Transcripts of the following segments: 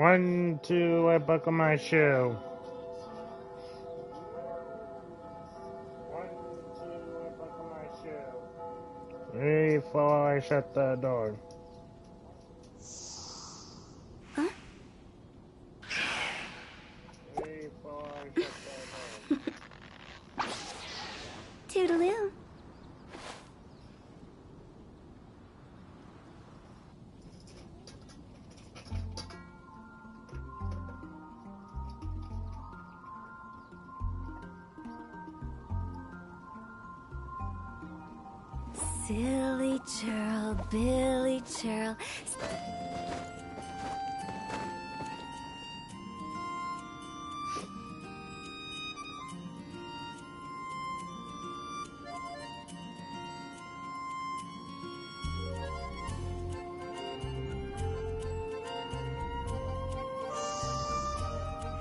1, 2, I buckle my shoe. 1, 2, I buckle my shoe. 3, 4, I shut the door. Huh? 3, 4, I shut the door. Toodaloo. Silly churl, Billy churl.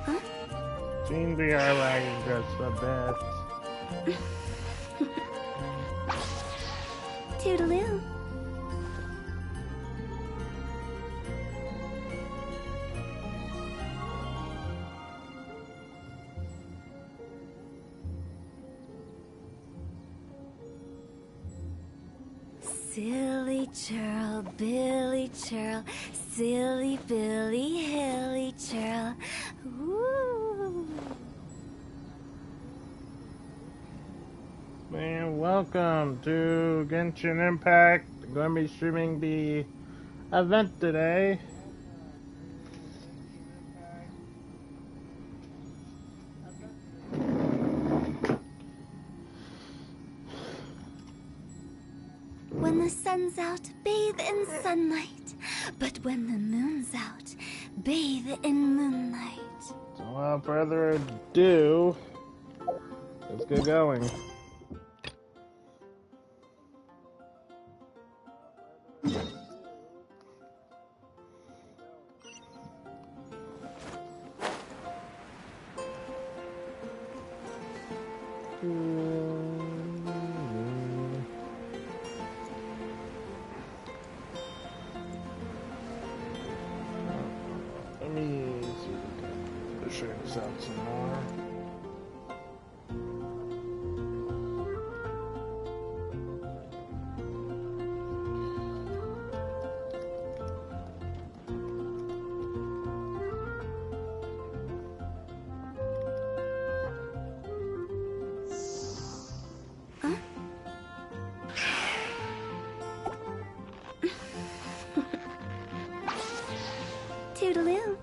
Huh? Team VR lag is just the best. Toodaloo. Silly churl, Billy churl, silly Billy, hilly churl. Woo! And welcome to Genshin Impact. I'm going to be streaming the event today. When the sun's out, bathe in sunlight. But when the moon's out, bathe in moonlight. So without further ado, let's get going. Let me see if I can show this out some more. Toodaloo.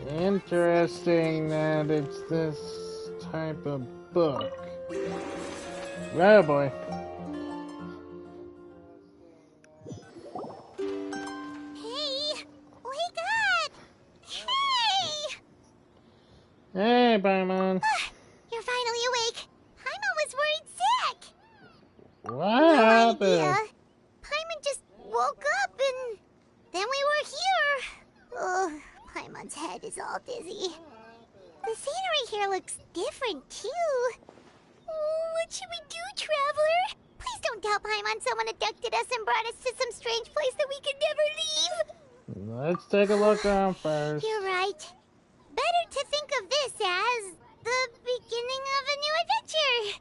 Interesting that it's this type of book. Oh boy. Hey! Wake up! Hey! Hey, Paimon. You're finally awake. Paimon was worried sick. What happened? Paimon just woke up and then we were here. Ugh, Paimon's head is all dizzy. The scenery here looks different too. Oh, what should we do, Traveler? Please don't tell Paimon someone abducted us and brought us to some strange place that we could never leave. Let's take a look around first. You're right. Better to think of this as the beginning of a new adventure.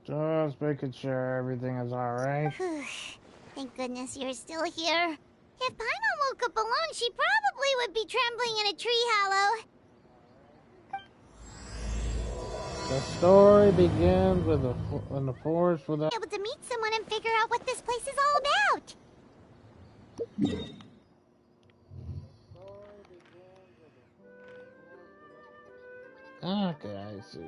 Just making sure everything is alright. Thank goodness you're still here. If Paimon woke up alone, she probably would be trembling in a tree hollow. The story begins with in the forest without... Able to meet someone and figure out what this place is all about. Okay, I see.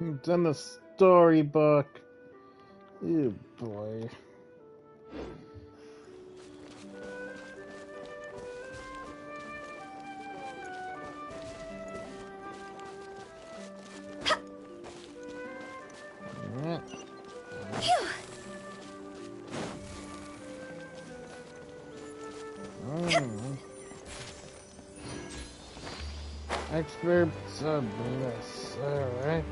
It's in the storybook. Oh boy. Excerpts of this. Alright.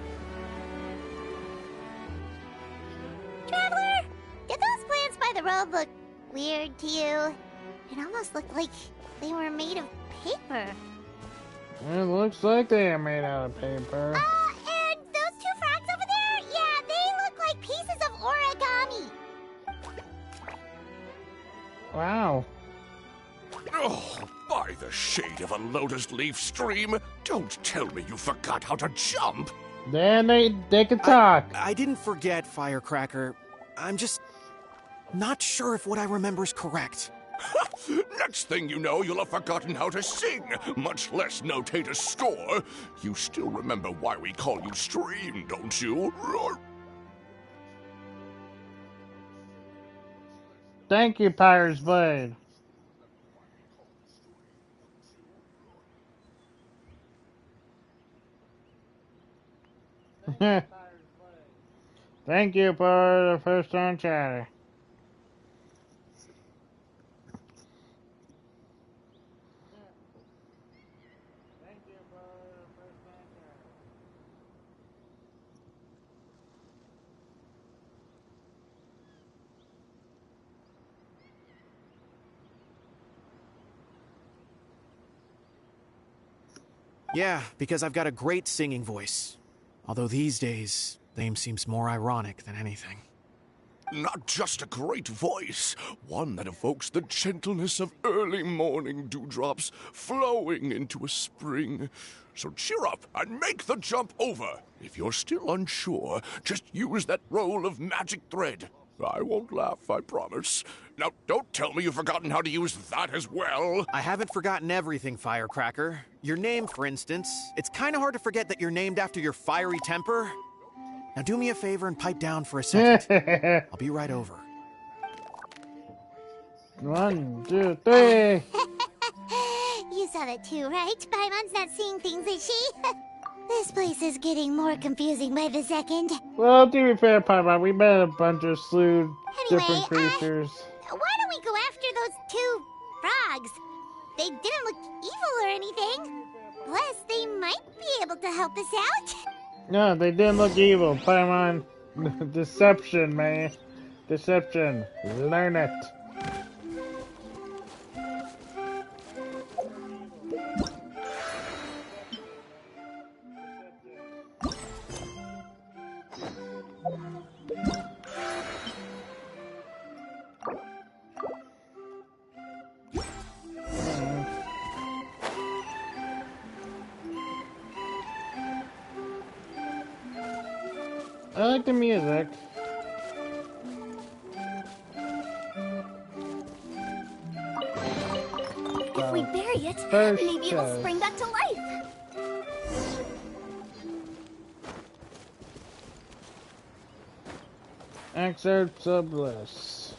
Traveler, did those plants by the road look weird to you? It almost looked like they were made of paper. It looks like they are made out of paper. And those two frogs over there? Yeah, they look like pieces of origami. Wow. Oh, by the shade of a lotus leaf stream, don't tell me you forgot how to jump. Then they can talk. I didn't forget, Firecracker. I'm just not sure if what I remember is correct. Next thing you know, you'll have forgotten how to sing, much less notate a score. You still remember why we call you Stream, don't you? Thank you, Pirate's Blade. Thank you for the first time chatter. Yeah, because I've got a great singing voice. Although these days, name seems more ironic than anything. Not just a great voice, one that evokes the gentleness of early morning dewdrops flowing into a spring. So cheer up and make the jump over. If you're still unsure, just use that roll of magic thread. I won't laugh, I promise. Now, don't tell me you've forgotten how to use that as well. I haven't forgotten everything, Firecracker. Your name, for instance. It's kind of hard to forget that you're named after your fiery temper. Now do me a favor and pipe down for a second. I'll be right over. 1, 2, 3. You saw that too, right? Paimon's not seeing things, is she? This place is getting more confusing by the second. Well, to be fair, Paimon, we met a bunch of slewed different creatures. Why don't we go after those two frogs? They didn't look evil or anything. Plus, they might be able to help us out. No, they didn't look evil, Paimon. Deception, man. Deception. Learn it. I like the music. If we bury it, First maybe it'll spring back to life. Excerpts of Bliss.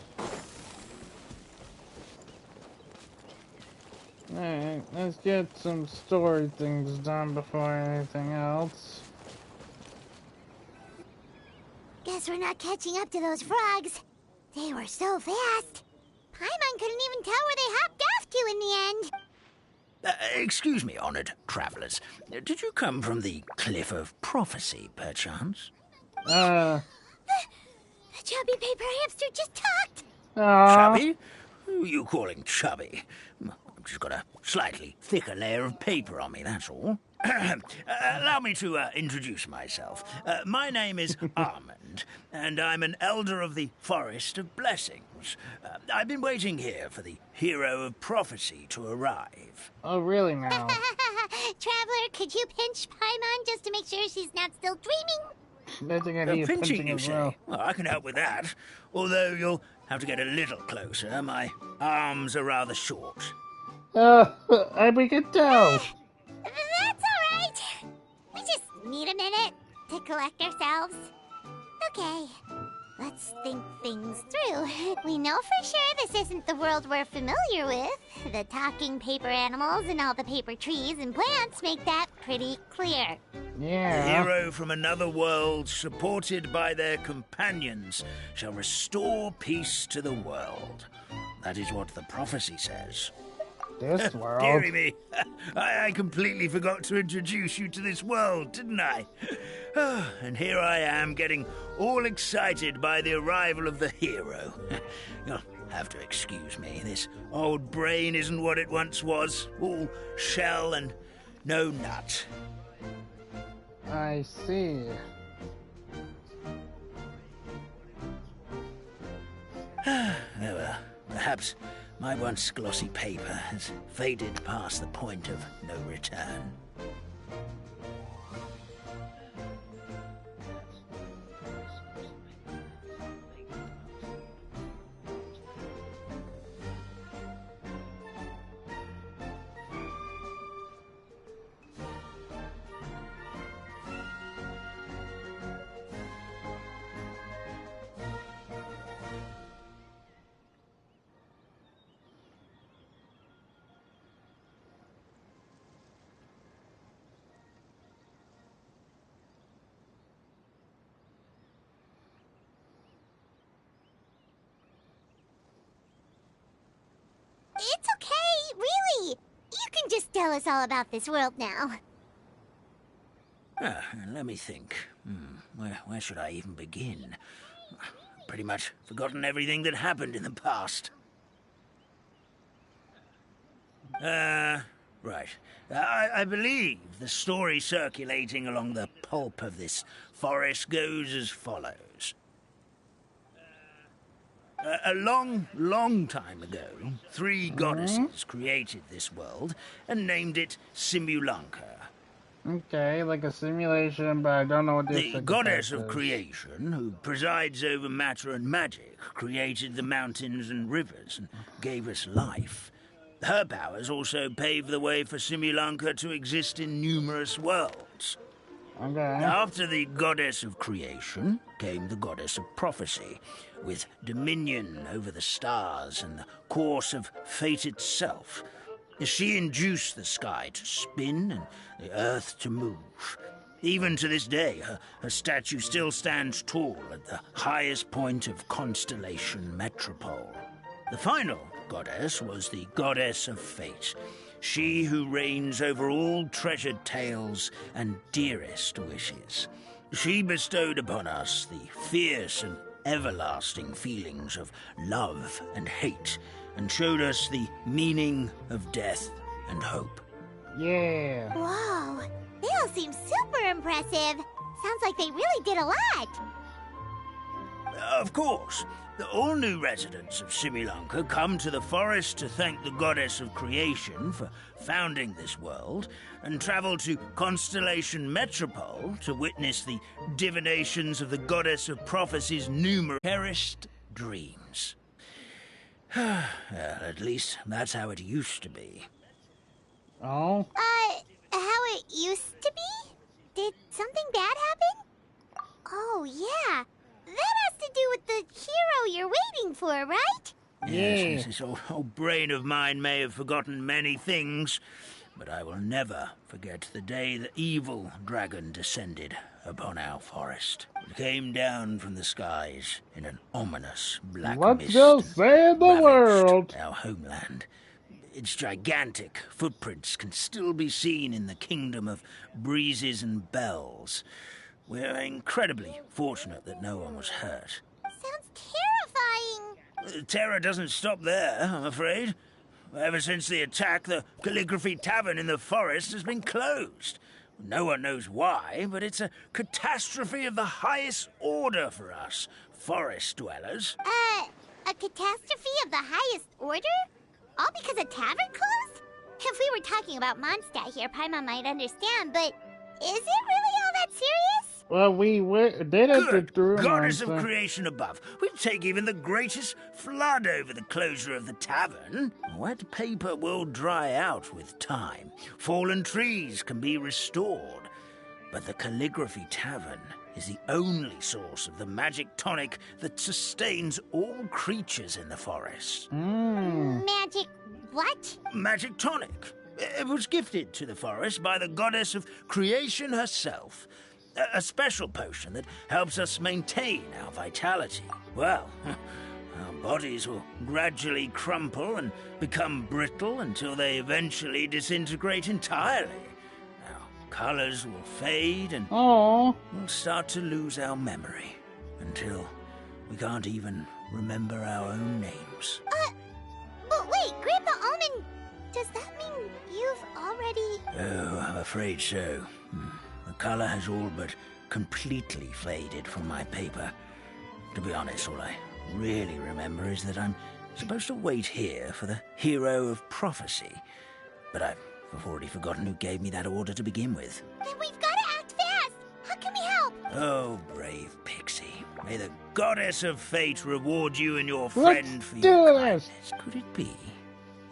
Alright, let's get some story things done before anything else. Guess we're not catching up to those frogs. They were so fast. Paimon couldn't even tell where they hopped off to in the end. Excuse me, honored travelers. Did you come from the Cliff of Prophecy, perchance? The chubby paper hamster just talked. Aww. Chubby? Who are you calling chubby? I've just got a slightly thicker layer of paper on me, that's all. Allow me to introduce myself. My name is Armand, and I'm an elder of the Forest of Blessings. I've been waiting here for the hero of prophecy to arrive. Oh, really now? Traveler, could you pinch Paimon just to make sure she's not still dreaming? Betting that he's Pinching, pinching you as say? well. Well, I can help with that. Although you'll have to get a little closer. My arms are rather short. We can tell. That's alright. We just need a minute to collect ourselves. Okay, let's think things through. We know for sure this isn't the world we're familiar with. The talking paper animals and all the paper trees and plants make that pretty clear. The Yeah. hero from another world, supported by their companions, shall restore peace to the world. That is what the prophecy says. This world. Deary me, I completely forgot to introduce you to this world, didn't I? And here I am, getting all excited by the arrival of the hero. You'll have to excuse me. This old brain isn't what it once was. All shell and no nut. I see. Oh, well, perhaps my once glossy paper has faded past the point of no return. It's okay, really. You can just tell us all about this world now. Let me think. Where should I even begin? Pretty much forgotten everything that happened in the past. Right. I believe the story circulating along the pulp of this forest goes as follows. A long time ago, 3 goddesses created this world and named it Simulanka. Okay, like a simulation, but I don't know what this The goddess of creation, who presides over matter and magic, created the mountains and rivers and gave us life. Her powers also paved the way for Simulanka to exist in numerous worlds. Okay. After the goddess of creation came the goddess of prophecy, with dominion over the stars and the course of fate itself. She induced the sky to spin and the earth to move. Even to this day, her statue still stands tall at the highest point of Constellation Metropole. The final goddess was the goddess of fate, she who reigns over all treasured tales and dearest wishes. She bestowed upon us the fierce and everlasting feelings of love and hate, and showed us the meaning of death and hope. Yeah. Whoa, they all seem super impressive. Sounds like they really did a lot. Of course, all new residents of Simulanka come to the forest to thank the goddess of creation for founding this world, and travel to Constellation Metropole to witness the divinations of the goddess of prophecy's numerous cherished dreams. Well, at least that's how it used to be. Oh? How it used to be? Did something bad happen? Oh, yeah. That has to do with the hero you're waiting for, right? Yes, this old brain of mine may have forgotten many things, but I will never forget the day the evil dragon descended upon our forest. It came down from the skies in an ominous black Let's mist. go save the ravaged world. our homeland. Its gigantic footprints can still be seen in the kingdom of breezes and bells. We're incredibly fortunate that no one was hurt. Sounds terrifying. Terror doesn't stop there, I'm afraid. Ever since the attack, the Calligraphy Tavern in the forest has been closed. No one knows why, but it's a catastrophe of the highest order for us, forest dwellers. A catastrophe of the highest order? All because a tavern closed? If we were talking about Mondstadt here, Paimon might understand, but is it really all that serious? Well, we did it Good through goddess of Monster. creation above. We'd take even the greatest flood over the closure of the tavern. Wet paper will dry out with time. Fallen trees can be restored. But the Calligraphy Tavern is the only source of the magic tonic that sustains all creatures in the forest. Magic what? Magic tonic. It was gifted to the forest by the goddess of creation herself. A special potion that helps us maintain our vitality. Well, our bodies will gradually crumple and become brittle until they eventually disintegrate entirely. Our colors will fade and Oh, we'll start to lose our memory until we can't even remember our own names. But wait, Grandpa Almond, does that mean you've already... Oh, I'm afraid so. The color has all but completely faded from my paper. To be honest, all I really remember is that I'm supposed to wait here for the hero of prophecy. But I've already forgotten who gave me that order to begin with. Then we've got to act fast! How can we help? Oh, brave Pixie. May the goddess of fate reward you and your let's friend for do your this. kindness. Could it be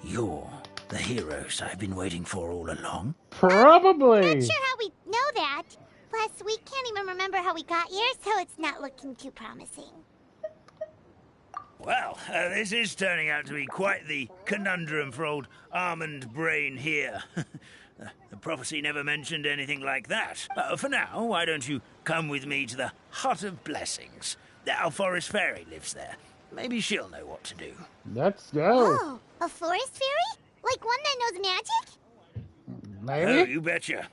you're the heroes I've been waiting for all along? Probably. Not sure how we know that. Plus, we can't even remember how we got here, so it's not looking too promising. Well, this is turning out to be quite the conundrum for old Almond Brain here. The prophecy never mentioned anything like that. For now, why don't you come with me to the Hut of Blessings? Our forest fairy lives there. Maybe she'll know what to do. Let's go. Oh, a forest fairy? Like one that knows magic? Oh, Maybe. you betcha.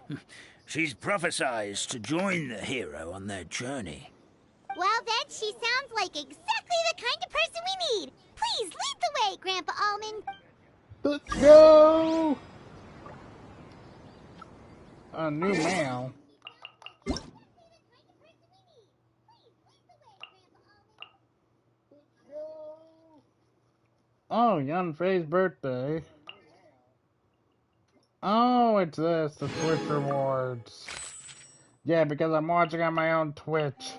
She's prophesized to join the hero on their journey. Well, then she sounds like exactly the kind of person we need. Please lead the way, Grandpa Almond. Let's go. A new mail. Oh, young Faye's birthday. Oh, it's this, the Twitch rewards. Yeah, because I'm watching on my own Twitch.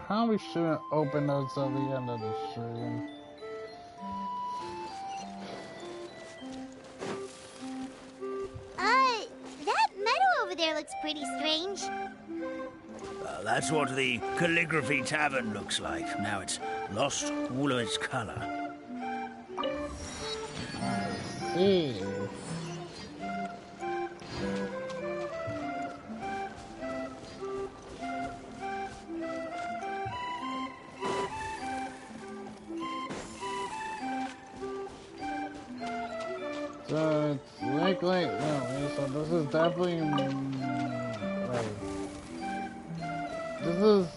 Probably shouldn't open those till the end of the stream. That meadow over there looks pretty strange. That's what the Calligraphy Tavern looks like. Now it's lost all of its color. I see. So it's likely, no, so this is definitely, wait. This is,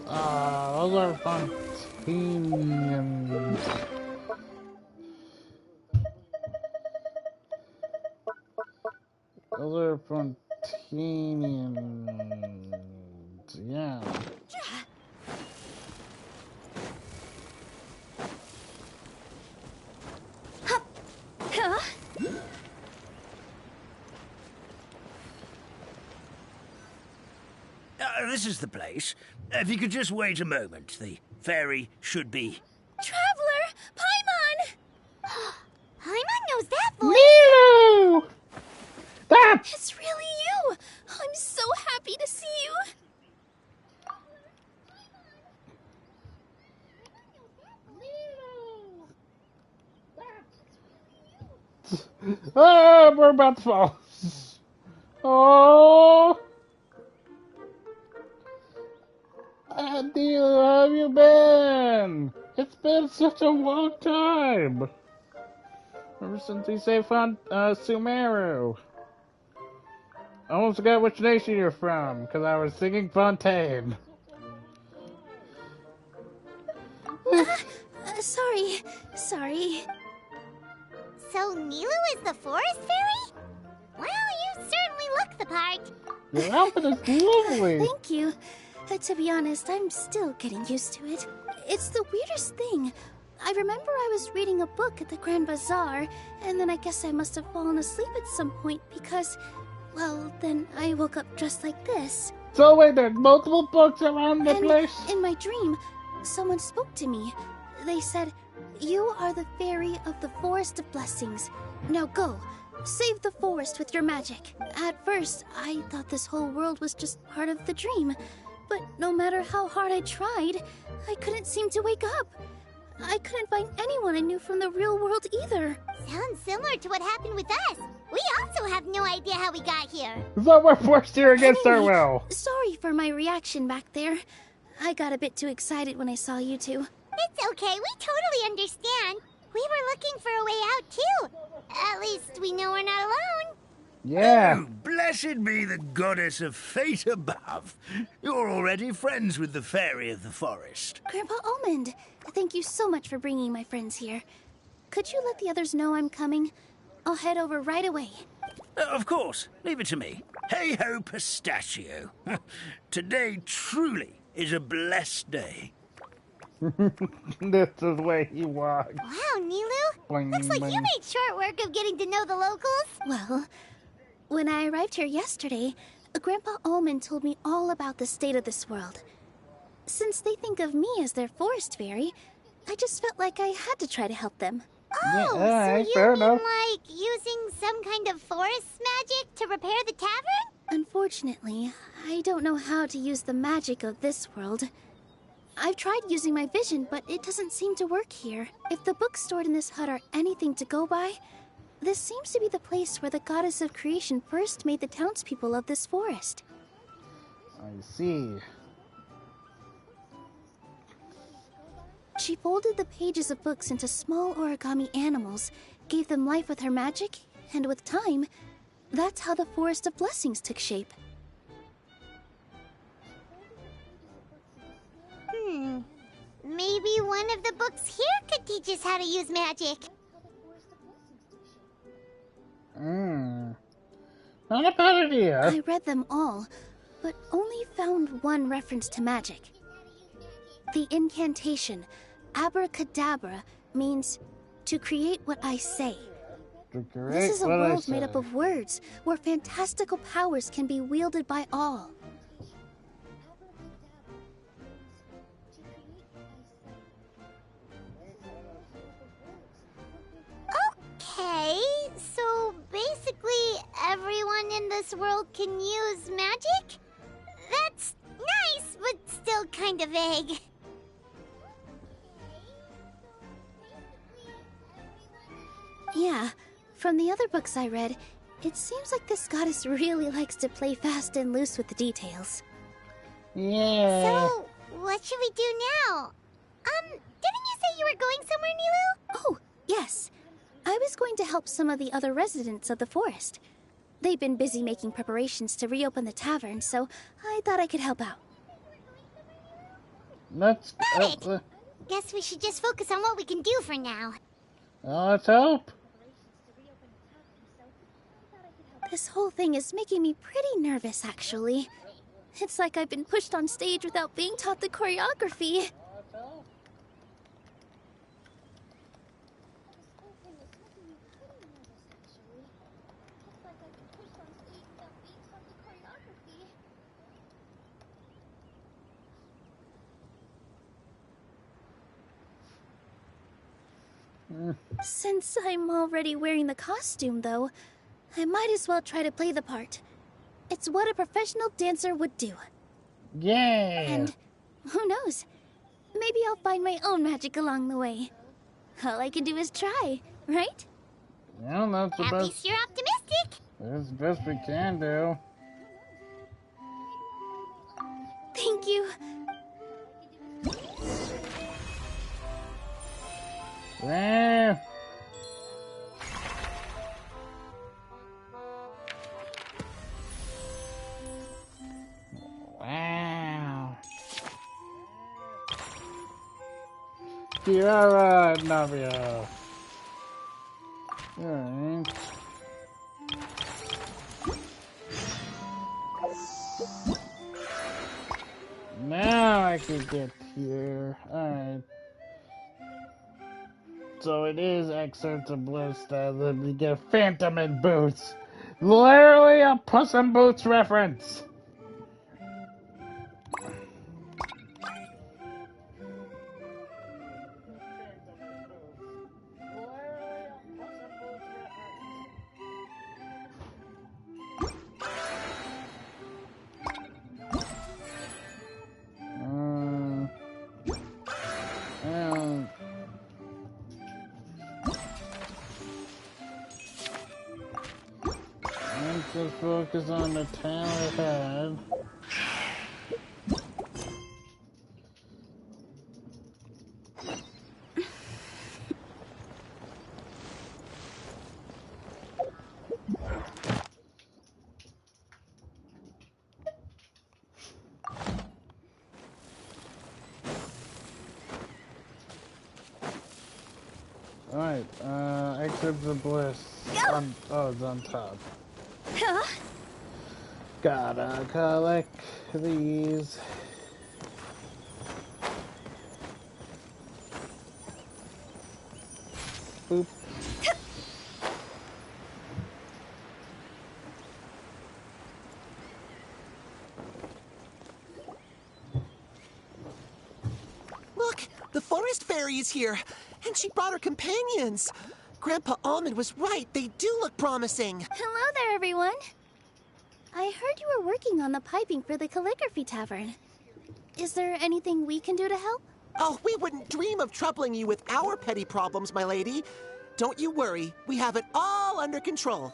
those are Fontanians. Those are Fontanians, yeah. This is the place. If you could just wait a moment, the fairy should be... Traveler! Paimon! Paimon knows that voice! Milo! That's... It's really you! I'm so happy to see you! Ah, we're about to fall. Oh! Neil, how have you been? It's been such a long time. Ever since we saved Sumeru. I almost forgot which nation you're from, because I was singing Fontaine. Sorry. So Nilu is the forest fairy? Well, you certainly look the part. Your outfit is lovely. Thank you. To be honest, I'm still getting used to it. It's the weirdest thing. I remember I was reading a book at the Grand Bazaar, and then I guess I must have fallen asleep at some point because, well, then I woke up dressed like this. So wait, there's multiple books around the place? In my dream, someone spoke to me. They said, "You are the fairy of the Forest of Blessings. Now go, save the forest with your magic." At first, I thought this whole world was just part of the dream. But no matter how hard I tried, I couldn't seem to wake up. I couldn't find anyone I knew from the real world either. Sounds similar to what happened with us. We also have no idea how we got here. So we're forced here against our Anyway, will. sorry for my reaction back there. I got a bit too excited when I saw you two. It's okay, we totally understand. We were looking for a way out too. At least we know we're not alone. Yeah. Oh, blessed be the goddess of fate above. You're already friends with the fairy of the forest. Grandpa Almond, thank you so much for bringing my friends here. Could you let the others know I'm coming? I'll head over right away. Of course, leave it to me. Hey ho, pistachio. Today truly is a blessed day. This is the way he walks. Wow, Nilu. Boing, Looks like you boing. made short work of getting to know the locals. Well, when I arrived here yesterday, Grandpa Almond told me all about the state of this world. Since they think of me as their forest fairy, I just felt like I had to try to help them. Oh, alright, so fair you mean enough. like using some kind of forest magic to repair the tavern? Unfortunately, I don't know how to use the magic of this world. I've tried using my vision, but it doesn't seem to work here. If the books stored in this hut are anything to go by, this seems to be the place where the goddess of creation first made the townspeople of this forest. I see. She folded the pages of books into small origami animals, gave them life with her magic, and with time, that's how the Forest of Blessings took shape. Maybe one of the books here could teach us how to use magic. Not a bad idea. I read them all, but only found one reference to magic. The incantation, abracadabra, means to create what I say. This is a world made up of words, where fantastical powers can be wielded by all. Okay, so basically everyone in this world can use magic? That's nice, but still kind of vague. Yeah, from the other books I read, it seems like this goddess really likes to play fast and loose with the details. Yeah. So, what should we do now? Didn't you say you were going somewhere, Nilu? Oh, yes. I was going to help some of the other residents of the forest. They've been busy making preparations to reopen the tavern, so I thought I could help out. Let's Guess we should just focus on what we can do for now. let's hope. This whole thing is making me pretty nervous, actually. It's like I've been pushed on stage without being taught the choreography. Since I'm already wearing the costume, though, I might as well try to play the part. It's what a professional dancer would do. Yeah. And who knows? Maybe I'll find my own magic along the way. All I can do is try, right? Yeah, that's the At best. least you're optimistic. That's the best we can do. Thank you. Wow. Wow. Kiara, Navia. Alright. Now I can get here. Alright. So it is Excerpts of Bliss that let me get Phantom in Boots. Literally a Puss in Boots reference. Let's just focus on the town ahead. Alright, Excerpts of Bliss. Oh, it's on top. Huh? Gotta collect these. Boop. Look, the forest fairy is here, and she brought her companions. Grandpa Almond was right. They do look promising. Hello there, everyone. I heard you were working on the piping for the calligraphy tavern. Is there anything we can do to help? Oh, we wouldn't dream of troubling you with our petty problems, my lady. Don't you worry. We have it all under control.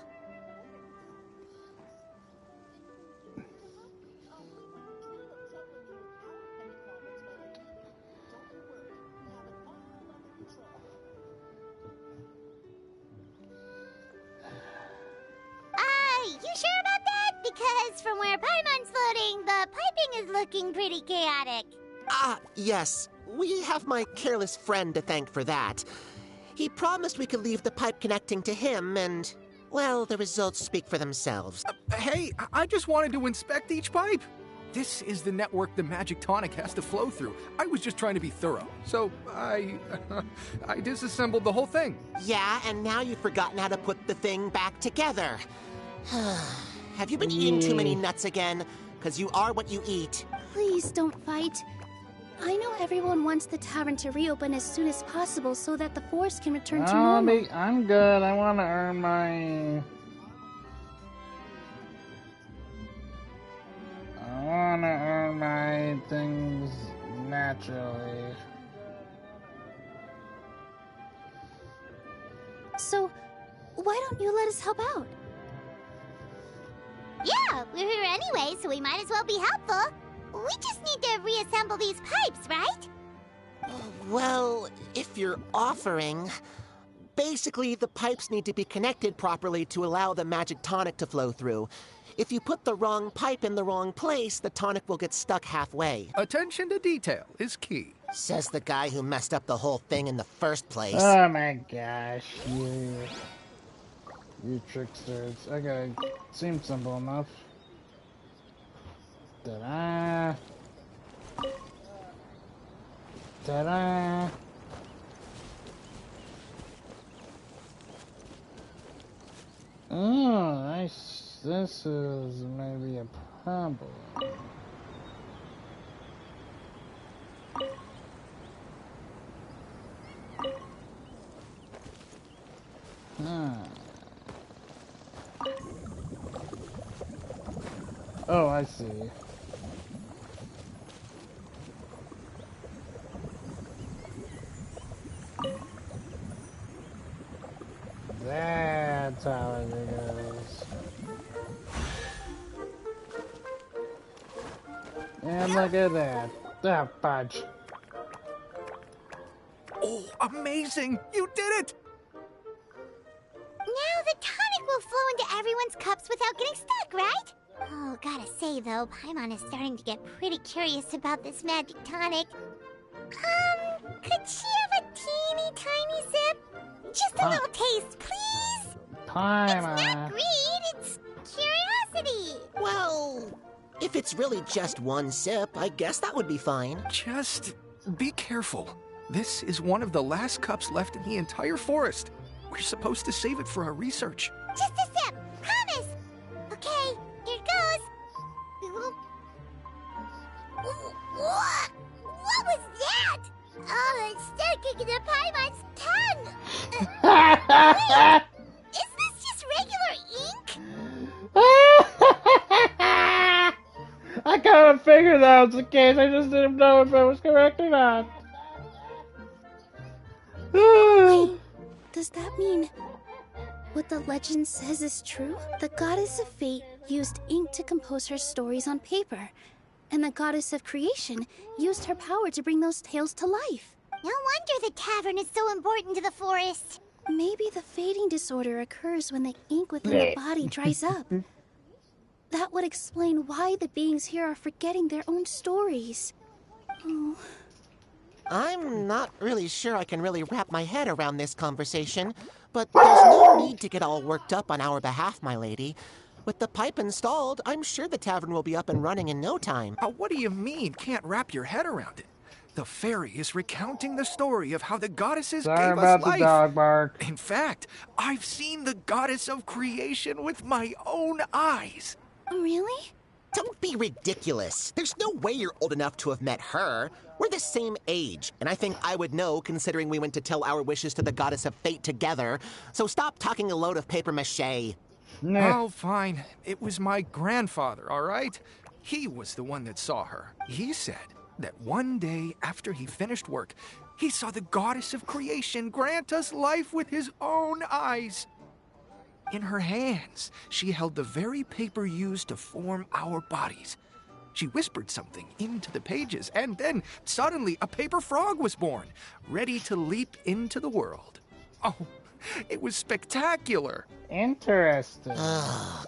You sure about that? Because from where Paimon's floating, the piping is looking pretty chaotic. Ah, yes. We have my careless friend to thank for that. He promised we could leave the pipe connecting to him, and, well, the results speak for themselves. Hey, I just wanted to inspect each pipe. This is the network the magic tonic has to flow through. I was just trying to be thorough. So I disassembled the whole thing. Yeah, and now you've forgotten how to put the thing back together. Have you been eating too many nuts again? Because you are what you eat. Please don't fight. I know everyone wants the tavern to reopen as soon as possible so that the forest can return to normal. I'm good. I want to earn my... I want to earn my things naturally. So, why don't you let us help out? Yeah, we're here anyway, so we might as well be helpful. We just need to reassemble these pipes, right? Well, if you're offering... Basically, the pipes need to be connected properly to allow the magic tonic to flow through. If you put the wrong pipe in the wrong place, the tonic will get stuck halfway. Attention to detail is key. Says the guy who messed up the whole thing in the first place. Oh my gosh, you tricksters. Okay, seems simple enough. Ta-da! Ta-da! Oh, nice. This is maybe a problem. Oh, I see. That's how it goes. look at that. Ah, fudge. Oh, amazing! You did it! Now the tonic will flow into everyone's cups without getting stuck, right? Oh, gotta say though, Paimon is starting to get pretty curious about this magic tonic. Could she have a teeny tiny sip? Just a little taste, please? Paimon. It's not greed, it's curiosity. Well, if it's really just one sip, I guess that would be fine. Just be careful. This is one of the last cups left in the entire forest. We're supposed to save it for our research. Just a sip, promise. Okay, here goes. What? What was that? Oh, it's sticking to Paimon's tongue. Wait, is this just regular ink? I couldn't figure that was the case. I just didn't know if it was correct or not. Does that mean what the legend says is true? The goddess of fate used ink to compose her stories on paper, and the goddess of creation used her power to bring those tales to life. No wonder the tavern is so important to the forest. Maybe the fading disorder occurs when the ink within the body dries up. That would explain why the beings here are forgetting their own stories. Oh. I'm not really sure I can really wrap my head around this conversation, but there's no need to get all worked up on our behalf, my lady. With the pipe installed, I'm sure the tavern will be up and running in no time. What do you mean, can't wrap your head around it? The fairy is recounting the story of how the goddesses Sorry gave about us the life. dog bark. In fact, I've seen the goddess of creation with my own eyes. Really? Don't be ridiculous. There's no way you're old enough to have met her. We're the same age, and I think I would know considering we went to tell our wishes to the goddess of fate together. So stop talking a load of papier-mâché. Oh, fine. It was my grandfather, all right? He was the one that saw her. He said that one day after he finished work, he saw the goddess of creation grant us life with his own eyes. In her hands, she held the very paper used to form our bodies. She whispered something into the pages, and then suddenly a paper frog was born, ready to leap into the world. Oh, it was spectacular. Interesting.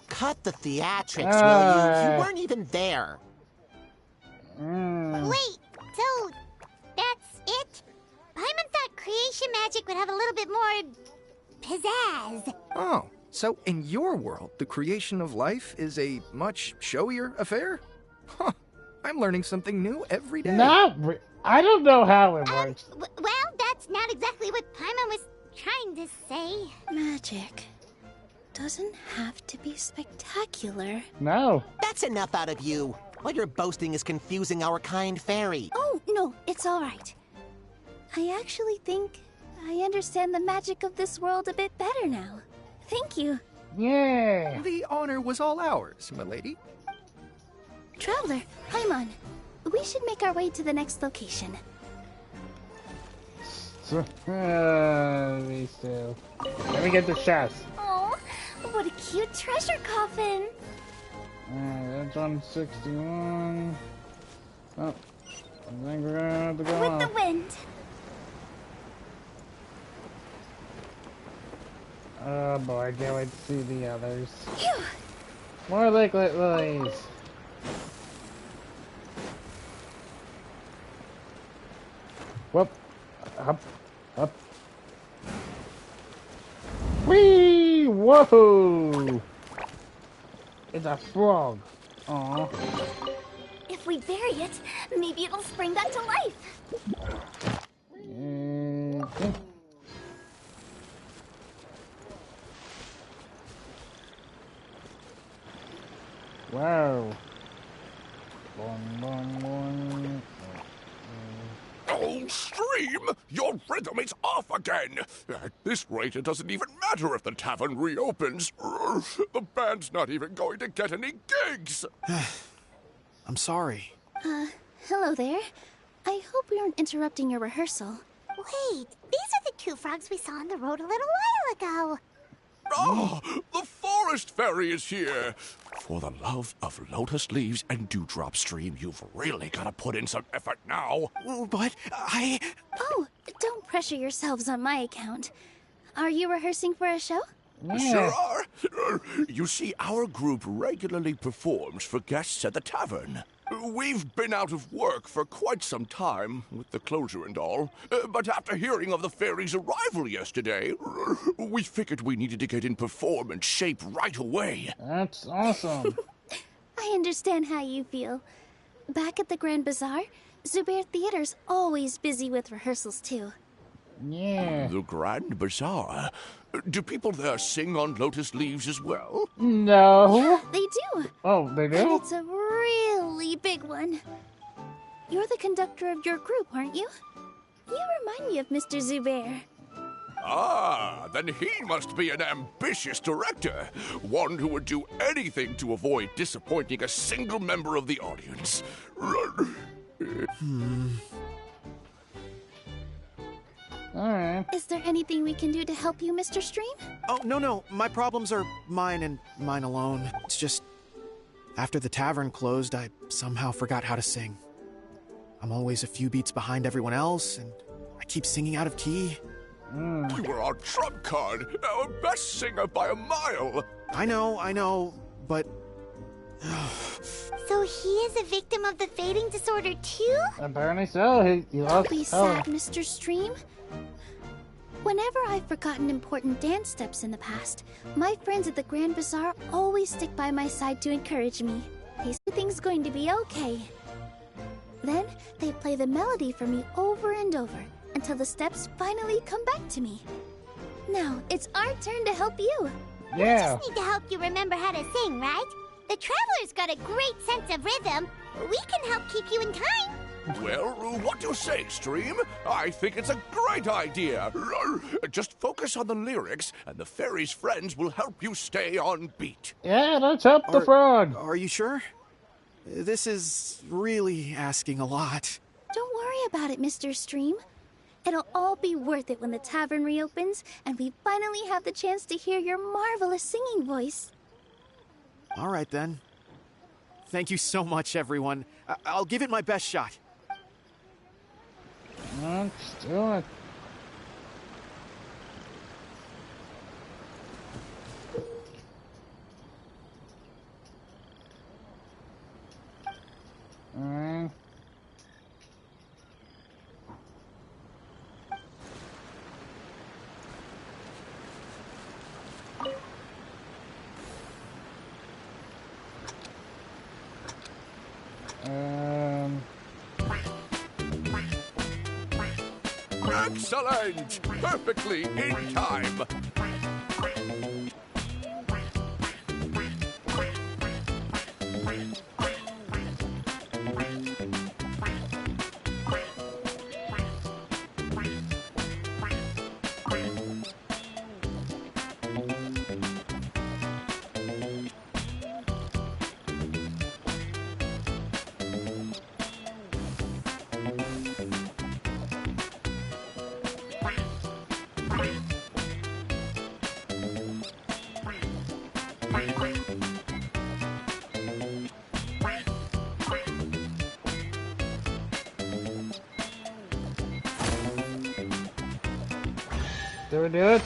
Cut the theatrics, will you? You weren't even there. Wait, so that's it? Paimon thought creation magic would have a little bit more pizzazz. Oh, so in your world, the creation of life is a much showier affair? Huh, I'm learning something new every day. I don't know how it works. Well, that's not exactly what Paimon was trying to say. Magic doesn't have to be spectacular. No. That's enough out of you. All your boasting is confusing our kind fairy. Oh, no, it's all right. I actually think I understand the magic of this world a bit better now. Thank you. Yeah. The honor was all ours, milady. Traveler, Paimon, we should make our way to the next location. Me too. Let me get the chest. Oh, what a cute treasure coffin. Alright, that's 161. Oh, I think we're gonna have to go With on. the wind. Oh boy, I can't wait to see the others. Phew. More liquid lilies. Whoop. Up. Up. Whee! Whoa! It's a frog. Aw. If we bury it, maybe it'll spring back to life. Okay. Wow. Boing, boing, boing. Oh, Stream! Your rhythm is off again! At this rate, it doesn't even matter if the tavern reopens. The band's not even going to get any gigs! I'm sorry. Hello there. I hope we aren't interrupting your rehearsal. Wait, these are the two frogs we saw on the road a little while ago. Oh, the forest fairy is here! For the love of lotus leaves and dewdrop stream, you've really got to put in some effort now. But I... Oh, don't pressure yourselves on my account. Are you rehearsing for a show? Sure are. You see, our group regularly performs for guests at the tavern. We've been out of work for quite some time, with the closure and all. But after hearing of the fairy's arrival yesterday, we figured we needed to get in performance shape right away. That's awesome. I understand how you feel. Back at the Grand Bazaar, Zubair Theater's always busy with rehearsals too. Yeah. The Grand Bazaar? Do people there sing on lotus leaves as well? No. They do. Oh, they And do? it's a really big one. You're the conductor of your group, aren't you? You remind me of Mr. Zubair. Ah, then he must be an ambitious director. One who would do anything to avoid disappointing a single member of the audience. Alright. Is there anything we can do to help you, Mr. Stream? Oh, no. My problems are mine and mine alone. It's just... after the tavern closed, I somehow forgot how to sing. I'm always a few beats behind everyone else, and I keep singing out of key. You were our trump card, our best singer by a mile. I know, but... So he is a victim of the fading disorder too? Apparently so. He Don't lost be power. sad, Mr. Stream. Whenever I've forgotten important dance steps in the past, my friends at the Grand Bazaar always stick by my side to encourage me. They say everything's going to be okay. Then they play the melody for me over and over until the steps finally come back to me. Now it's our turn to help you. Yeah. Just need to help you remember how to sing, right? The Traveler's got a great sense of rhythm. We can help keep you in time. Well, what do you say, Stream? I think it's a great idea. Just focus on the lyrics, and the fairy's friends will help you stay on beat. Yeah, let's help the frog. Are you sure? This is really asking a lot. Don't worry about it, Mr. Stream. It'll all be worth it when the tavern reopens and we finally have the chance to hear your marvelous singing voice. All right, then. Thank you so much, everyone. I'll give it my best shot. Let's do it. Alright. Excellent! Perfectly in time. Did we do it?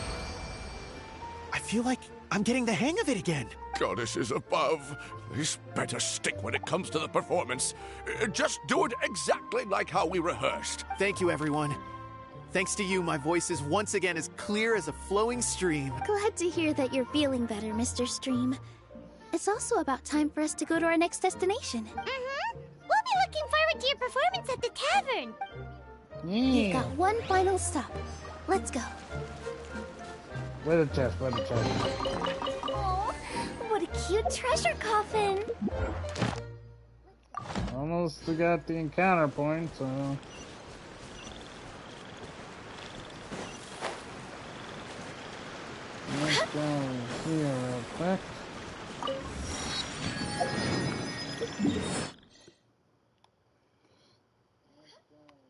I feel like I'm getting the hang of it again. Goddesses above, this better stick when it comes to the performance. Just do it exactly like how we rehearsed. Thank you, everyone. Thanks to you, my voice is once again as clear as a flowing stream. Glad to hear that you're feeling better, Mr. Stream. It's also about time for us to go to our next destination. We'll be looking forward to your performance at the tavern. We've Yeah. got one final stop. Let's go. Where the chest? Where the chest? Oh, what a cute treasure coffin. Almost got the encounter point, so. Let's go here real quick.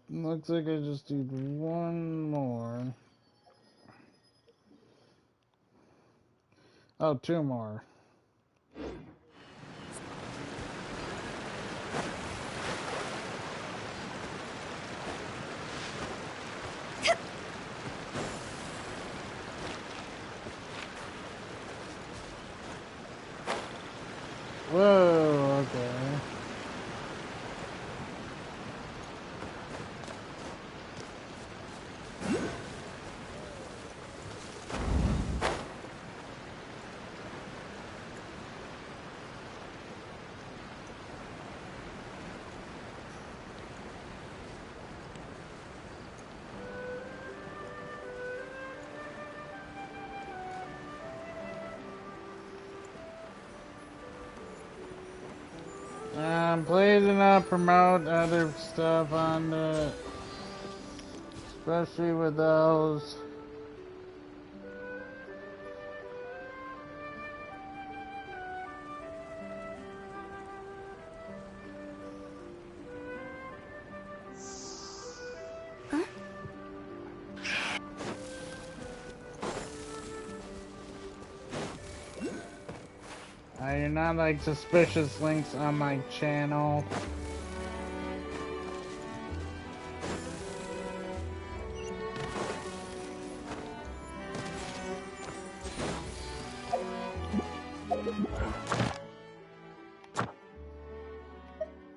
Looks like I just need one more. Oh, two more. Whoa, okay. Please do not promote other stuff on the, especially with those. I do not like suspicious links on my channel.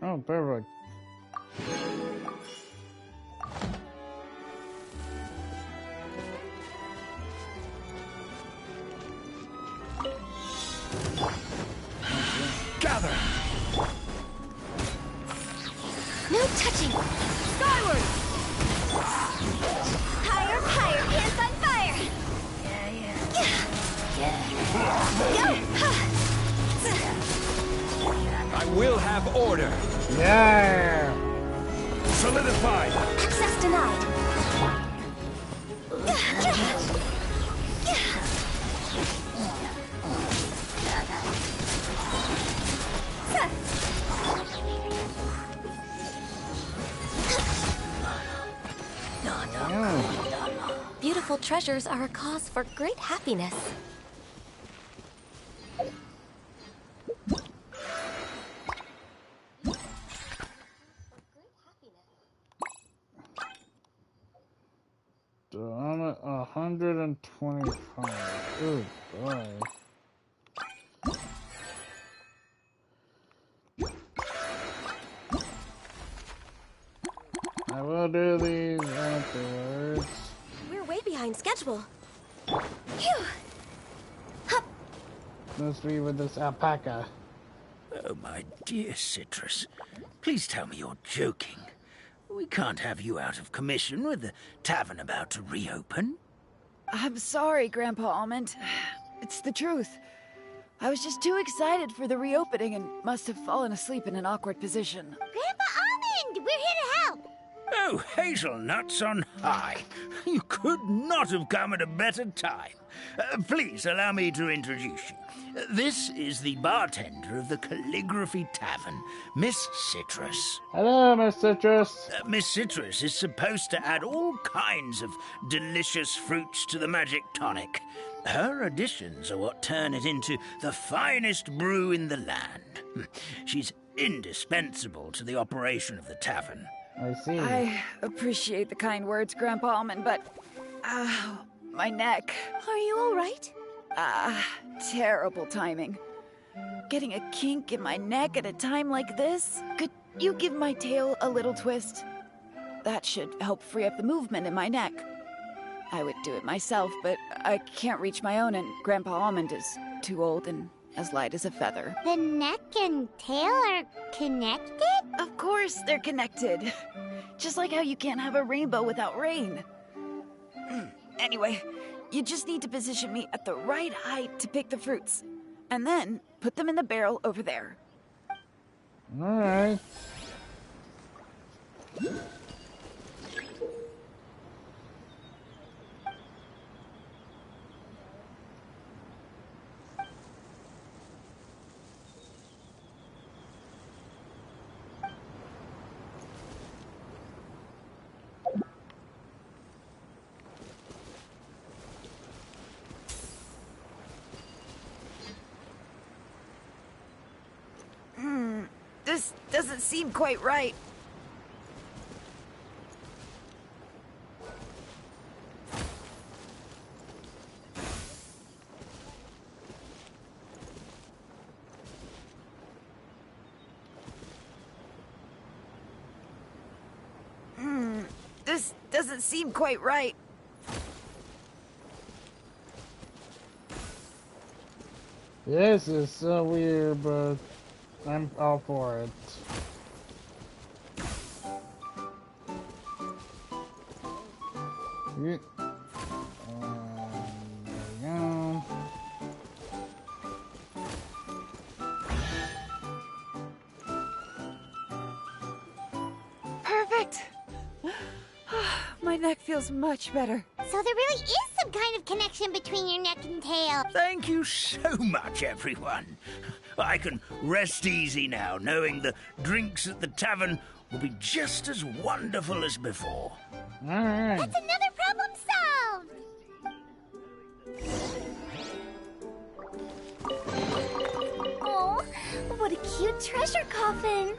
Oh, perfect. Gather! No touching! Skyward! Higher, higher, hands on fire! I will have order! Yeah! Solidified! Access denied! Beautiful treasures are a cause for great happiness. So I'm at 125. Oh boy. I will do these afterwards. We're way behind schedule. Phew. Hup. Must be with this alpaca. Oh, my dear Citrus, please tell me you're joking. We can't have you out of commission with the tavern about to reopen. I'm sorry, Grandpa Almond. It's the truth. I was just too excited for the reopening and must have fallen asleep in an awkward position. Grandpa Almond, we're here to help. Oh, hazelnuts on high. You could not have come at a better time. Please allow me to introduce you. This is the bartender of the Calligraphy Tavern, Miss Citrus. Hello, Miss Citrus. Miss Citrus is supposed to add all kinds of delicious fruits to the magic tonic. Her additions are what turn it into the finest brew in the land. She's indispensable to the operation of the tavern. I see. I appreciate the kind words, Grandpa Almond, but... my neck. Are you all right? Terrible timing. Getting a kink in my neck at a time like this? Could you give my tail a little twist? That should help free up the movement in my neck. I would do it myself, but I can't reach my own, and Grandpa Almond is too old and as light as a feather. The neck and tail are connected? Of course they're connected. Just like how you can't have a rainbow without rain. Anyway, you just need to position me at the right height to pick the fruits. And then put them in the barrel over there. Alright. This doesn't seem quite right. This doesn't seem quite right. This is so weird, but I'm all for it. Yeah. There we go. Perfect. My neck feels much better. So there really is some kind of connection between your neck and tail. Thank you so much, everyone. I can rest easy now, knowing the drinks at the tavern will be just as wonderful as before. Alright. That's another problem solved! Oh, what a cute treasure coffin!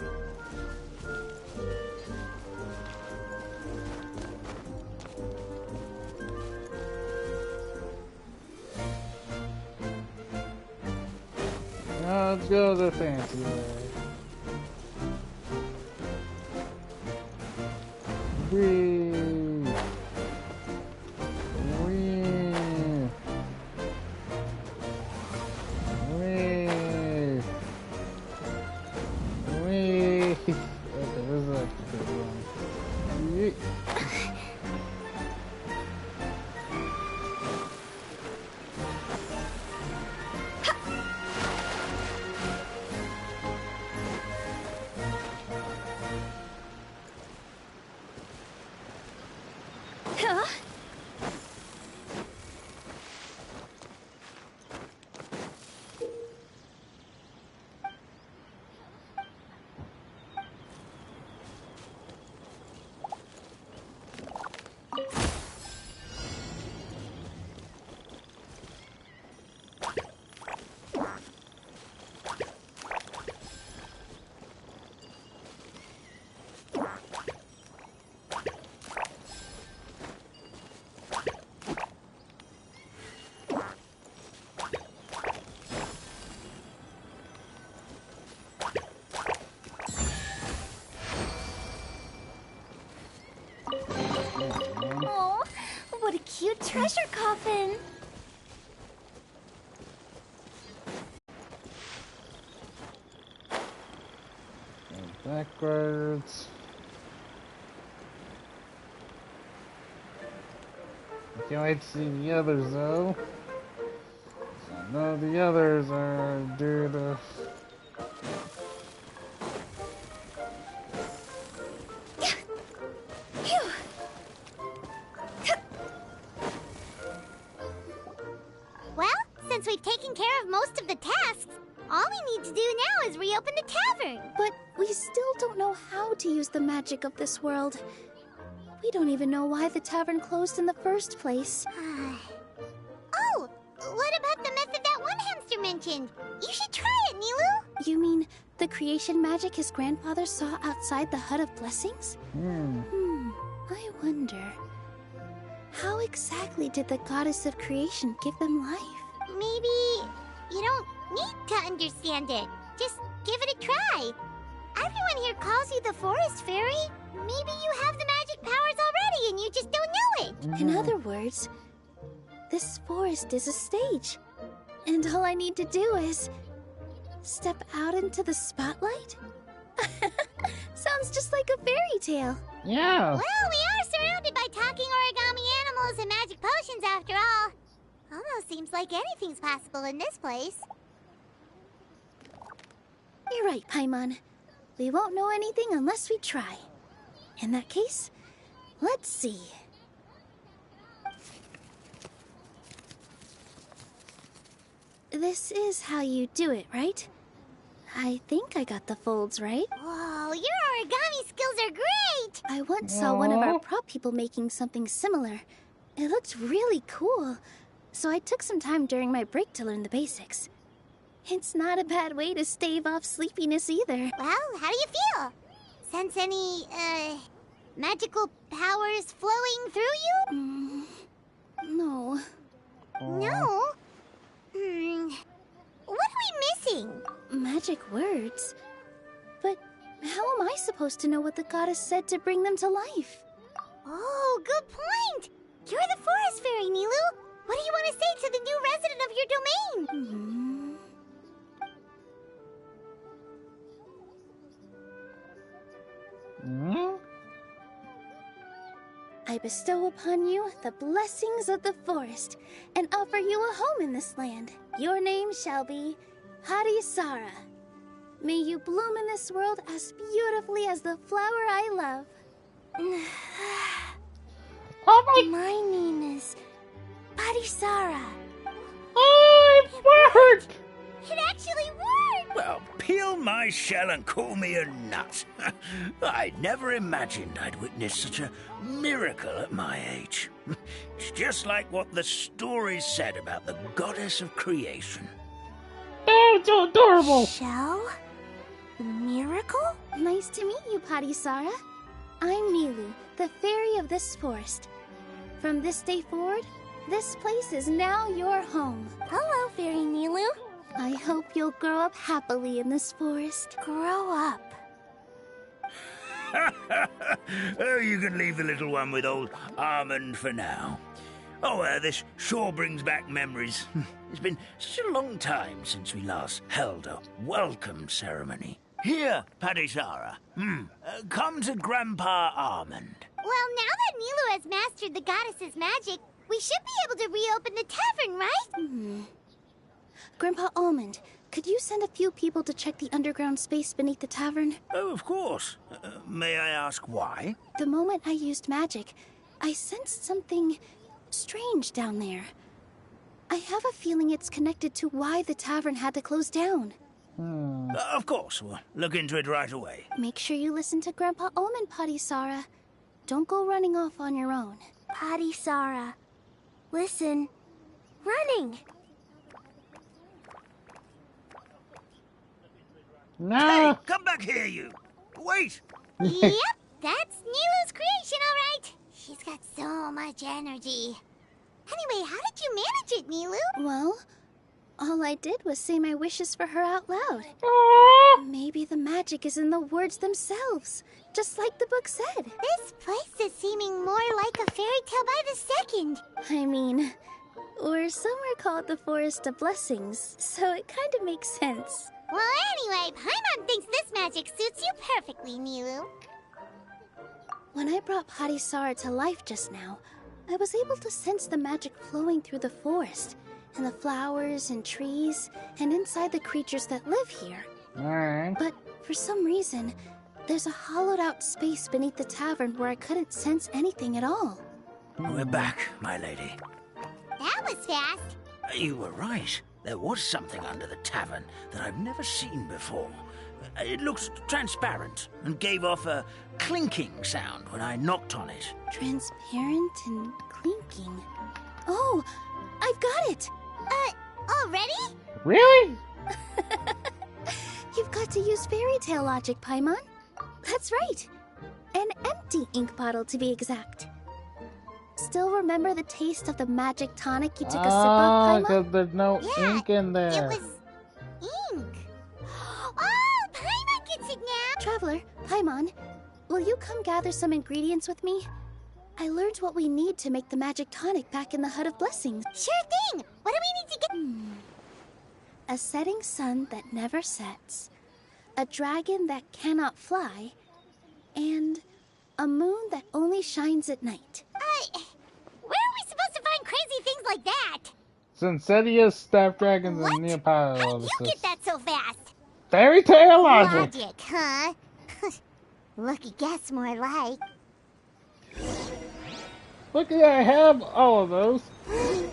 Now let's go the fancy way. Whee! Whee! Whee! Whee! Okay, this is a good one. Whee! Huh? Oh, what a cute treasure coffin! Backwards. I can't wait to see the others though. I know the others are due to. Phew. Well, since we've taken care of most of the tasks, all we need to do now is reopen the tavern. But we still don't know how to use the magic of this world. We don't even know why the tavern closed in the first place. Oh, what about the method that one hamster mentioned? You should try it, Nilu. You mean the creation magic his grandfather saw outside the Hut of Blessings? I wonder, how exactly did the goddess of creation give them life? Maybe you don't need to understand it. Just give it a try. Everyone here calls you the Forest Fairy. Maybe you have the magic powers already and you just don't know it. In other words, this forest is a stage. And all I need to do is step out into the spotlight? Sounds just like a fairy tale. Yeah. Well, we are surrounded by talking origami animals and magic potions after all. Almost seems like anything's possible in this place. You're right, Paimon. We won't know anything unless we try. In that case, let's see. This is how you do it, right? I think I got the folds right. Whoa, your origami skills are great! I once saw one of Aw. our prop people making something similar. It looked really cool, so I took some time during my break to learn the basics. It's not a bad way to stave off sleepiness either. Well, how do you feel? Sense any, magical powers flowing through you? No. No? What are we missing? Magic words? But how am I supposed to know what the goddess said to bring them to life? Oh, good point! You're the forest fairy, Nilu! What do you want to say to the new resident of your domain? I bestow upon you the blessings of the forest and offer you a home in this land. Your name shall be Harisara. May you bloom in this world as beautifully as the flower I love. My name is Harisara. Oh, it worked! It actually worked! Well, peel my shell and call me a nut. I never imagined I'd witness such a miracle at my age. It's just like what the stories said about the goddess of creation. Oh, it's so adorable! Shell? Miracle? Nice to meet you, Parisara. I'm Nilu, the fairy of this forest. From this day forward, this place is now your home. Hello, Fairy Nilu. I hope you'll grow up happily in this forest. Grow up. Oh, you can leave the little one with old Almond for now. Oh, this sure brings back memories. It's been such a long time since we last held a welcome ceremony. Here, Parisara. Come to Grandpa Almond. Well, now that Nilu has mastered the goddess's magic, we should be able to reopen the tavern, right? Grandpa Almond, could you send a few people to check the underground space beneath the tavern? Oh, of course. May I ask why? The moment I used magic, I sensed something strange down there. I have a feeling it's connected to why the tavern had to close down. Of course, we'll look into it right away. Make sure you listen to Grandpa Almond, Parisara. Don't go running off on your own. Parisara. Listen. Running. No! Hey, come back here, you! Wait! Yep, that's Nilu's creation, all right. She's got so much energy. Anyway, how did you manage it, Nilu? Well, all I did was say my wishes for her out loud. Maybe the magic is in the words themselves, just like the book said. This place is seeming more like a fairy tale by the second. I mean, we're somewhere called the Forest of Blessings, so it kind of makes sense. Well, anyway, Paimon thinks this magic suits you perfectly, Nilu. When I brought Parisara to life just now, I was able to sense the magic flowing through the forest, and the flowers and trees, and inside the creatures that live here. Alright. But for some reason, there's a hollowed out space beneath the tavern where I couldn't sense anything at all. We're back, my lady. That was fast. You were right. There was something under the tavern that I've never seen before. It looked transparent and gave off a clinking sound when I knocked on it. Transparent and clinking. Oh, I've got it! Already? Really? You've got to use fairy tale logic, Paimon. That's right. An empty ink bottle, to be exact. Still remember the taste of the magic tonic you took a sip of, Paimon? Because there's no ink in there. It was ink. Oh, Paimon gets it now. Traveler, Paimon, will you come gather some ingredients with me? I learned what we need to make the magic tonic back in the Hut of Blessings. Sure thing. What do we need to get? A setting sun that never sets, a dragon that cannot fly, and a moon that only shines at night. Where are we supposed to find crazy things like that? Synthetius, staff dragons, What? and Neopod. How did you get that so fast? Fairy tale logic! Logic, huh? Lucky guess, more like. Look at I have all of those.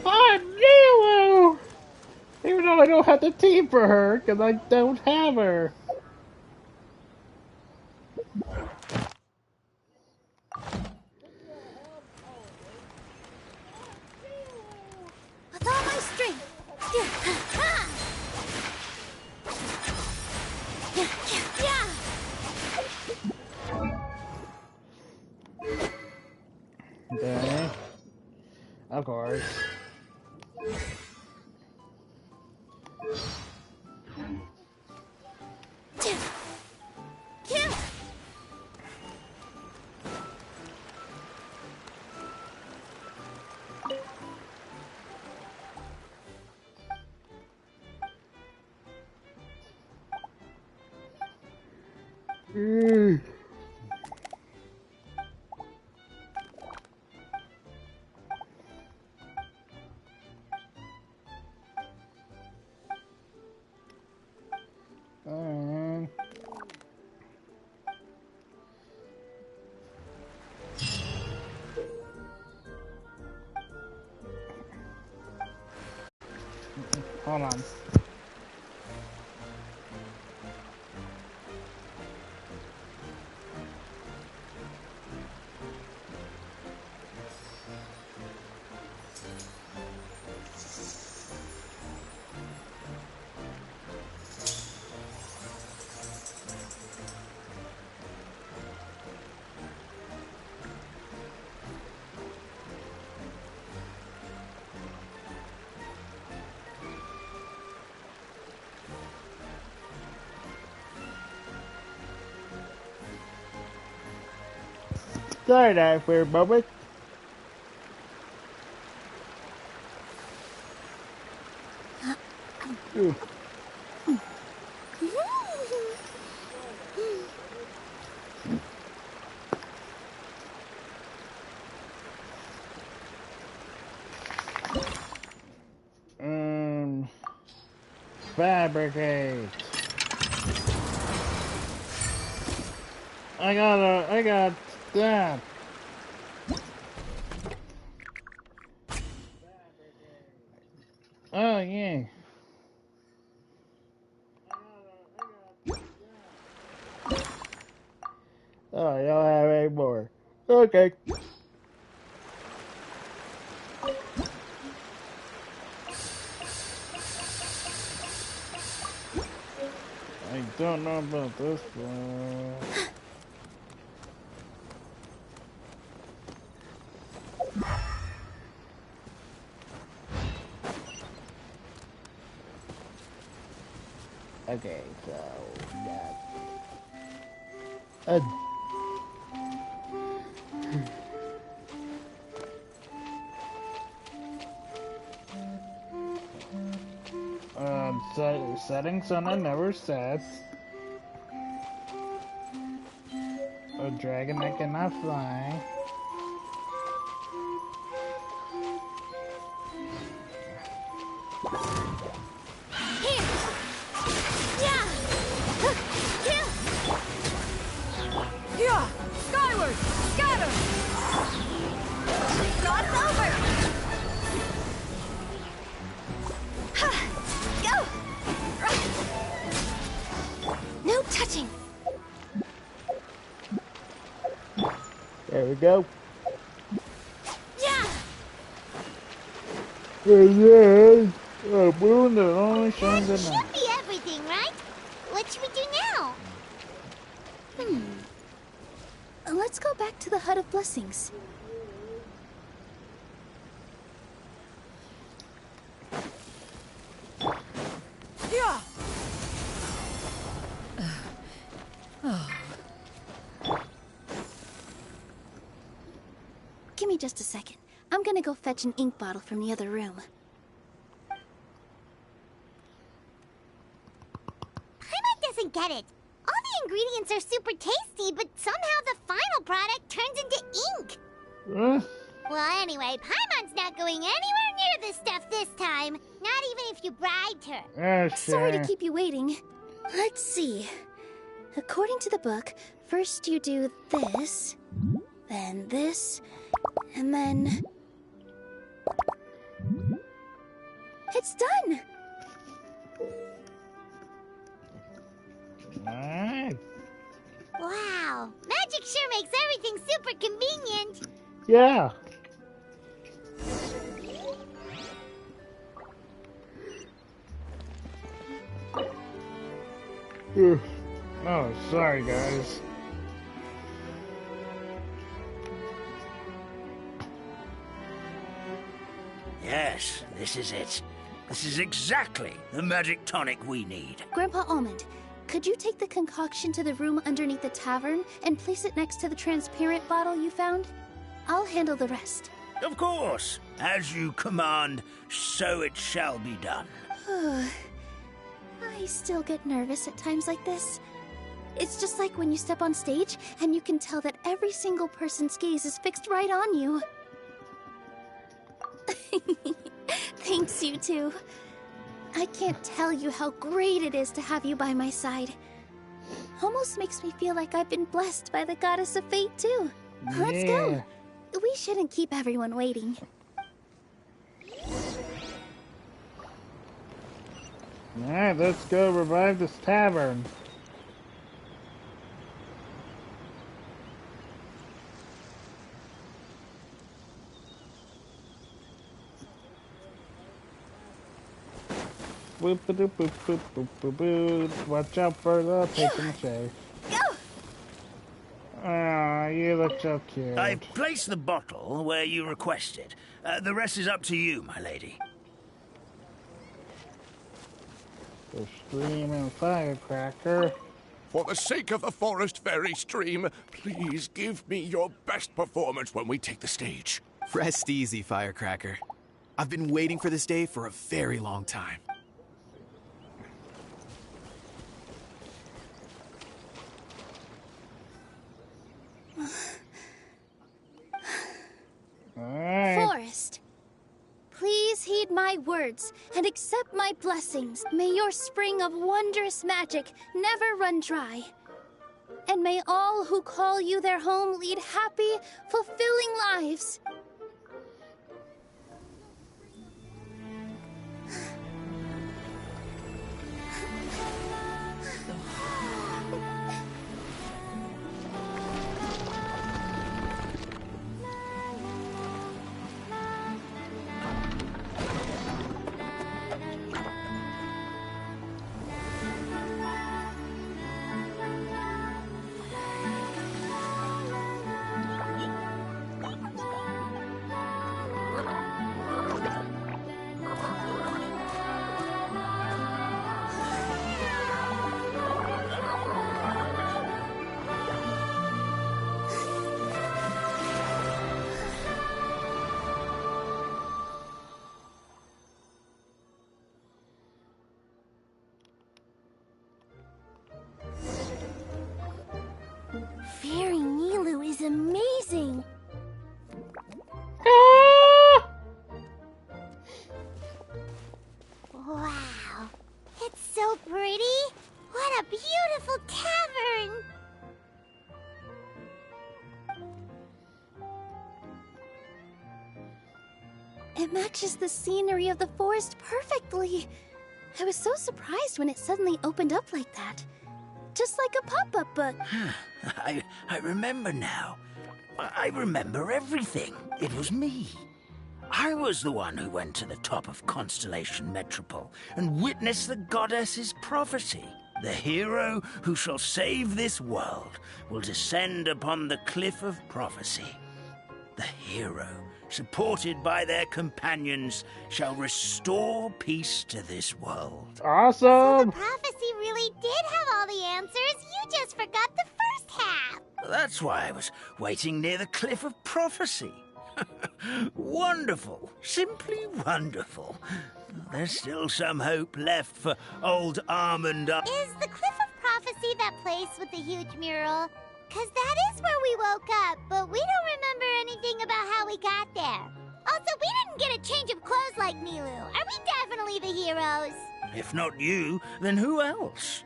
I'm Nilu! Even though I don't have the team for her, because I don't have her. With all my strength. Okay. Of course. Hold on. Sorry that for a moment. Fabricate. I got that. Oh yeah. Oh, you don't have any more. Okay. I don't know about this one. Okay, so yeah. Setting sun I never sets. A dragon that cannot fly. Yeah! Skyward! Scatter! God's over! Go! No touching. There we go. Yeah. And then a moon that only shines at That night. should be everything, right? What should we do now? Let's go back to the Hut of Blessings. Yeah! Give me just a second. I'm gonna go fetch an ink bottle from the other room. Paimon doesn't get it. All the ingredients are super tasty, but somehow the final product turns into ink. Huh? Well, anyway, Paimon's not going anywhere near this stuff this time. Not even if you bribed her. Sorry to keep you waiting. Let's see. According to the book, first you do this, then this, and then... It's done! Nice. Wow, magic sure makes everything super convenient. Yeah. Oh, sorry guys. Yes, this is it. This is exactly the magic tonic we need. Grandpa Almond, could you take the concoction to the room underneath the tavern and place it next to the transparent bottle you found? I'll handle the rest. Of course. As you command, so it shall be done. I still get nervous at times like this. It's just like when you step on stage and you can tell that every single person's gaze is fixed right on you. Thanks, you two. I can't tell you how great it is to have you by my side. Almost makes me feel like I've been blessed by the goddess of fate, too. Let's go. We shouldn't keep everyone waiting. Alright, let's go revive this tavern. Boop a doop boop boop boop boop boop. Watch out for the paper mache. Ah, you look so cute. I placed the bottle where you requested. The rest is up to you, my lady. The stream and firecracker. For the sake of the forest fairy stream, please give me your best performance when we take the stage. Rest easy, Firecracker. I've been waiting for this day for a very long time. Alright. Forest, please heed my words and accept my blessings. May your spring of wondrous magic never run dry. And may all who call you their home lead happy, fulfilling lives. Fairy Nilu is amazing. Wow. It's so pretty. What a beautiful tavern. It matches the scenery of the forest perfectly. I was so surprised when it suddenly opened up like that. Just like a pop-up book. I remember now. I remember everything. It was me. I was the one who went to the top of Constellation Metropole and witnessed the goddess's prophecy. The hero who shall save this world will descend upon the cliff of prophecy. The hero, supported by their companions, shall restore peace to this world. Awesome! The prophecy really did have all the answers. You just forgot the first half. That's why I was waiting near the cliff of prophecy. Wonderful. Simply wonderful. There's still some hope left for old Almond. Is the Cliff of Prophecy that place with the huge mural? 'Cause that is where we woke up, but we don't remember anything about how we got there. Also, we didn't get a change of clothes like Nilu. Are we definitely the heroes? If not you, then who else?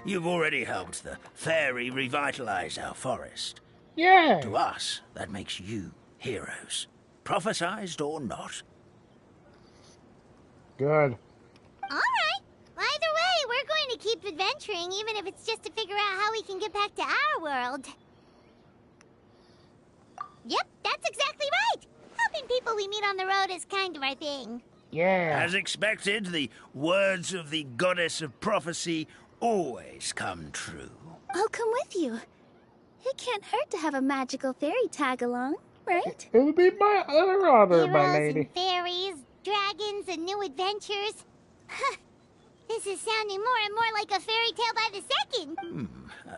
You've already helped the fairy revitalize our forest. Yeah! To us, that makes you heroes. Prophesized or not. Good. Alright. Either way, we're going to keep adventuring, even if it's just to figure out how we can get back to our world. Yep, that's exactly right. Helping people we meet on the road is kind of our thing. Yeah. As expected, the words of the goddess of prophecy always come true. I'll come with you. It can't hurt to have a magical fairy tag along. right? It would be my honor, my Heroes lady. and fairies, dragons and new adventures. This is sounding more and more like a fairy tale by the second.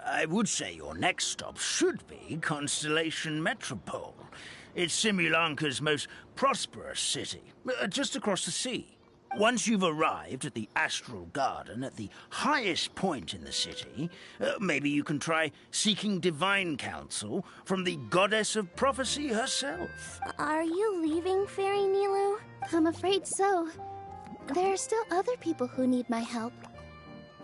I would say your next stop should be Constellation Metropole. It's Simulanka's most prosperous city, just across the sea. Once you've arrived at the Astral Garden at the highest point in the city, maybe you can try seeking divine counsel from the Goddess of Prophecy herself. Are you leaving, Fairy Nilu? I'm afraid so. There are still other people who need my help.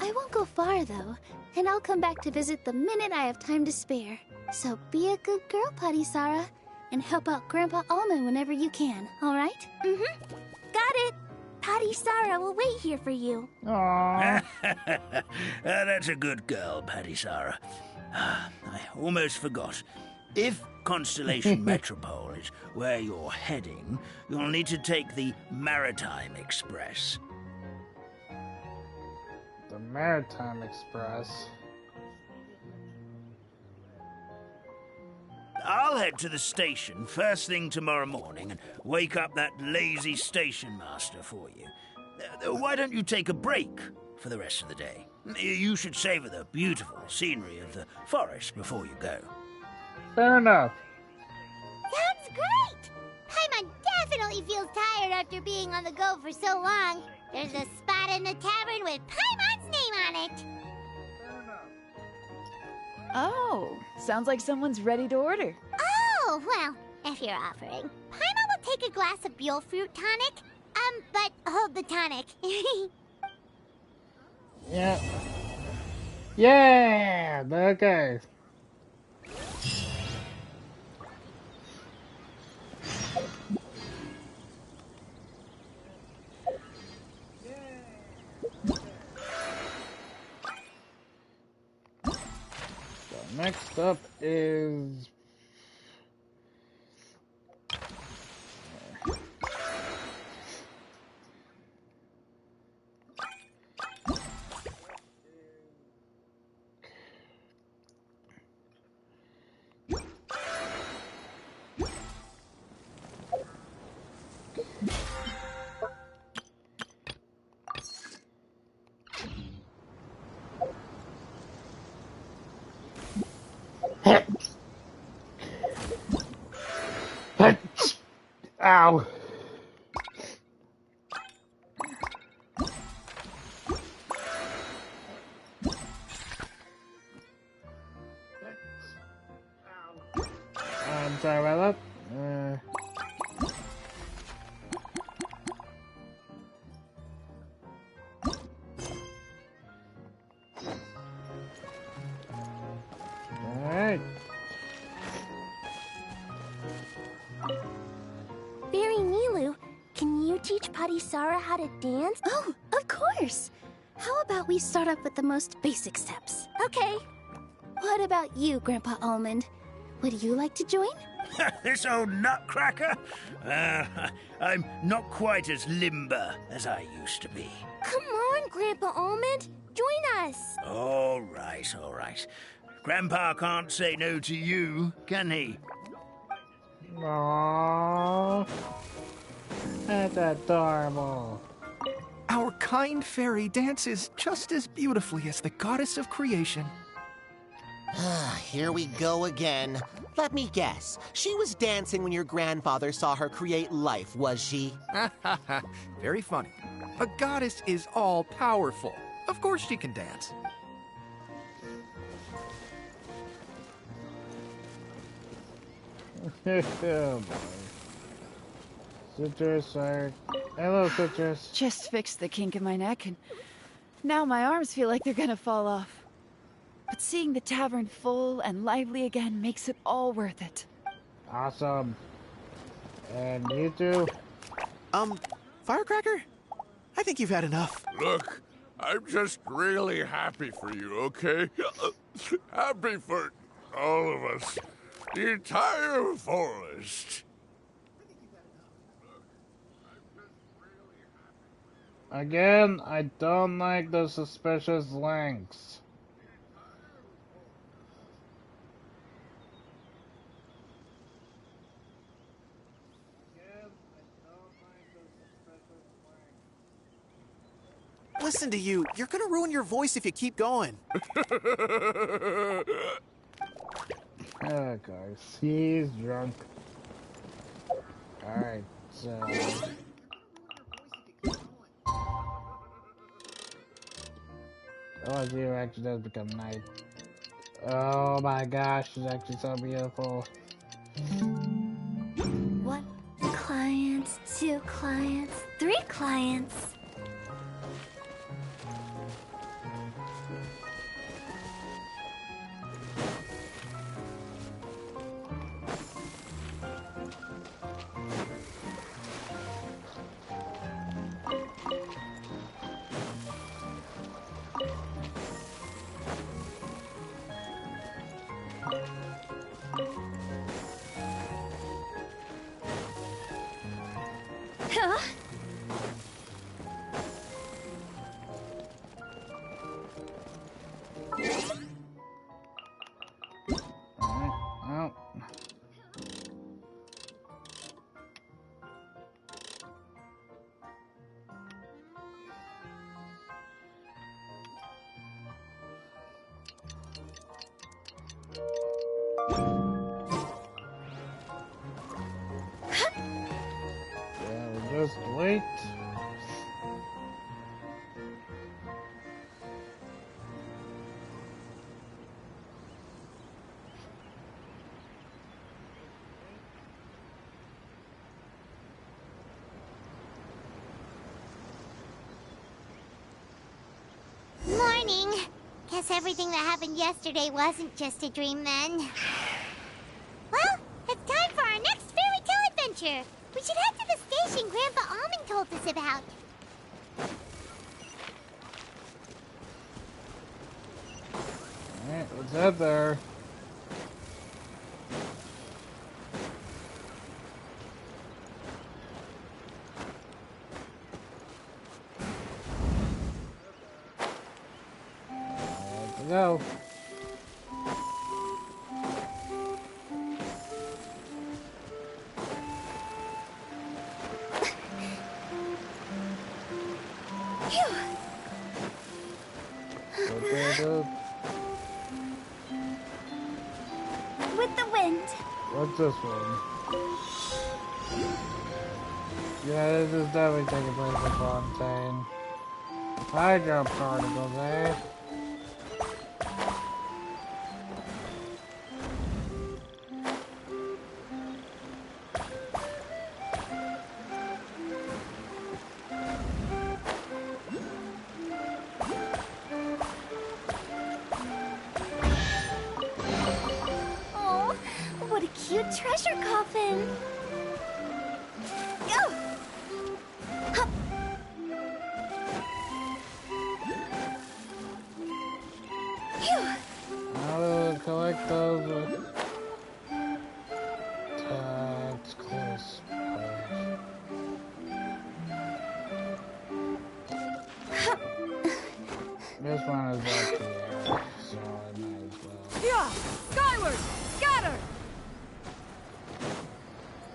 I won't go far, though, and I'll come back to visit the minute I have time to spare. So be a good girl, Patisara, and help out Grandpa Almond whenever you can, all right? Got it. Patisara will wait here for you. Aww. That's a good girl, Patisara. I almost forgot. If Constellation Metropole is where you're heading, you'll need to take the Maritime Express. The Maritime Express. I'll head to the station first thing tomorrow morning and wake up that lazy station master for you. Why don't you take a break for the rest of the day? You should savor the beautiful scenery of the forest before you go. Fair enough. Sounds great. Paimon definitely feels tired after being on the go for so long. There's a spot in the tavern with Paimon's name on it. Oh, sounds like someone's ready to order. Oh, well, if you're offering. Paimon will take a glass of Buell fruit tonic. But hold the tonic. Yeah. Yeah, okay. So next up is Ow. I'm sorry about that. Alright. Fairy Nilu, can you teach Patisara how to dance? Oh, of course! How about we start off with the most basic steps? Okay. What about you, Grandpa Almond? Would you like to join? This old nutcracker? I'm not quite as limber as I used to be. Come on, Grandpa Almond. Join us. All right, all right. Grandpa can't say no to you, can he? Aww. That's adorable. Our kind fairy dances just as beautifully as the goddess of creation. Here we go again. Let me guess. She was dancing when your grandfather saw her create life, was she? Very funny. A goddess is all powerful. Of course she can dance. Oh, boy. Citrus, sorry. Hello, Citrus. Just fixed the kink in my neck, and now my arms feel like they're gonna fall off. But seeing the tavern full and lively again makes it all worth it. Awesome. And you two? Firecracker? I think you've had enough. Look, I'm just really happy for you, okay? Happy for all of us. The entire forest. Again, I don't like those suspicious links. listen to you. You're gonna ruin your voice if you keep going. Oh, guys, he's drunk. Alright, so... Oh, Zero actually does become night. Oh my gosh, she's actually so beautiful. 1 client, 2 clients, 3 clients. Huh? Alright, well. Yeah, we'll just wait. Morning. Guess everything that happened yesterday wasn't just a dream then. Well, it's time for our next fairy tale adventure. We should head to the station Grandpa Almond told us about. Alright, let's head there. Let's go. With the wind. What's this one? Yeah, this is definitely taking place in Fontaine. Hydro particles, eh? Oh, what a cute treasure coffin. Oh. Hup. Phew. How to collect those with tags close by. This one is up here, so I might as well. Yeah! Skyward! Scatter!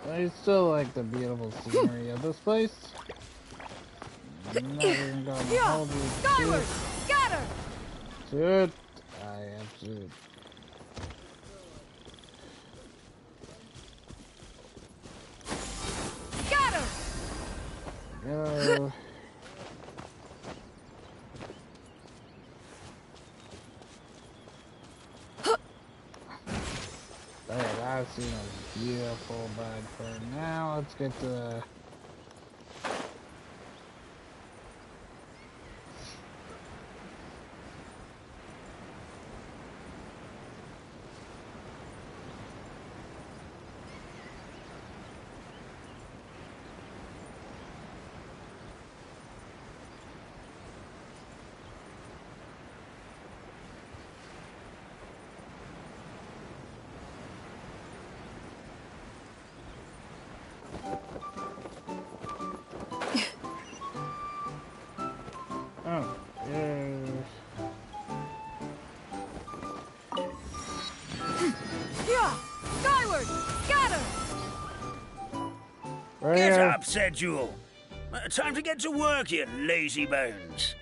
I still like the beautiful scenery of this place. I'm not even gonna Yeah! hold you Skyward! Scatter! to it. I have to. Scatter! Go. Alright, I've seen a beautiful bag for now. Let's get to the. Oh, yeah. Yeah! Skyward! Scatter! Right Get here. up, said Jewel. Time to get to work, you lazy bones.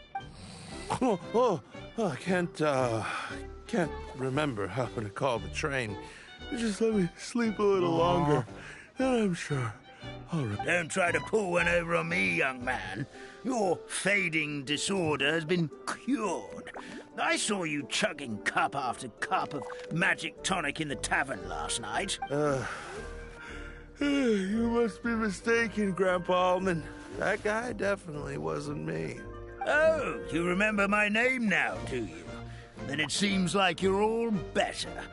I can't remember how to call the train. Just let me sleep a little longer, and I'm sure I'll remember. Don't try to pull one over on me, young man. Your fading disorder has been cured. I saw you chugging cup after cup of magic tonic in the tavern last night. You must be mistaken, Grandpa Almond. That guy definitely wasn't me. Oh, you remember my name now, do you? Then it seems like you're all better.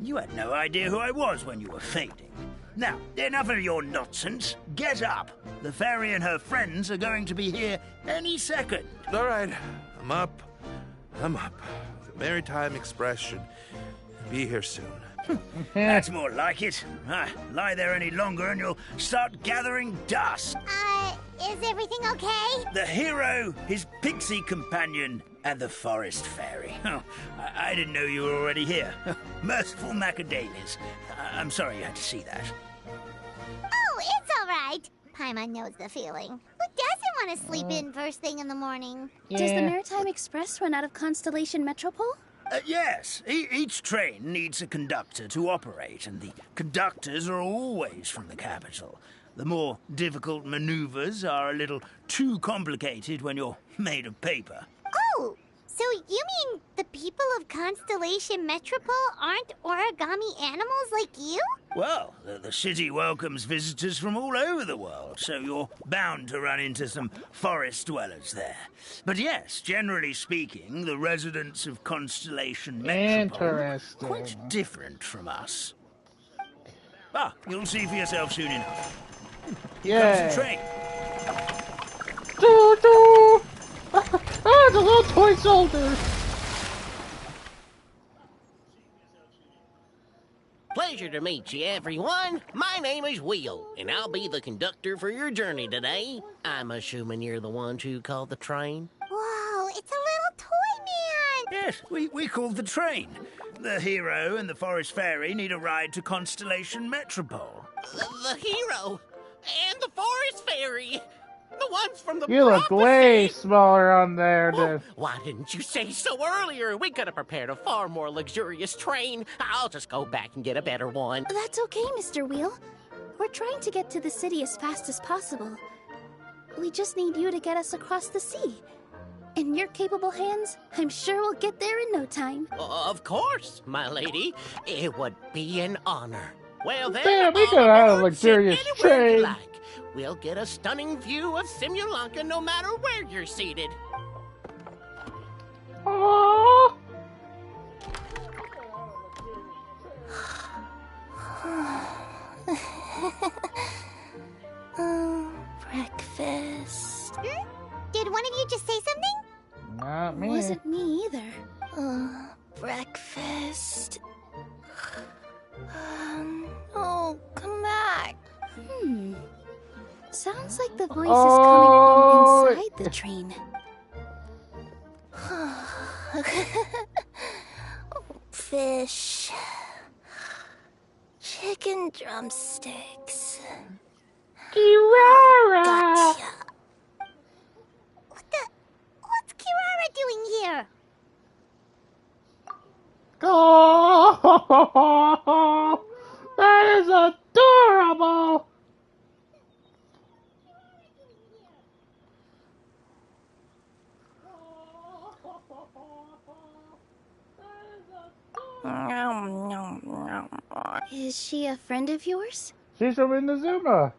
You had no idea who I was when you were fading. Now, enough of your nonsense. Get up. The fairy and her friends are going to be here any second. All right, I'm up. The Maritime Express should be here soon. That's more like it. Lie there any longer and you'll start gathering dust. Is everything okay? The hero, his pixie companion, and the forest fairy. Oh, I didn't know you were already here. Merciful macadamias. I'm sorry you had to see that. Oh, it's all right. Paimon knows the feeling. Who doesn't want to sleep in first thing in the morning? Does the Maritime Express run out of Constellation Metropole? Yes. Each train needs a conductor to operate, and the conductors are always from the capital. The more difficult maneuvers are a little too complicated when you're made of paper. Oh, so you mean the people of Constellation Metropole aren't origami animals like you? Well, the city welcomes visitors from all over the world, so you're bound to run into some forest dwellers there. But yes, generally speaking, the residents of Constellation Metropole are quite different from us. You'll see for yourself soon enough. Here comes the train. Doo-doo! The little toy soldier! Pleasure to meet you, everyone. My name is Will, and I'll be the conductor for your journey today. I'm assuming you're the ones who called the train? Whoa, it's a little toy man! Yes, we called the train. The hero and the forest fairy need a ride to Constellation Metropole. The hero and the forest fairy. The ones from the You look way smaller on there, dude. Why didn't you say so earlier? We could have prepared a far more luxurious train. I'll just go back and get a better one. That's okay, Mr. Wheel. We're trying to get to the city as fast as possible. We just need you to get us across the sea. In your capable hands, I'm sure we'll get there in no time. Of course, my lady. It would be an honor. Well then, Damn, we could have a luxurious train. Like. We'll get a stunning view of Simulanka no matter where you're seated. Aww. Breakfast. Did one of you just say something? Not me. Wasn't me either. Breakfast. Oh, come back. Sounds like the voice is coming from inside the train. Fish. Chicken drumsticks. Kirara! Gotcha. What's Kirara doing here? Oh, that is adorable! Is she a friend of yours? She's from Inazuma.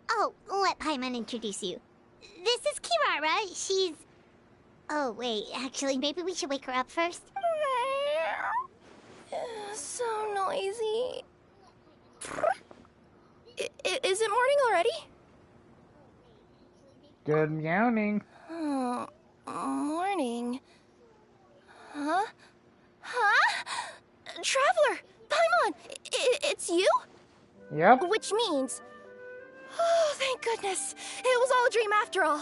Oh, let Paimon introduce you. This is Kirara. She's... Oh, wait. Actually, maybe we should wake her up first. So noisy. Is it morning already? Good meowing. Oh, morning. Huh? Traveler! Paimon! It's you? Yep. Which means... Oh, thank goodness. It was all a dream after all.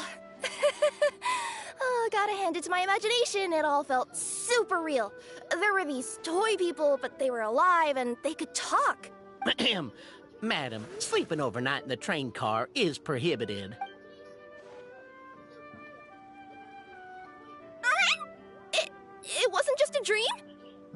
Oh, gotta hand it to my imagination. It all felt super real. There were these toy people, but they were alive and they could talk. Madam, sleeping overnight in the train car is prohibited.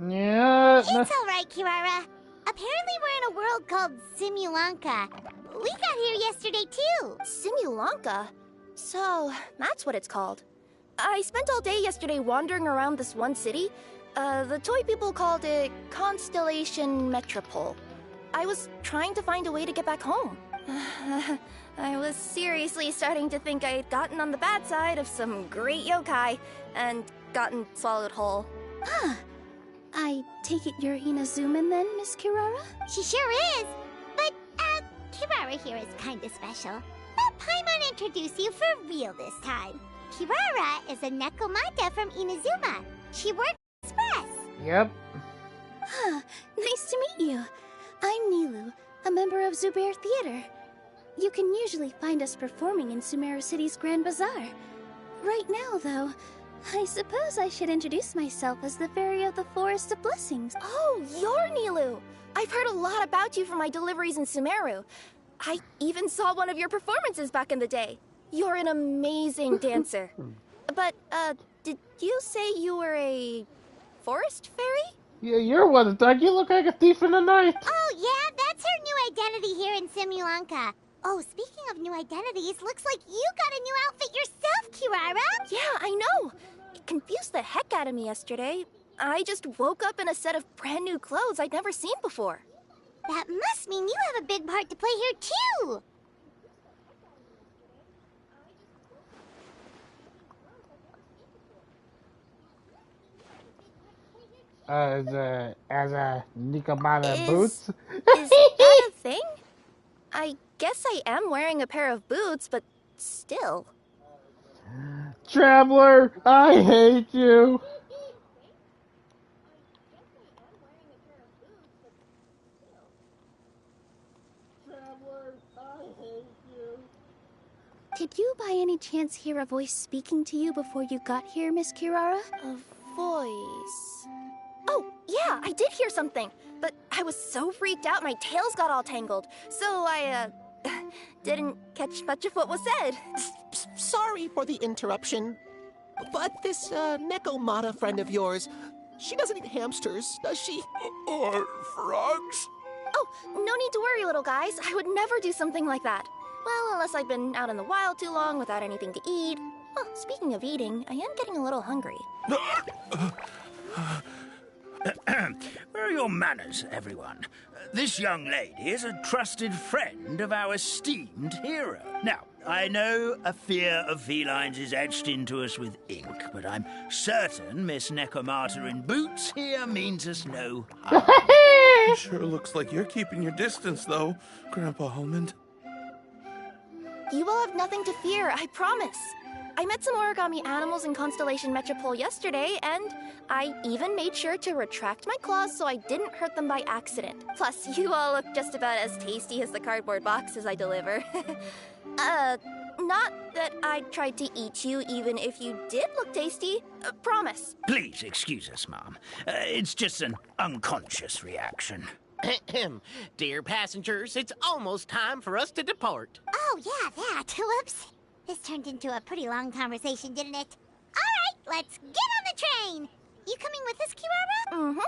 Yeah. It's alright, Kirara. Apparently we're in a world called Simulanka. We got here yesterday, too. Simulanka? So, that's what it's called. I spent all day yesterday wandering around this one city. The toy people called it Constellation Metropole. I was trying to find a way to get back home. I was seriously starting to think I had gotten on the bad side of some great yokai and gotten swallowed whole. Ah, I take it you're Inazuman then, Miss Kirara? She sure is. But, Kirara here is kinda special. Let Paimon introduce you for real this time. Kirara is a Nekomata from Inazuma. She works Express. Yep. Ah, nice to meet you. I'm Nilu, a member of Zubair Theater. You can usually find us performing in Sumeru City's Grand Bazaar. Right now, though, I suppose I should introduce myself as the Fairy of the Forest of Blessings. Oh, you're Nilu! I've heard a lot about you from my deliveries in Sumeru. I even saw one of your performances back in the day. You're an amazing dancer. But, did you say you were a forest fairy? Yeah, you're one, Doug. You look like a thief in the night. Oh, yeah, that's her new identity here in Simulanka. Oh, speaking of new identities, looks like you got a new outfit yourself, Kirara. Yeah, I know. It confused the heck out of me yesterday. I just woke up in a set of brand new clothes I'd never seen before. That must mean you have a big part to play here, too. As a Nikomata boots. Is that a thing? I guess I am wearing a pair of boots, but still. Traveler, I hate you. Did you by any chance hear a voice speaking to you before you got here, Miss Kirara? A voice... Oh, yeah, I did hear something. But I was so freaked out my tails got all tangled. So I, didn't catch much of what was said. Sorry for the interruption. But this, Nekomata friend of yours, she doesn't eat hamsters, does she? Or frogs? Oh, no need to worry, little guys. I would never do something like that. Well, unless I've been out in the wild too long without anything to eat. Oh, speaking of eating, I am getting a little hungry. Where are your manners, everyone? This young lady is a trusted friend of our esteemed hero. Now, I know a fear of felines is etched into us with ink, but I'm certain Miss Nekomata in boots here means us no harm. Sure looks like you're keeping your distance, though, Grandpa Almond. You will have nothing to fear, I promise. I met some origami animals in Constellation Metropole yesterday, and I even made sure to retract my claws so I didn't hurt them by accident. Plus, you all look just about as tasty as the cardboard boxes I deliver. Not that I tried to eat you, even if you did look tasty. Promise. Please excuse us, Mom. It's just an unconscious reaction. Dear passengers, it's almost time for us to depart. Oh, yeah, that. Whoops. This turned into a pretty long conversation, didn't it? All right, let's get on the train. You coming with us, Kirara? Mm-hmm.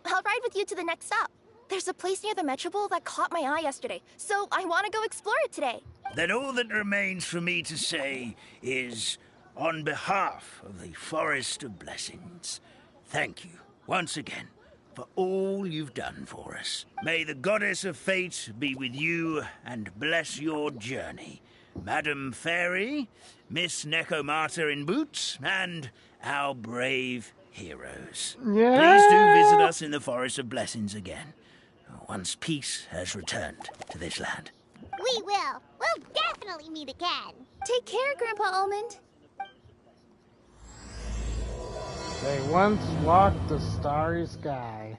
I'll ride with you to the next stop. There's a place near the Metropole that caught my eye yesterday, so I want to go explore it today. Then all that remains for me to say is, on behalf of the Forest of Blessings, thank you once again for all you've done for us. May the Goddess of Fate be with you and bless your journey. Madam Fairy, Miss Nekomata in boots, and our brave heroes. Yeah. Please do visit us in the Forest of Blessings again, once peace has returned to this land. We will. We'll definitely meet again. Take care, Grandpa Almond. They once walked the starry sky.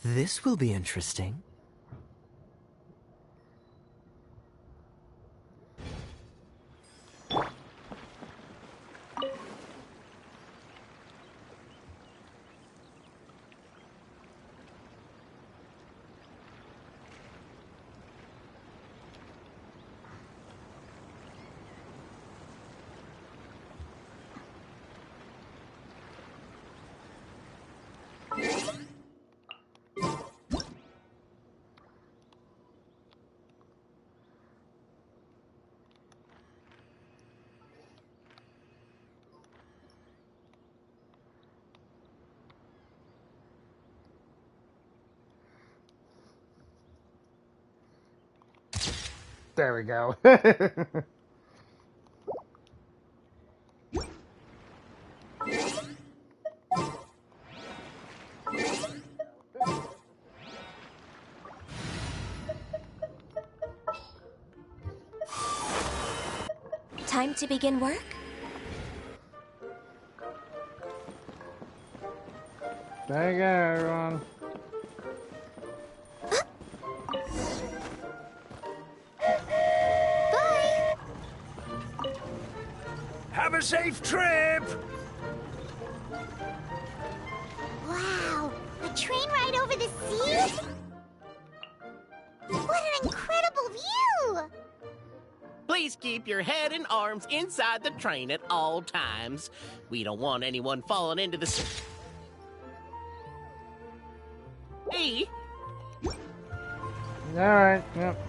This will be interesting. There we go. Time to begin work? There you go, everyone. Bye! Have a safe trip! Wow, a train ride over the sea? What an incredible view! Please keep your head and arms inside the train at all times. We don't want anyone falling into the sea. Alright, yep.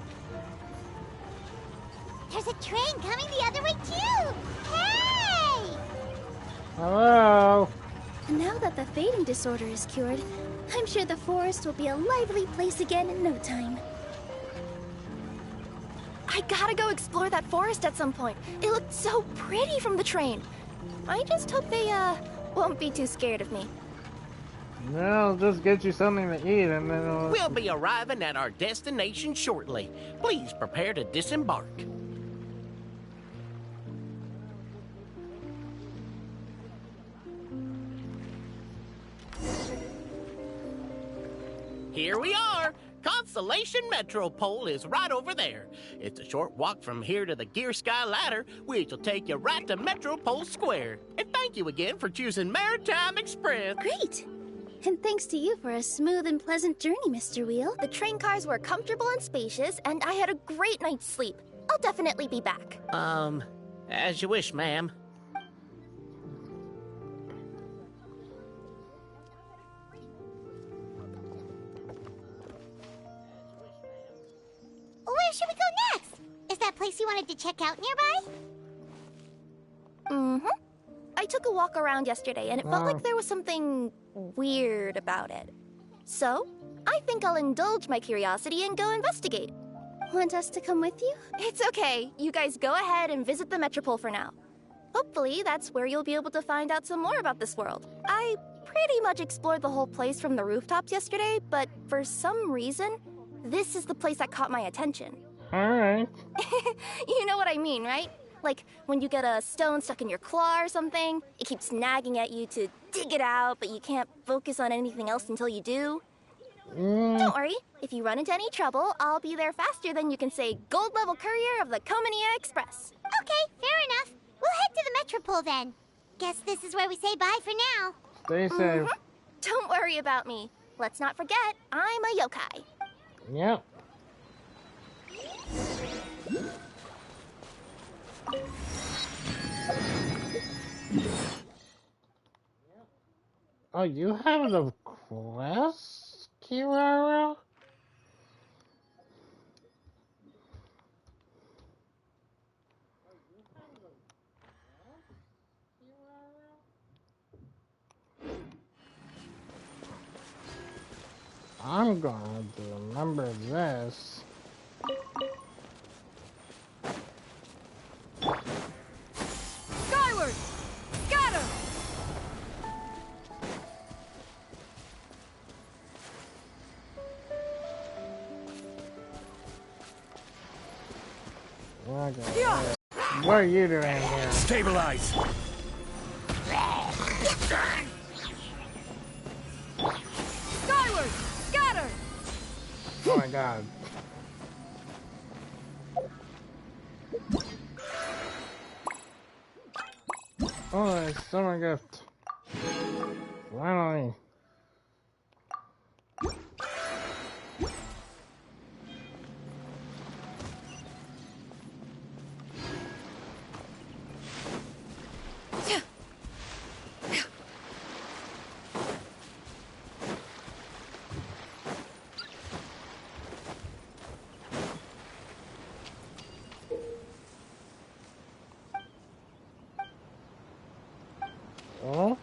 There's a train coming the other way too! Hey! Hello? Now that the fading disorder is cured, I'm sure the forest will be a lively place again in no time. I gotta go explore that forest at some point. It looked so pretty from the train. I just hope they, won't be too scared of me. Well, just get you something to eat and then We'll be arriving at our destination shortly. Please prepare to disembark. Here we are. Constellation Metropole is right over there. It's a short walk from here to the Gear Sky Ladder, which will take you right to Metropole Square. And thank you again for choosing Maritime Express. Great! And thanks to you for a smooth and pleasant journey, Mr. Wheel. The train cars were comfortable and spacious, and I had a great night's sleep. I'll definitely be back. As you wish, ma'am. Where should we go next? Is that place you wanted to check out nearby? Mm-hmm. I took a walk around yesterday, and it felt like there was something weird about it. So, I think I'll indulge my curiosity and go investigate. Want us to come with you? It's okay. You guys go ahead and visit the Metropole for now. Hopefully, that's where you'll be able to find out some more about this world. I pretty much explored the whole place from the rooftops yesterday, but for some reason, this is the place that caught my attention. Alright. You know what I mean, right? Like, when you get a stone stuck in your claw or something, it keeps nagging at you to dig it out, but you can't focus on anything else until you do. Don't worry, if you run into any trouble, I'll be there faster than you can say gold level courier of the Comania Express. Okay, fair enough. We'll head to the Metropole then. Guess this is where we say bye for now. Stay safe. Don't worry about me. Let's not forget, I'm a yokai. Yep. Oh, you have the quest, Kirara? I'm gonna remember this. Skyward! Scatter! Okay. What are you doing here? Stabilize! Skyward! Scatter! Oh my god. Oh, a summer gift. Finally. Oh?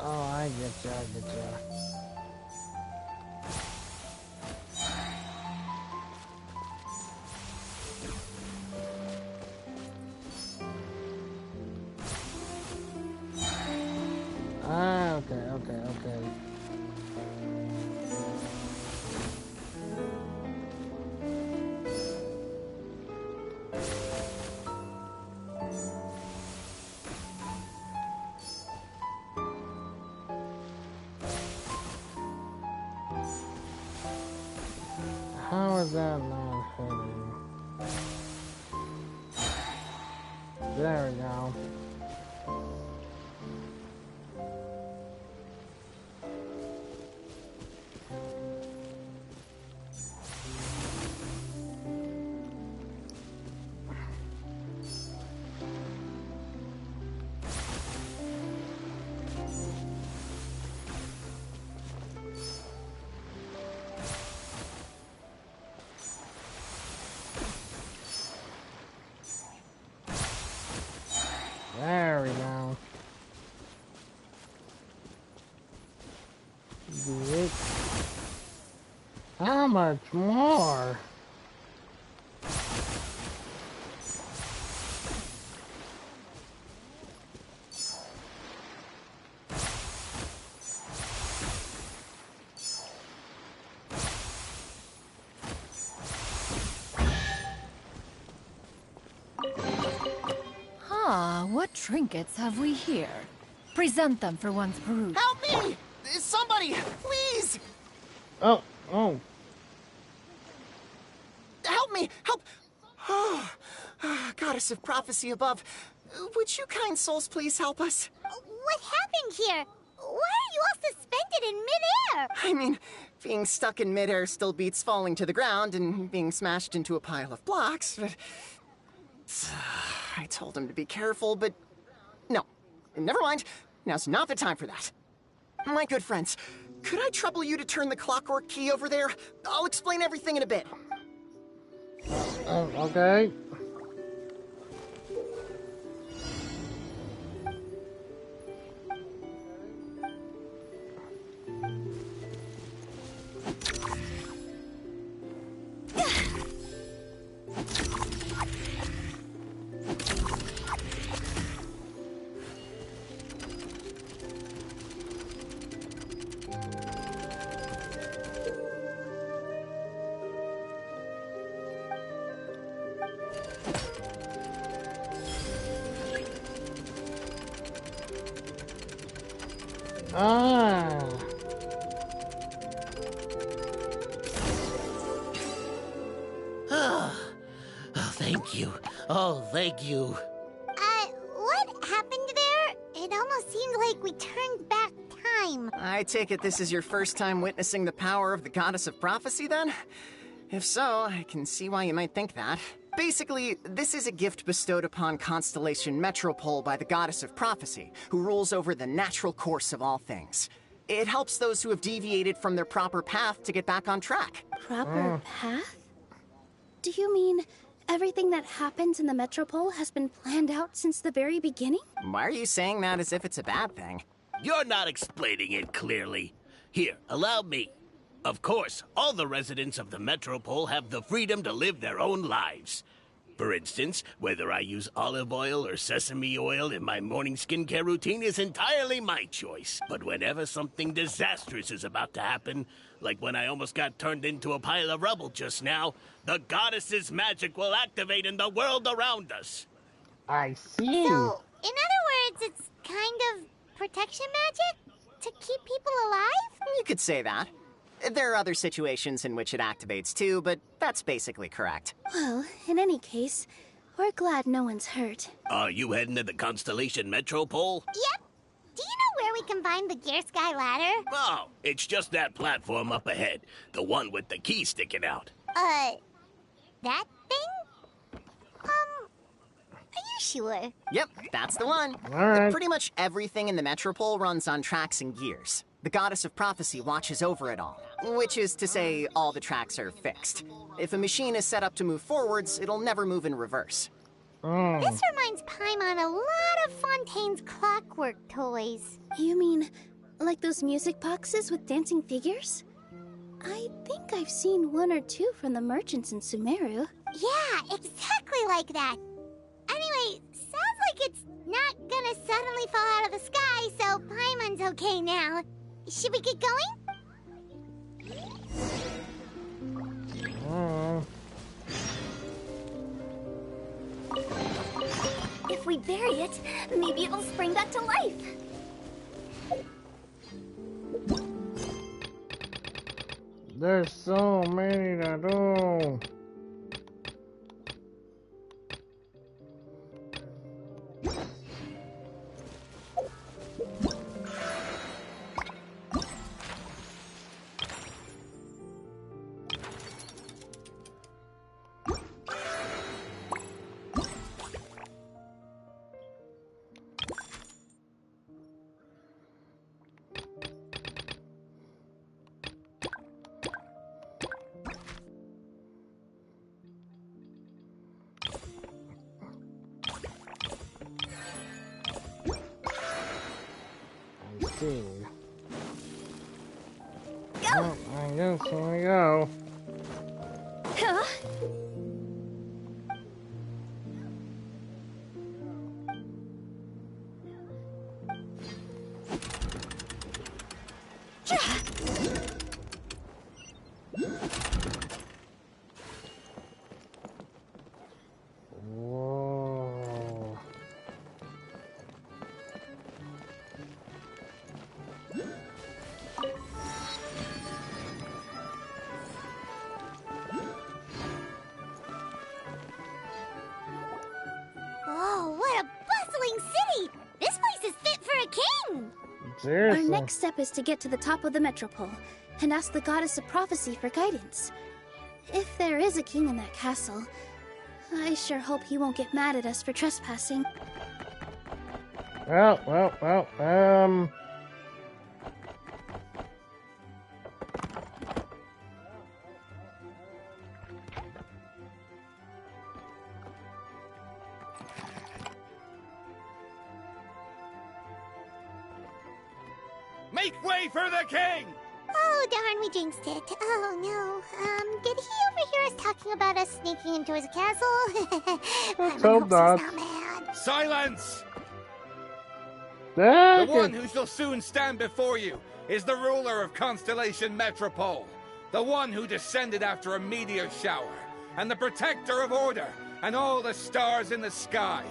Oh, I get ya, I get ya. Ah, okay. How is that not hitting? There we go. There we go. Great. How much more? Ah, what trinkets have we here? Present them for one's perusal. Help me! Somebody, please! Oh. Help me! Help! Oh, Goddess of Prophecy above, would you kind souls please help us? What happened here? Why are you all suspended in midair? I mean, being stuck in midair still beats falling to the ground and being smashed into a pile of blocks, but... I told him to be careful, but... No. Never mind. Now's not the time for that. My good friends, could I trouble you to turn the clockwork key over there? I'll explain everything in a bit. Okay. Ah. Oh, thank you. Oh, thank you. What happened there? It almost seemed like we turned back time. I take it this is your first time witnessing the power of the Goddess of Prophecy, then? If so, I can see why you might think that. Basically, this is a gift bestowed upon Constellation Metropole by the Goddess of Prophecy, who rules over the natural course of all things. It helps those who have deviated from their proper path to get back on track. Proper path? Do you mean everything that happens in the Metropole has been planned out since the very beginning? Why are you saying that as if it's a bad thing? You're not explaining it clearly. Here, allow me. Of course, all the residents of the Metropole have the freedom to live their own lives. For instance, whether I use olive oil or sesame oil in my morning skincare routine is entirely my choice. But whenever something disastrous is about to happen, like when I almost got turned into a pile of rubble just now, the goddess's magic will activate in the world around us. I see. So, in other words, it's kind of protection magic? To keep people alive? You could say that. There are other situations in which it activates too, but that's basically correct. Well, in any case, we're glad no one's hurt. Are you heading to the Constellation Metropole? Yep. Do you know where we can find the Gear Sky Ladder? Oh, it's just that platform up ahead. The one with the key sticking out. That thing? Are you sure? Yep, that's the one. Alright. Pretty much everything in the Metropole runs on tracks and gears. The Goddess of Prophecy watches over it all, which is to say all the tracks are fixed. If a machine is set up to move forwards, it'll never move in reverse. This reminds Paimon a lot of Fontaine's clockwork toys. You mean, like those music boxes with dancing figures? I think I've seen one or two from the merchants in Sumeru. Yeah, exactly like that. Anyway, sounds like it's not gonna suddenly fall out of the sky, so Paimon's okay now. Should we get going? If we bury it, maybe it'll spring back to life. There's so many to do. See. Well, I guess here we go. Huh? Whoa. Oh, what a bustling city! This place is fit for a king! Seriously. Our next step is to get to the top of the Metropole and ask the Goddess of Prophecy for guidance. If there is a king in that castle, I sure hope he won't get mad at us for trespassing. Well. Make way for the king! Oh, darn, we jinxed it. Oh, no. Did he overhear us talking about us sneaking into his castle? Let's hope not. Silence! The The one who shall soon stand before you is the ruler of Constellation Metropole, the one who descended after a meteor shower, and the protector of order and all the stars in the sky.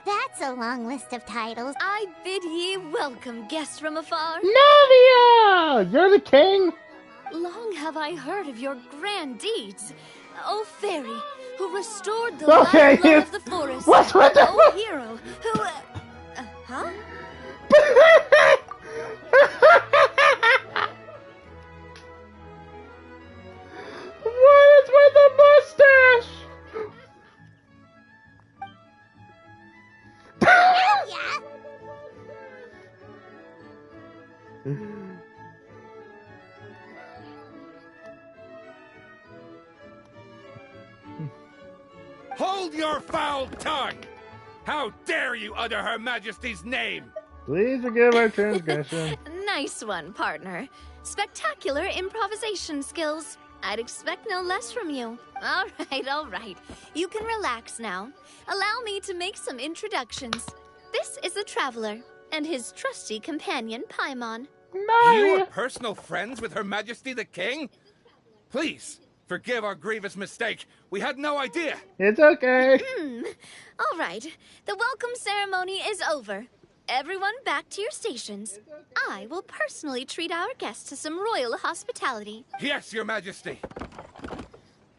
That's a long list of titles. I bid ye welcome, guests from afar. Navia! You're the king? Long have I heard of your grand deeds. O fairy, who restored the Okay, lifeblood of the forest. What the O hero, who... huh? What is with the mustache? Yeah. Hold your foul tongue! How dare you utter Her Majesty's name? Please forgive our transgression. Nice one, partner. Spectacular improvisation skills. I'd expect no less from you. All right. You can relax now. Allow me to make some introductions. This is the Traveler, and his trusty companion, Paimon. You are personal friends with Her Majesty the King? Please, forgive our grievous mistake. We had no idea. It's okay. All right. The welcome ceremony is over. Everyone back to your stations. I will personally treat our guests to some royal hospitality. Yes, Your Majesty.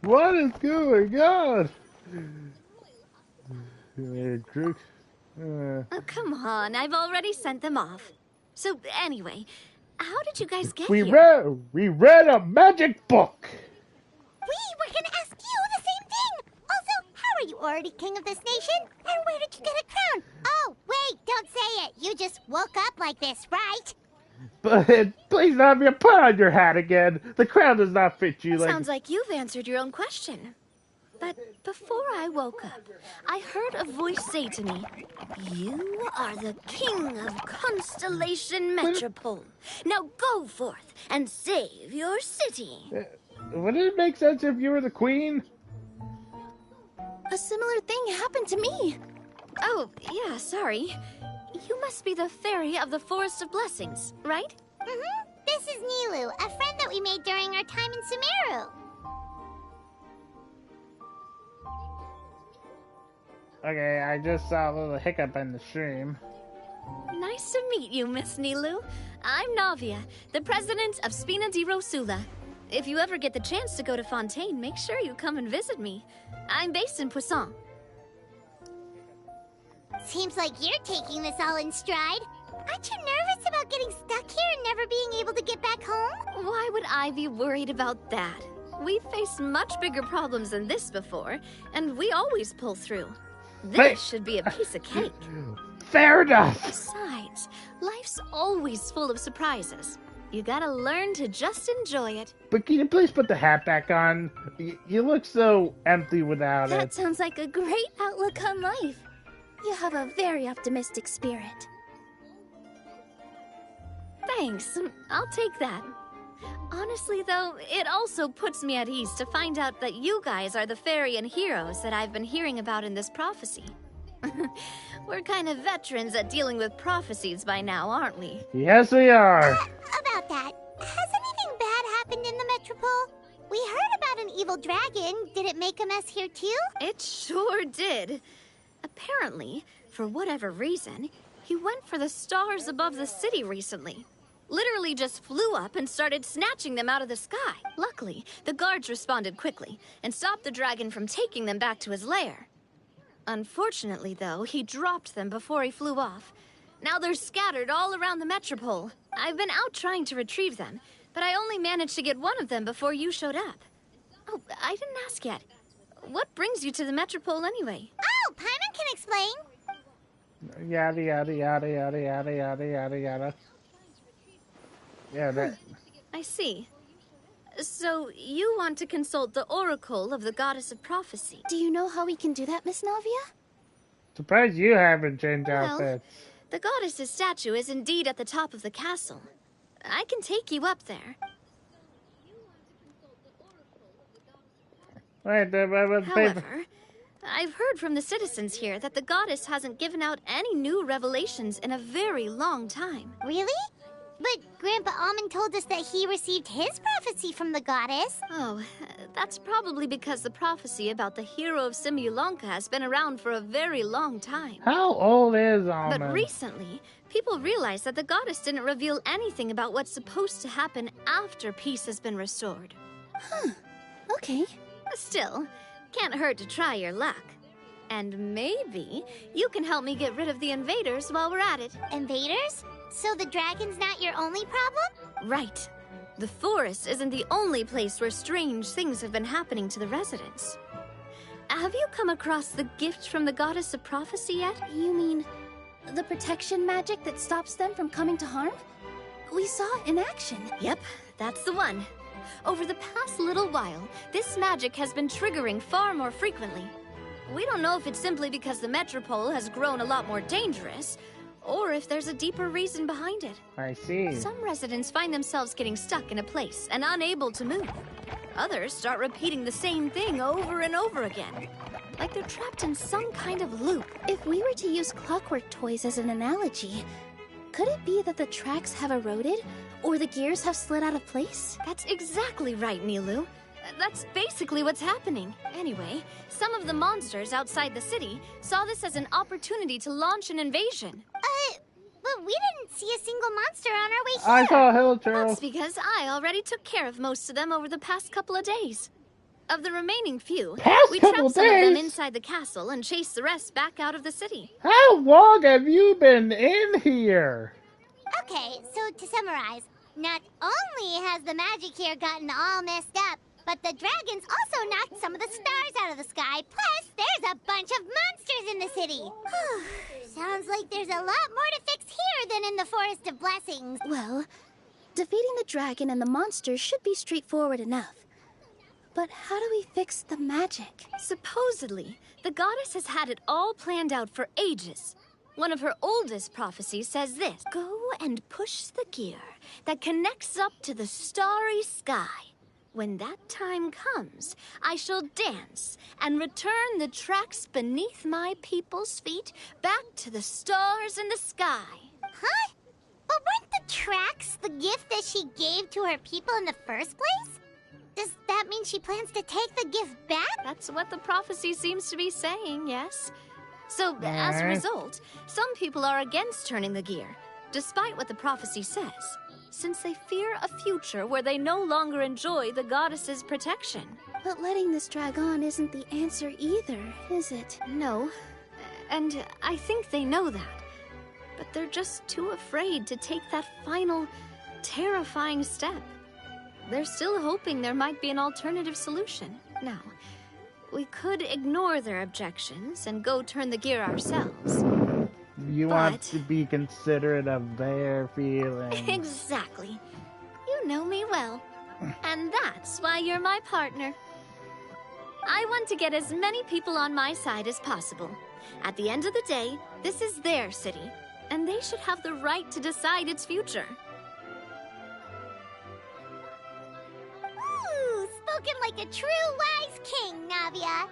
What is going on? Oh, come on. I've already sent them off. So, anyway, how did you guys get we here? We read a magic book. We were gonna ask you the same thing! Also, how are you already king of this nation? And where did you get a crown? Oh, wait, don't say it. You just woke up like this, right? But please not be put on your hat again. The crown does not fit you. Sounds like you've answered your own question. But before I woke up, I heard a voice say to me, "You are the king of Constellation Metropole. Now go forth and save your city." Would it make sense if you were the queen? A similar thing happened to me. Oh, yeah, sorry. You must be the fairy of the Forest of Blessings, right? Mm-hmm. This is Nilu, a friend that we made during our time in Sumeru. Okay, I just saw a little hiccup in the stream. Nice to meet you, Miss Nilu. I'm Navia, the president of Spina di Rosula. If you ever get the chance to go to Fontaine, make sure you come and visit me. I'm based in Poisson. Seems like you're taking this all in stride. Aren't you nervous about getting stuck here and never being able to get back home? Why would I be worried about that? We've faced much bigger problems than this before, and we always pull through. This should be a piece of cake. Fair enough. Besides, life's always full of surprises. You gotta learn to just enjoy it. But can you please put the hat back on? You look so empty without it. That sounds like a great outlook on life. You have a very optimistic spirit. Thanks. I'll take that. Honestly, though, it also puts me at ease to find out that you guys are the fairy and heroes that I've been hearing about in this prophecy. We're kind of veterans at dealing with prophecies by now, aren't we? Yes, we are. About that, has anything bad happened in the Metropole? We heard about an evil dragon. Did it make a mess here too? It sure did. Apparently, for whatever reason, he went for the stars above the city recently. Literally just flew up and started snatching them out of the sky. Luckily, the guards responded quickly and stopped the dragon from taking them back to his lair. Unfortunately, though, he dropped them before he flew off. Now they're scattered all around the Metropole. I've been out trying to retrieve them, but I only managed to get one of them before you showed up. Oh, I didn't ask yet. What brings you to the Metropole anyway? Oh, Paimon can explain. Yada, yada, yada, yada, yada, yada, yada, yada. Yeah, that... I see. So, you want to consult the Oracle of the Goddess of Prophecy. Do you know how we can do that, Miss Navia? Surprised you haven't changed outfits. The goddess's statue is indeed at the top of the castle. I can take you up there. Wait, However, I've heard from the citizens here that the goddess hasn't given out any new revelations in a very long time. Really? But Grandpa Almond told us that he received his prophecy from the goddess. Oh, that's probably because the prophecy about the hero of Simulanka has been around for a very long time. How old is Almond? But recently, people realized that the goddess didn't reveal anything about what's supposed to happen after peace has been restored. Huh. Okay. Still, can't hurt to try your luck. And maybe you can help me get rid of the invaders while we're at it. Invaders? So the dragon's not your only problem? Right. The forest isn't the only place where strange things have been happening to the residents. Have you come across the gift from the Goddess of Prophecy yet? You mean the protection magic that stops them from coming to harm? We saw it in action. Yep, that's the one. Over the past little while, this magic has been triggering far more frequently. We don't know if it's simply because the Metropole has grown a lot more dangerous, or if there's a deeper reason behind it. I see. Some residents find themselves getting stuck in a place and unable to move. Others start repeating the same thing over and over again, like they're trapped in some kind of loop. If we were to use clockwork toys as an analogy, could it be that the tracks have eroded, or the gears have slid out of place? That's exactly right, Nilu. That's basically what's happening. Anyway, some of the monsters outside the city saw this as an opportunity to launch an invasion. But we didn't see a single monster on our way here. I saw a hill turtle. That's because I already took care of most of them over the past couple of days. Of the remaining few, we trapped some of them inside the castle and chased the rest back out of the city. How long have you been in here? Okay, so to summarize, not only has the magic here gotten all messed up, but the dragons also knocked some of the stars out of the sky. Plus, there's a bunch of monsters in the city. Sounds like there's a lot more to fix here than in the Forest of Blessings. Well, defeating the dragon and the monsters should be straightforward enough. But how do we fix the magic? Supposedly, the goddess has had it all planned out for ages. One of her oldest prophecies says this: go and push the gear that connects up to the starry sky. When that time comes, I shall dance and return the tracks beneath my people's feet back to the stars in the sky. Huh? But weren't the tracks the gift that she gave to her people in the first place? Does that mean she plans to take the gift back? That's what the prophecy seems to be saying, yes. So, as a result, some people are against turning the gear, despite what the prophecy says, since they fear a future where they no longer enjoy the goddess's protection. But letting this drag on isn't the answer either, is it? No, and I think they know that. But they're just too afraid to take that final, terrifying step. They're still hoping there might be an alternative solution. Now, we could ignore their objections and go turn the gear ourselves. You want to be considerate of their feelings. Exactly. You know me well. And that's why you're my partner. I want to get as many people on my side as possible. At the end of the day, this is their city, and they should have the right to decide its future. Ooh, spoken like a true wise king, Navia.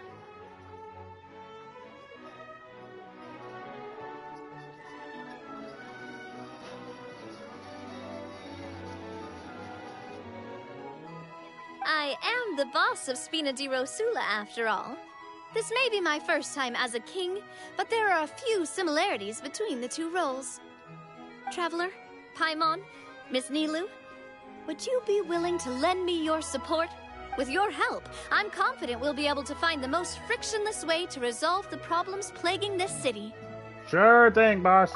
I am the boss of Spina di Rosula, after all. This may be my first time as a king, but there are a few similarities between the two roles. Traveler, Paimon, Miss Nilu, would you be willing to lend me your support? With your help, I'm confident we'll be able to find the most frictionless way to resolve the problems plaguing this city. Sure thing, boss.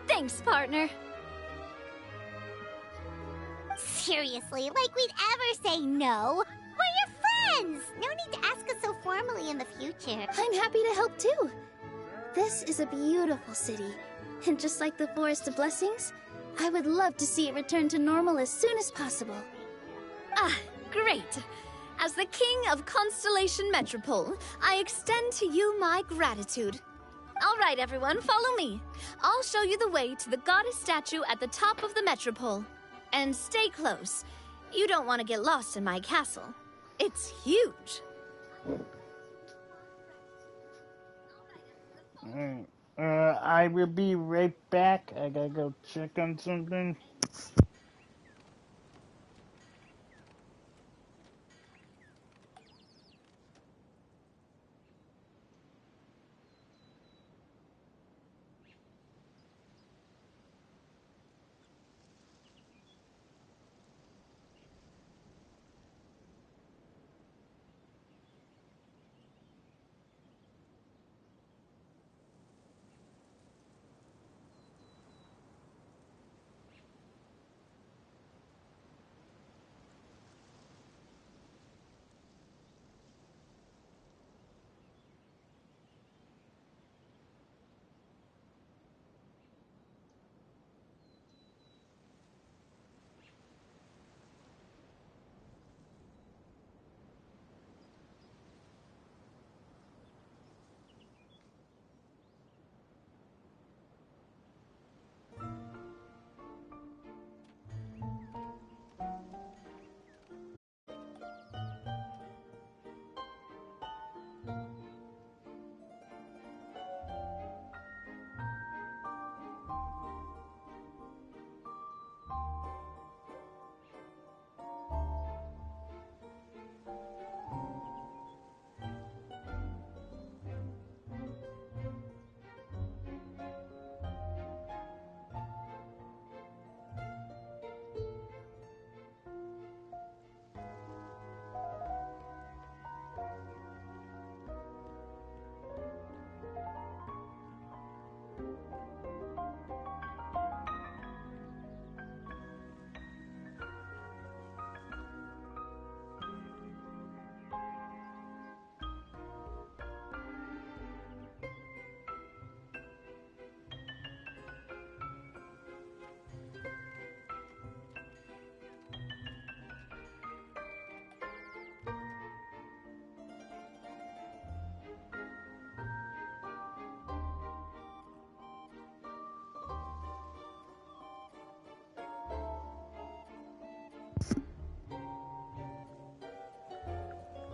Thanks, partner. Seriously, like we'd ever say no. We're your friends. No need to ask us so formally in the future. I'm happy to help too. This is a beautiful city, and just like the Forest of Blessings, I would love to see it return to normal as soon as possible. Great. As the King of Constellation Metropole, I extend to you my gratitude. All right, everyone, follow me. I'll show you the way to the goddess statue at the top of the Metropole. And stay close. You don't want to get lost in my castle. It's huge. I will be right back. I gotta go check on something.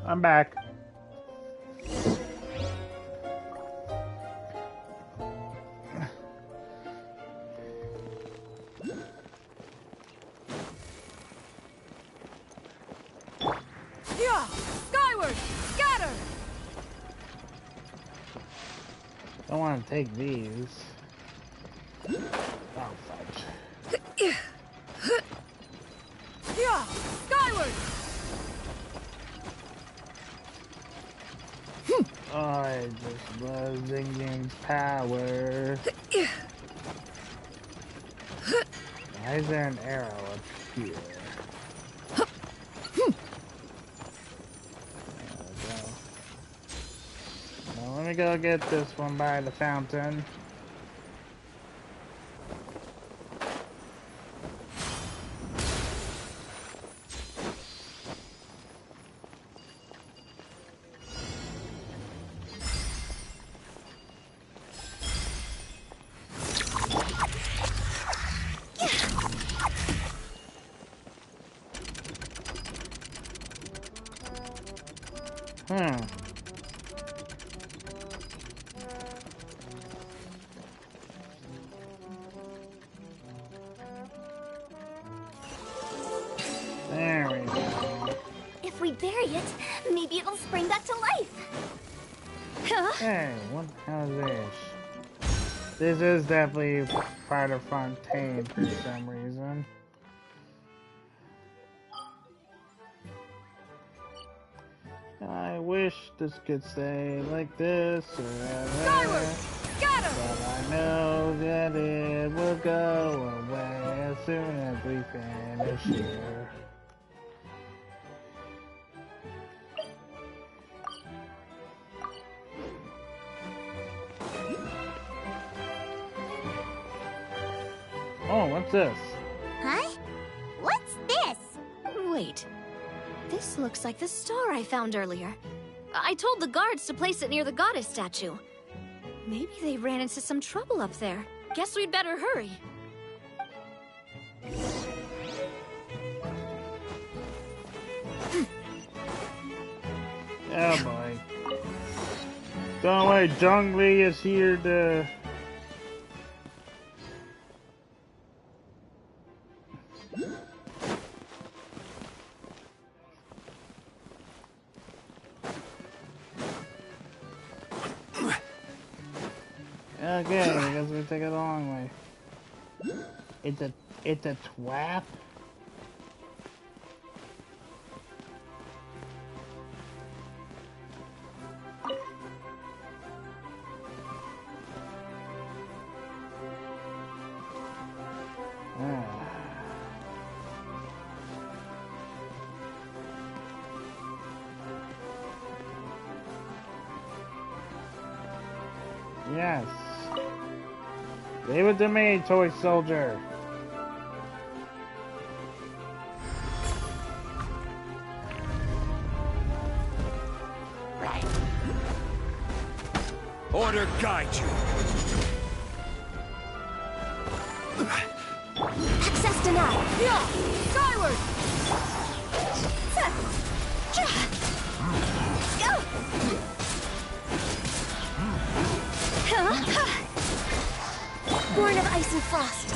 I'm back. Yeah! Skyward! Scatter! I want to take these. Oh, fudge. Yeah! Skyward! I just love Zingying's power. Why is there an arrow up here? There we go. Now let me go get this one by the fountain. There we go. If we bury it, maybe it'll spring back to life. Huh? Hey, what the hell is this? This is definitely part of Fontaine for some reason. I wish this could stay like this forever. Scatter! But I know that it will go away as soon as we finish here. Oh, what's this? Huh? What's this? Wait. This looks like the star I found earlier. I told the guards to place it near the goddess statue. Maybe they ran into some trouble up there. Guess we'd better hurry. Oh boy. Don't worry, Zhongli is here to... Okay, I guess we take it the long way. It's a twap? Yes. Leave it to me, toy soldier. Order guide you. Access denied. Yeah! Skyward! Born of ice and frost.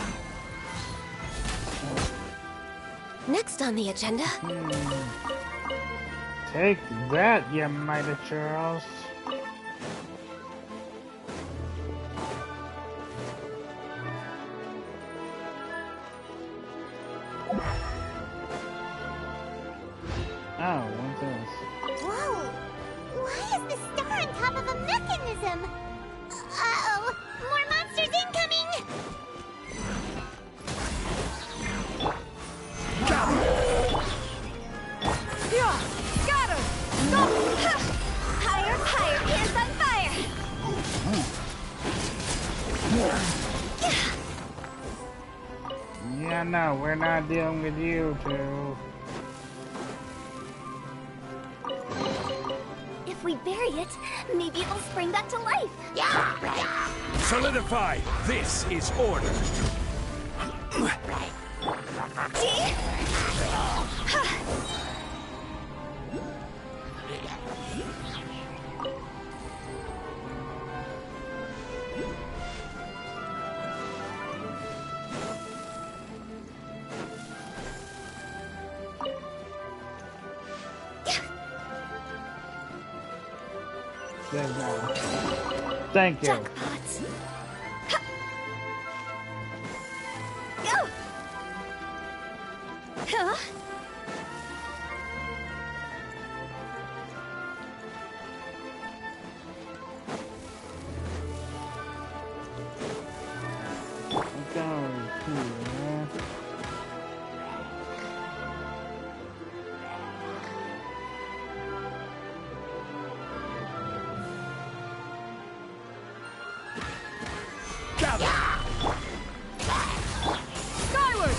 Next on the agenda. Take that, you mighty Charles. Oh, what's this? Whoa! Why is the star on top of a mechanism? Uh-oh! More monsters incoming! Yeah! Scatter! Stop! Higher, higher, pants on fire! Yeah, no, we're not dealing with you two. If we bury it, maybe it'll spring back to life. Yeah! Solidify. This is order. Good now. Thank you. Jackpot. Go. Huh? Skyward!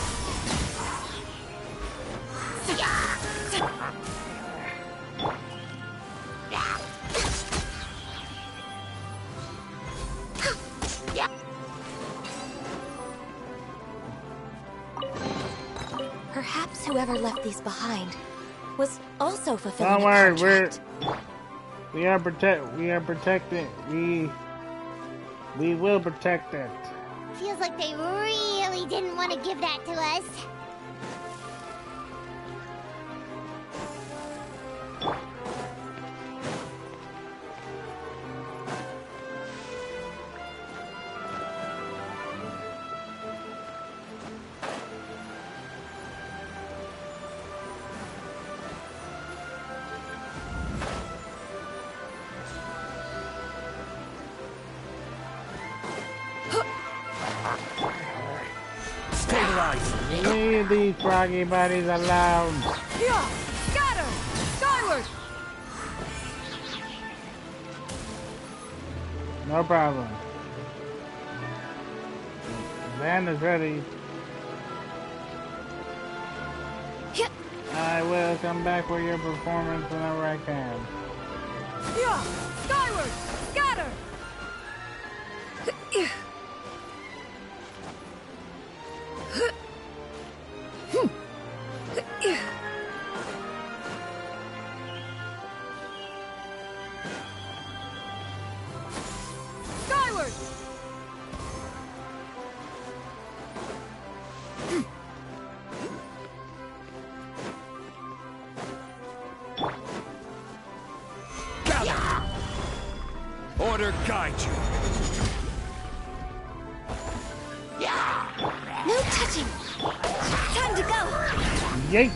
Perhaps whoever left these behind was also fulfilling Don't a worry, contract. we are protecting. We will protect it. Feels like they really didn't want to give that to us. Leave these froggy buddies alone. Yeah! Scatter! Skyward! No problem. Van is ready. I will come back for your performance whenever I can. Yeah! Skyward! Scatter! Skyward! Order guide you. No touching. Time to go. Yeet.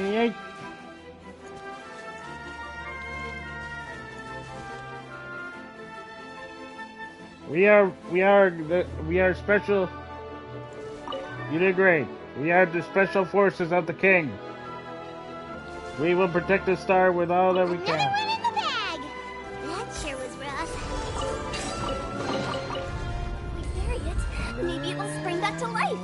Yeet. We are special. You did great. We are the special forces of the king. We will protect the star with all that we Another can. one in the bag. That sure was rough. We bury it. Maybe it will spring back to life.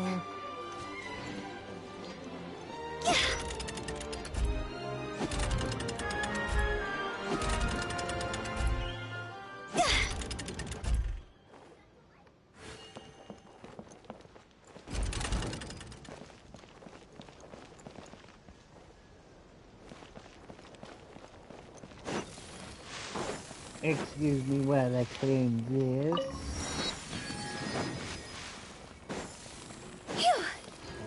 Excuse me while I clean this.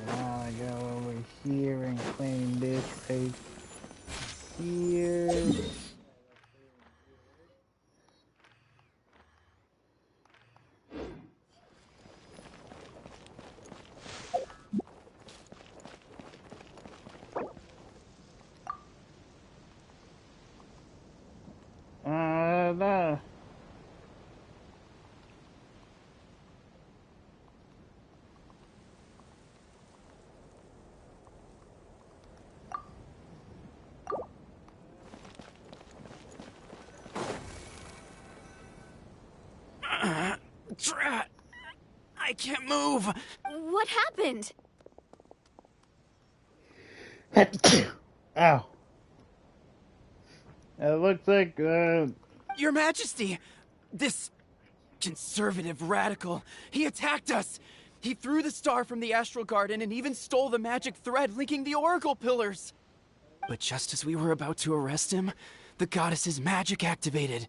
Now I go over here and clean this right here. No. Drat! I can't move. What happened? Ow. It looks like, Your Majesty, this Conservative radical. He attacked us! He threw the star from the Astral Garden and even stole the magic thread linking the Oracle Pillars! But just as we were about to arrest him, the goddess's magic activated.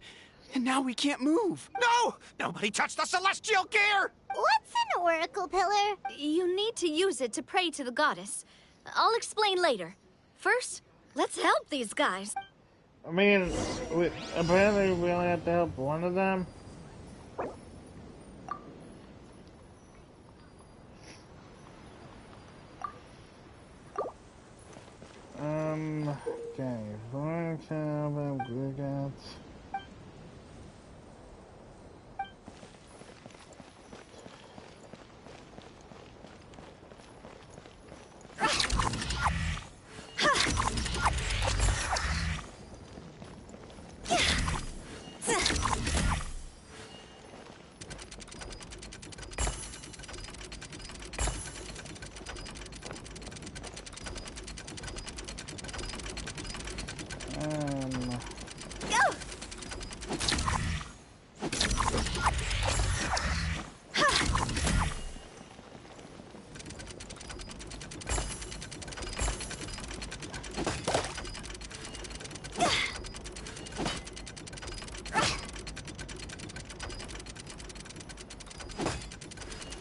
And now we can't move! No! Nobody touched the celestial gear! What's an oracle pillar? You need to use it to pray to the goddess. I'll explain later. First, let's help these guys. I mean, apparently we only have to help one of them. Okay, for Calvin, we got.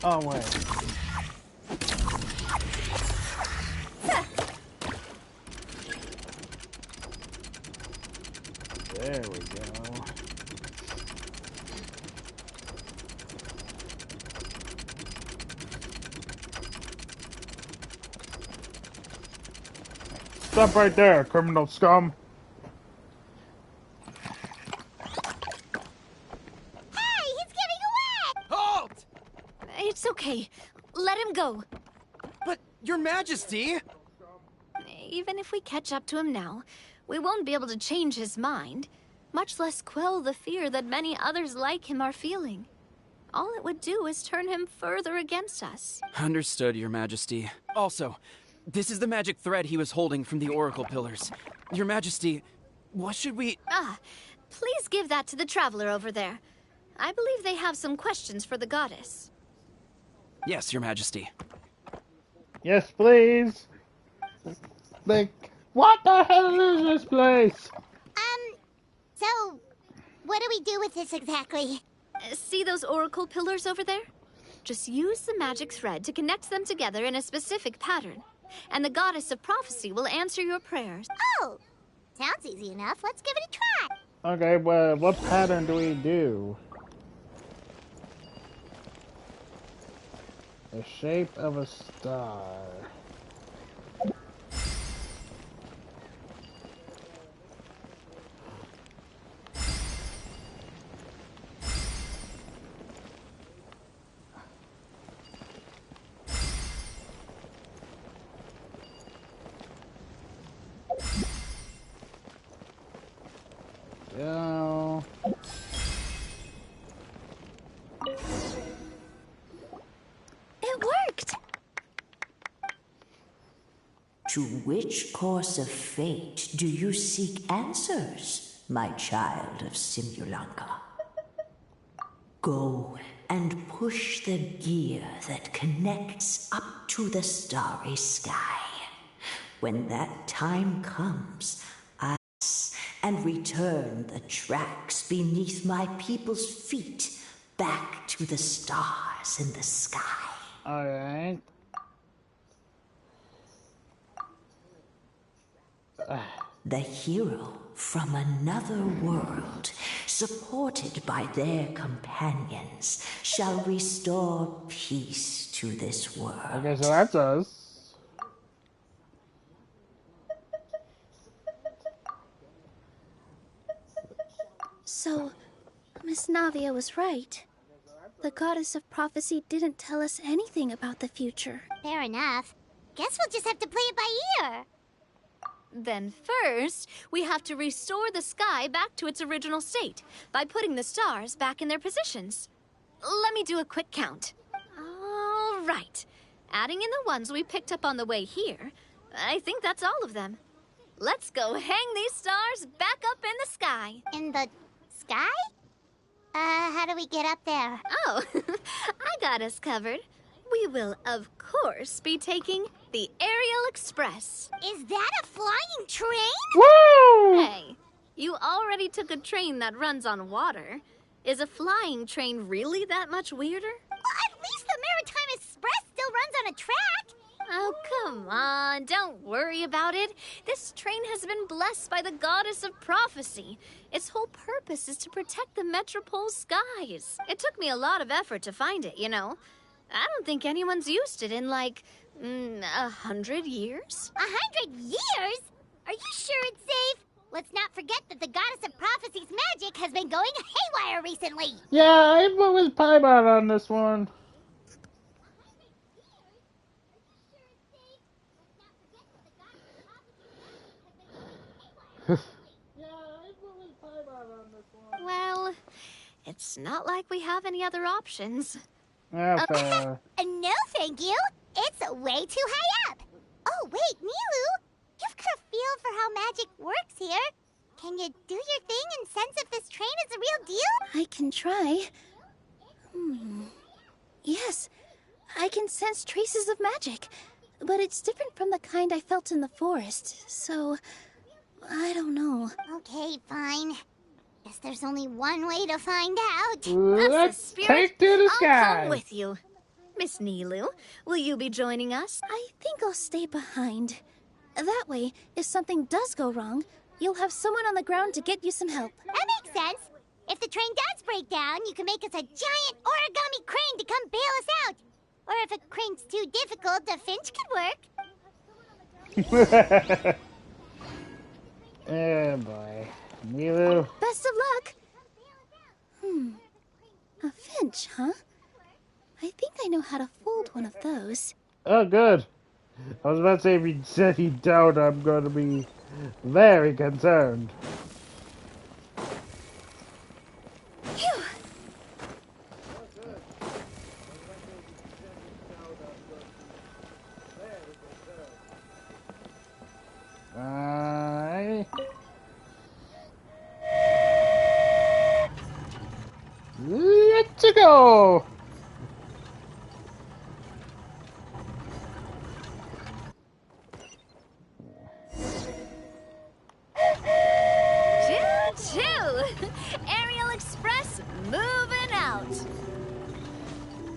Oh, wait. There we go. Stop right there, criminal scum. It's okay. Let him go. But, Your Majesty! Even if we catch up to him now, we won't be able to change his mind, much less quell the fear that many others like him are feeling. All it would do is turn him further against us. Understood, Your Majesty. Also, this is the magic thread he was holding from the Oracle Pillars. Your Majesty, what should we... Please give that to the traveler over there. I believe they have some questions for the goddess. Yes, Your Majesty. Yes, please. Like, what the hell is this place? So, what do we do with this exactly? See those oracle pillars over there? Just use the magic thread to connect them together in a specific pattern, and the goddess of prophecy will answer your prayers. Oh, sounds easy enough. Let's give it a try. Okay, well, what pattern do we do? The shape of a star. Go. It worked! To which course of fate do you seek answers, my child of Simulanka? Go and push the gear that connects up to the starry sky. When that time comes, and return the tracks beneath my people's feet back to the stars in the sky. Alright. The hero from another world, supported by their companions, shall restore peace to this world. Okay, so that's us. So, Miss Navia was right. The goddess of prophecy didn't tell us anything about the future. Fair enough. Guess we'll just have to play it by ear. Then first, we have to restore the sky back to its original state by putting the stars back in their positions. Let me do a quick count. All right. Adding in the ones we picked up on the way here, I think that's all of them. Let's go hang these stars back up in the sky. In the sky? How do we get up there? Oh, I got us covered. We will, of course, be taking the Aerial Express. Is that a flying train? Woo! Hey, you already took a train that runs on water. Is a flying train really that much weirder? Well, at least the Maritime Express still runs on a track. Oh, come on. Don't worry about it. This train has been blessed by the goddess of prophecy. Its whole purpose is to protect the Metropole skies. It took me a lot of effort to find it, you know. I don't think anyone's used it in, like, 100 years. 100 years? Are you sure it's safe? Let's not forget that the goddess of prophecy's magic has been going haywire recently. Yeah, I went with Paimon on this one. Well, it's not like we have any other options. Yeah, No, thank you. It's way too high up. Oh, wait, Nilu. You've got a feel for how magic works here. Can you do your thing and sense if this train is a real deal? I can try. Yes, I can sense traces of magic, but it's different from the kind I felt in the forest, so I don't know. Okay, fine. Guess there's only one way to find out. Let's take to the sky. I'll come with you. Miss Nilu, will you be joining us? I think I'll stay behind. That way, if something does go wrong, you'll have someone on the ground to get you some help. That makes sense. If the train does break down, you can make us a giant origami crane to come bail us out. Or if a crane's too difficult, a finch could work. Oh boy. Nilu. Best of luck. A finch, huh? I think I know how to fold one of those. Oh, good. I was about to say, if he said he don't, I'm going to be very concerned. Phew. Let's go! Choo-choo! Aerial Express moving out.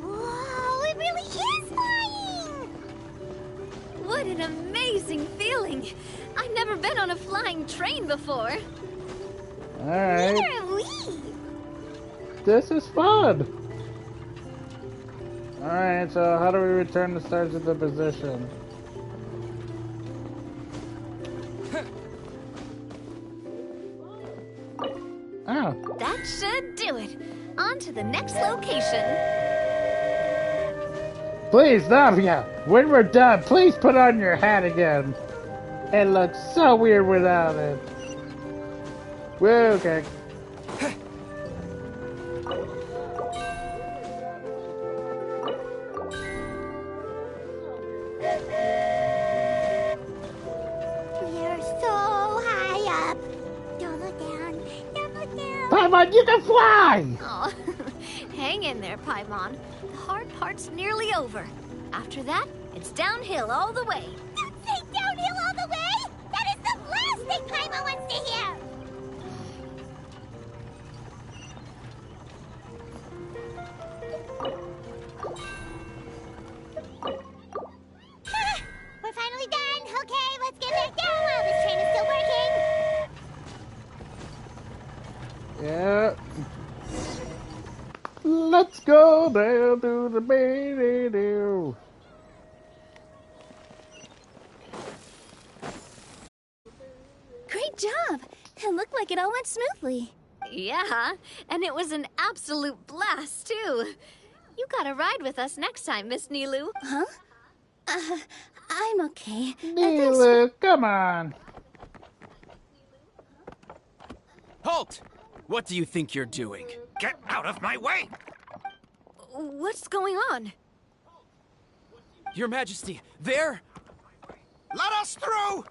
Whoa, it really is flying! What an amazing feeling. I've never been on a flying train before. Alright. Neither have we. This is fun! Alright, so how do we return the stars into position? Oh. That should do it. On to the next location. Please, Navia, when we're done, please put on your hat again. It looks so weird without it. Whoa, okay. We're so high up. Don't look down. Don't look down. Paimon, you can fly! Oh, hang in there, Paimon. The hard part's nearly over. After that, it's downhill all the way. Don't say downhill all the way! That is the last thing Paimon wants to hear! We're finally done! Okay, let's get back down while this train is still working! Yeah. Let's go down to the bay. Great job! It looked like it all went smoothly. Yeah, and it was an absolute blast, too. You gotta ride with us next time, Miss Nilu. Huh? I'm okay. Nilu, come on. Halt! What do you think you're doing? Get out of my way! What's going on? Your Majesty, there! Let us through!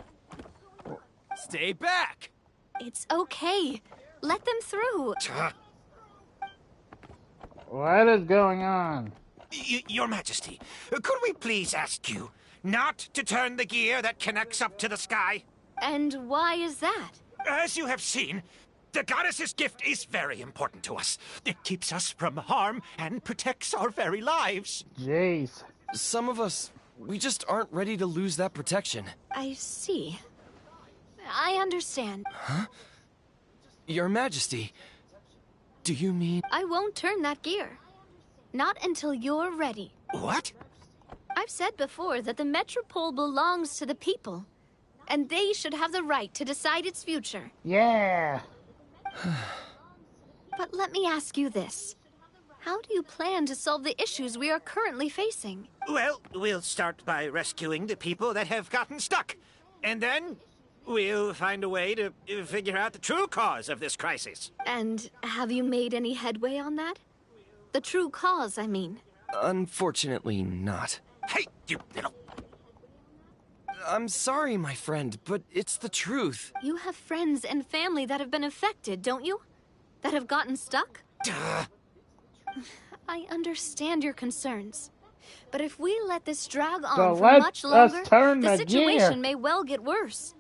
Stay back! It's okay. Let them through. What is going on? Your Majesty, could we please ask you not to turn the gear that connects up to the sky? And why is that? As you have seen, the goddess's gift is very important to us. It keeps us from harm and protects our very lives. Jeez. Some of us, we just aren't ready to lose that protection. I see. I understand. Huh? Your Majesty, do you mean... I won't turn that gear. Not until you're ready. What? I've said before that the Metropole belongs to the people, and they should have the right to decide its future. Yeah. But let me ask you this. How do you plan to solve the issues we are currently facing? Well, we'll start by rescuing the people that have gotten stuck. And then we'll find a way to figure out the true cause of this crisis. And have you made any headway on that? The true cause, I mean. Unfortunately not. Hey, you little... I'm sorry, my friend, but it's the truth. You have friends and family that have been affected, don't you? That have gotten stuck? Duh. I understand your concerns. But if we let this drag on So for much longer, turn the the situation gear. may well get worse.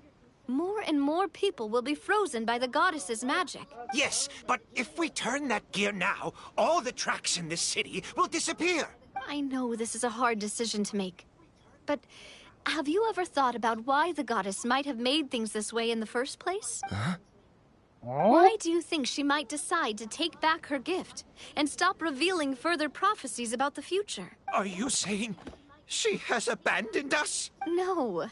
More and more people will be frozen by the goddess's magic. Yes, but if we turn that gear now, all the tracks in this city will disappear. I know this is a hard decision to make. But have you ever thought about why the goddess might have made things this way in the first place? Huh? Why do you think she might decide to take back her gift and stop revealing further prophecies about the future? Are you saying she has abandoned us? No.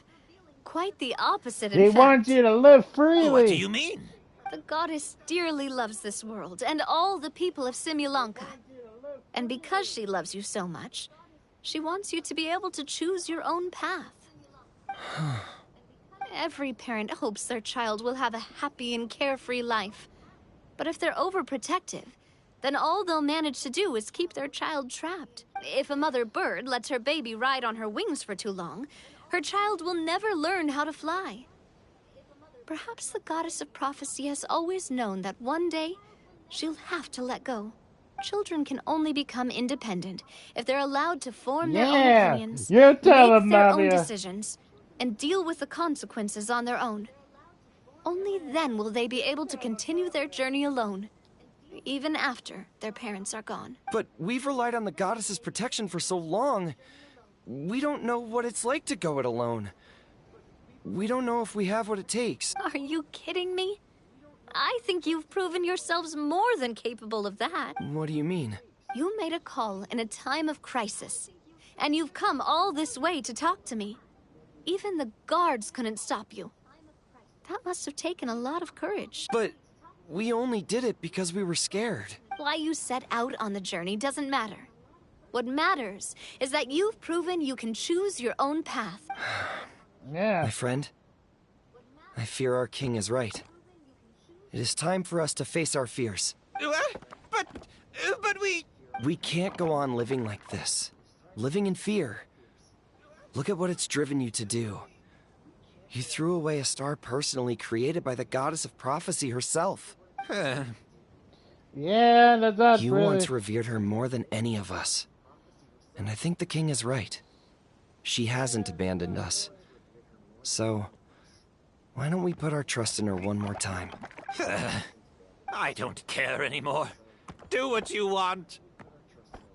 Quite the opposite, He in fact. wants you to live freely. What do you mean? The goddess dearly loves this world and all the people of Simulanka. And because she loves you so much, she wants you to be able to choose your own path. Every parent hopes their child will have a happy and carefree life. But if they're overprotective, then all they'll manage to do is keep their child trapped. If a mother bird lets her baby ride on her wings for too long, her child will never learn how to fly. Perhaps the goddess of prophecy has always known that one day she'll have to let go. Children can only become independent if they're allowed to form their own opinions, you tell make them, their own Navia. decisions, and deal with the consequences on their own. Only then will they be able to continue their journey alone, even after their parents are gone. But we've relied on the goddess's protection for so long. We don't know what it's like to go it alone. We don't know if we have what it takes. Are you kidding me? I think you've proven yourselves more than capable of that. What do you mean? You made a call in a time of crisis, and you've come all this way to talk to me. Even the guards couldn't stop you. That must have taken a lot of courage. But we only did it because we were scared. Why you set out on the journey doesn't matter. What matters is that you've proven you can choose your own path. Yeah. My friend, I fear our king is right. It is time for us to face our fears. What? But we... We can't go on living like this. Living in fear. Look at what it's driven you to do. You threw away a star personally created by the goddess of prophecy herself. Yeah, that's You really... once revered her more than any of us. And I think the king is right. She hasn't abandoned us. So, why don't we put our trust in her one more time? I don't care anymore. Do what you want.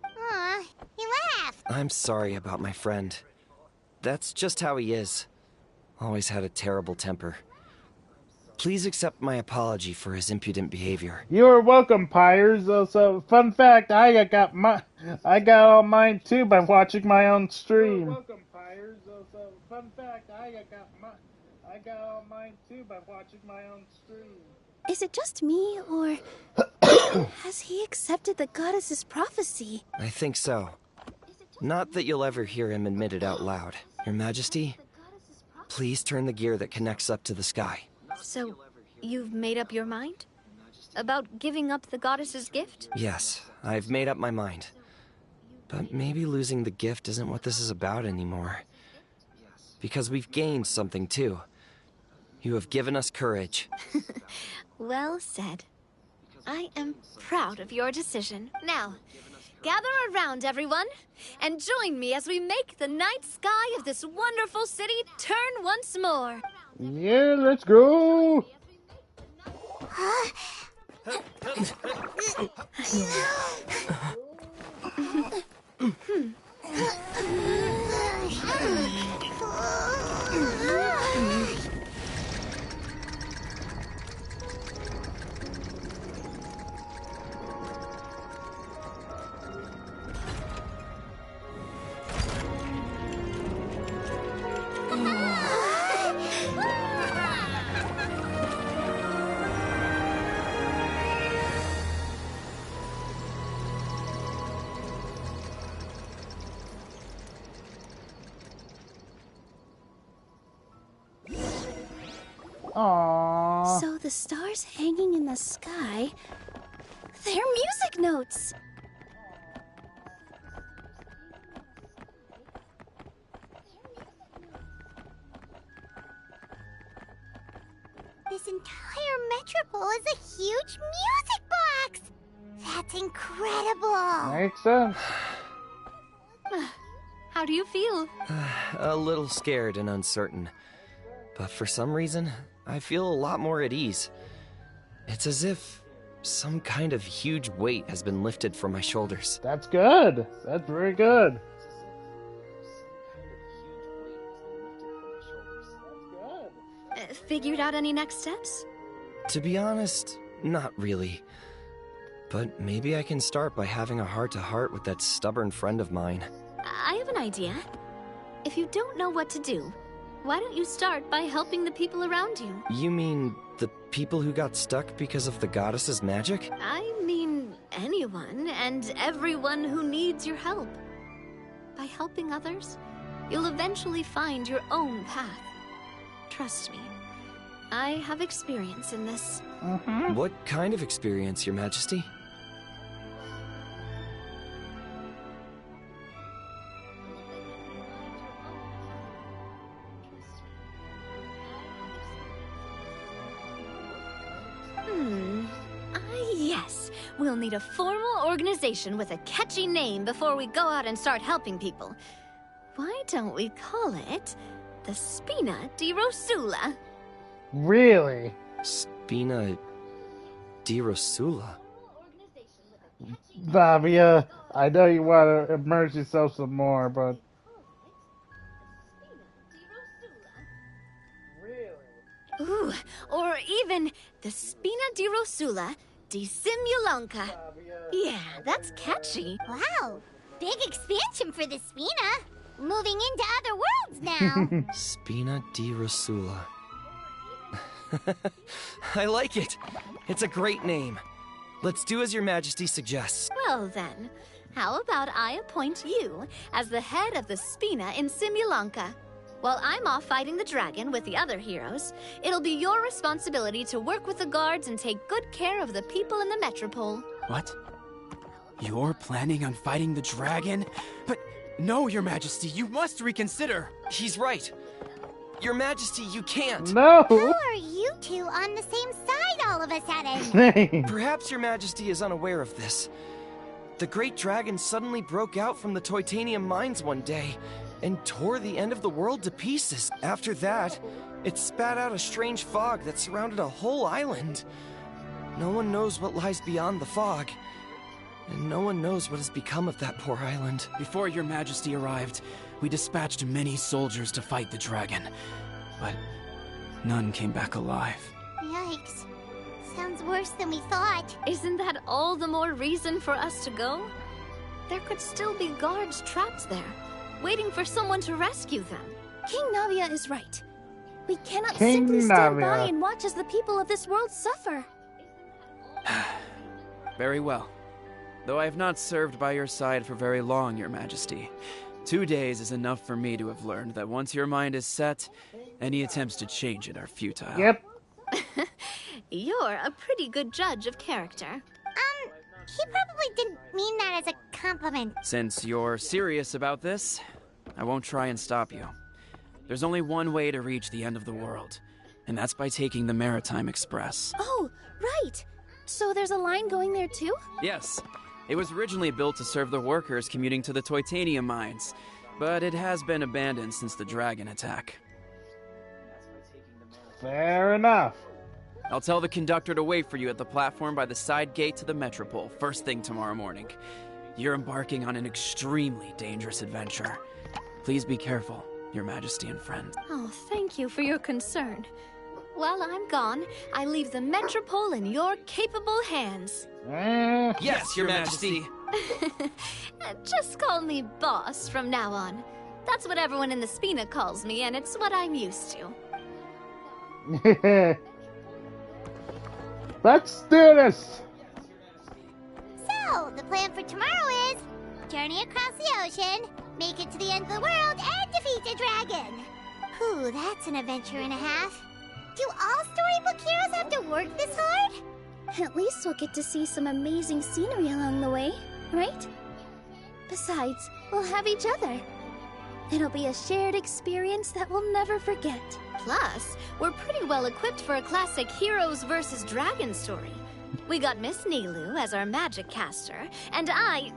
Aw, he laughed. I'm sorry about my friend. That's just how he is. Always had a terrible temper. Please accept my apology for his impudent behavior. You are welcome, Pyres. So, fun fact, I got all mine too by watching my own stream. You are welcome, Pyres. So, fun fact, I got all mine too by watching my own stream. Is it just me, or has he accepted the goddess's prophecy? I think so. Not that you'll ever hear him admit it out loud. Your Majesty, please turn the gear that connects up to the sky. So, you've made up your mind? About giving up the goddess's gift? Yes, I've made up my mind. But maybe losing the gift isn't what this is about anymore. Because we've gained something too. You have given us courage. Well said. I am proud of your decision. Now, Gather around, everyone, and join me as we make the night sky of this wonderful city turn once more. Yeah, let's go. Aww. So the stars hanging in the sky, they're music notes. This entire metropole is a huge music box! That's incredible! Makes sense. How do you feel? A little scared and uncertain. But for some reason, I feel a lot more at ease. It's as if some kind of huge weight has been lifted from my shoulders. That's good. That's very good. Figured out any next steps? To be honest, not really. But maybe I can start by having a heart-to-heart with that stubborn friend of mine. I have an idea. If you don't know what to do, why don't you start by helping the people around you? You mean the people who got stuck because of the goddess's magic? I mean anyone and everyone who needs your help. By helping others, you'll eventually find your own path. Trust me, I have experience in this. What kind of experience, Your Majesty? Yes, we'll need a formal organization with a catchy name before we go out and start helping people. Why don't we call it the Spina di Rosula? Really? Spina di Rosula? Davia, I know you want to immerse yourself some more, but... Ooh, or even the Spina di Rosula di Simulanka. Yeah, that's catchy. Wow, big expansion for the Spina. Moving into other worlds now. Spina di Rosula. I like it. It's a great name. Let's do as Your Majesty suggests. Well then, how about I appoint you as the head of the Spina in Simulanka? While I'm off fighting the dragon with the other heroes, it'll be your responsibility to work with the guards and take good care of the people in the metropole. What? You're planning on fighting the dragon? But no, Your Majesty, you must reconsider. He's right. Your Majesty, you can't. No! How are you two on the same side all of a sudden? Perhaps Your Majesty is unaware of this. The great dragon suddenly broke out from the Titanium mines one day and tore the end of the world to pieces. After that, it spat out a strange fog that surrounded a whole island. No one knows what lies beyond the fog, and no one knows what has become of that poor island. Before Your Majesty arrived, we dispatched many soldiers to fight the dragon, but none came back alive. Yikes. Sounds worse than we thought. Isn't that all the more reason for us to go? There could still be guards trapped there, waiting for someone to rescue them. King Navia is right. We cannot King simply stand Navia. by and watch as the people of this world suffer. Very well. Though I have not served by your side for very long, Your Majesty. 2 days is enough for me to have learned that once your mind is set, any attempts to change it are futile. Yep. You're a pretty good judge of character. He probably didn't mean that as a compliment. Since you're serious about this, I won't try and stop you. There's only one way to reach the end of the world, and that's by taking the Maritime Express. Oh, right. So there's a line going there too? Yes. It was originally built to serve the workers commuting to the titanium mines, but it has been abandoned since the dragon attack. Fair enough. I'll tell the conductor to wait for you at the platform by the side gate to the Metropole first thing tomorrow morning. You're embarking on an extremely dangerous adventure. Please be careful, Your Majesty and friends. Oh, thank you for your concern. While I'm gone, I leave the Metropole in your capable hands. Yes, Your Majesty. Just call me boss from now on. That's what everyone in the Spina calls me, and it's what I'm used to. Let's do this! So, the plan for tomorrow is journey across the ocean, make it to the end of the world, and defeat a dragon. Whew, that's an adventure and a half. Do all storybook heroes have to work this hard? At least we'll get to see some amazing scenery along the way, right? Besides, we'll have each other. It'll be a shared experience that we'll never forget. Plus, we're pretty well equipped for a classic heroes versus dragons story. We got Miss Nilu as our magic caster, and I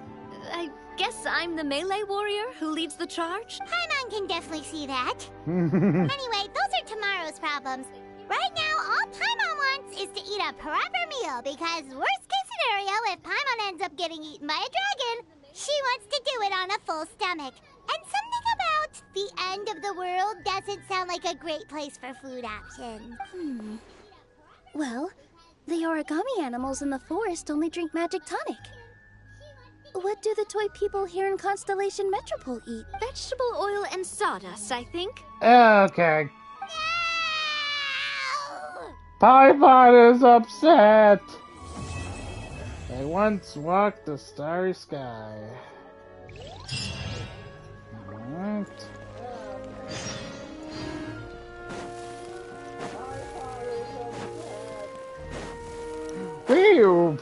guess I'm the melee warrior who leads the charge? Paimon can definitely see that. Anyway, those are tomorrow's problems. Right now, all Paimon wants is to eat a proper meal, because worst case scenario, if Paimon ends up getting eaten by a dragon, she wants to do it on a full stomach. And something about the end of the world doesn't sound like a great place for food options. Well, the origami animals in the forest only drink magic tonic. What do the toy people here in Constellation Metropole eat? Vegetable oil and sawdust, I think. Okay. Paimon is upset. I once walked the starry sky. Alright. Whew!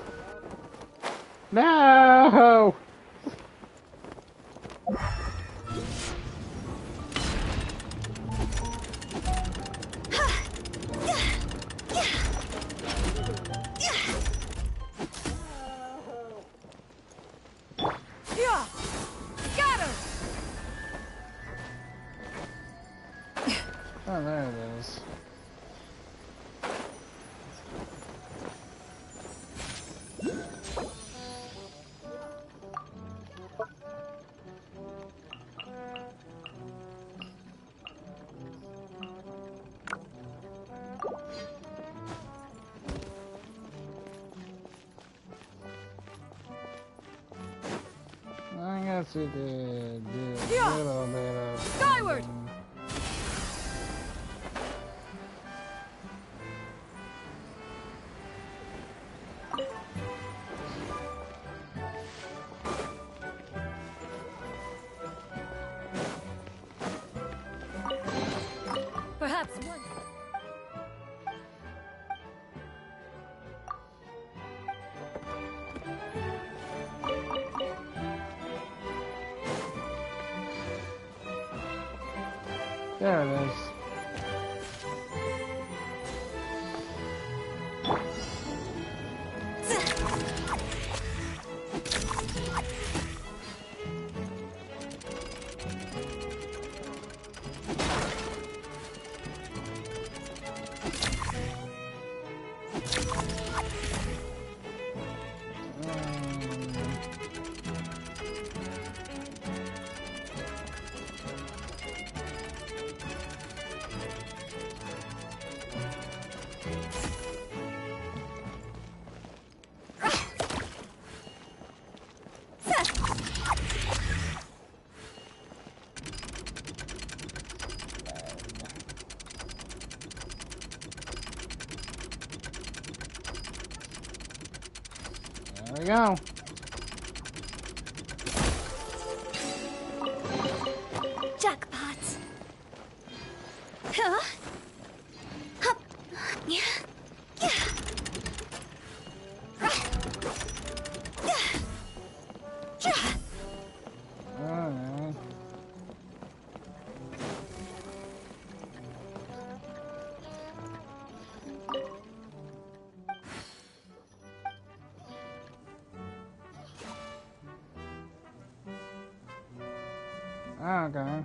No! Yeah! Scatter! Oh, there it is. I guess we did do a little bit of Skyward! Perhaps one. There it is. There we go. Jackpot. Huh? Hup. Yeah. Yeah. Alright. Okay.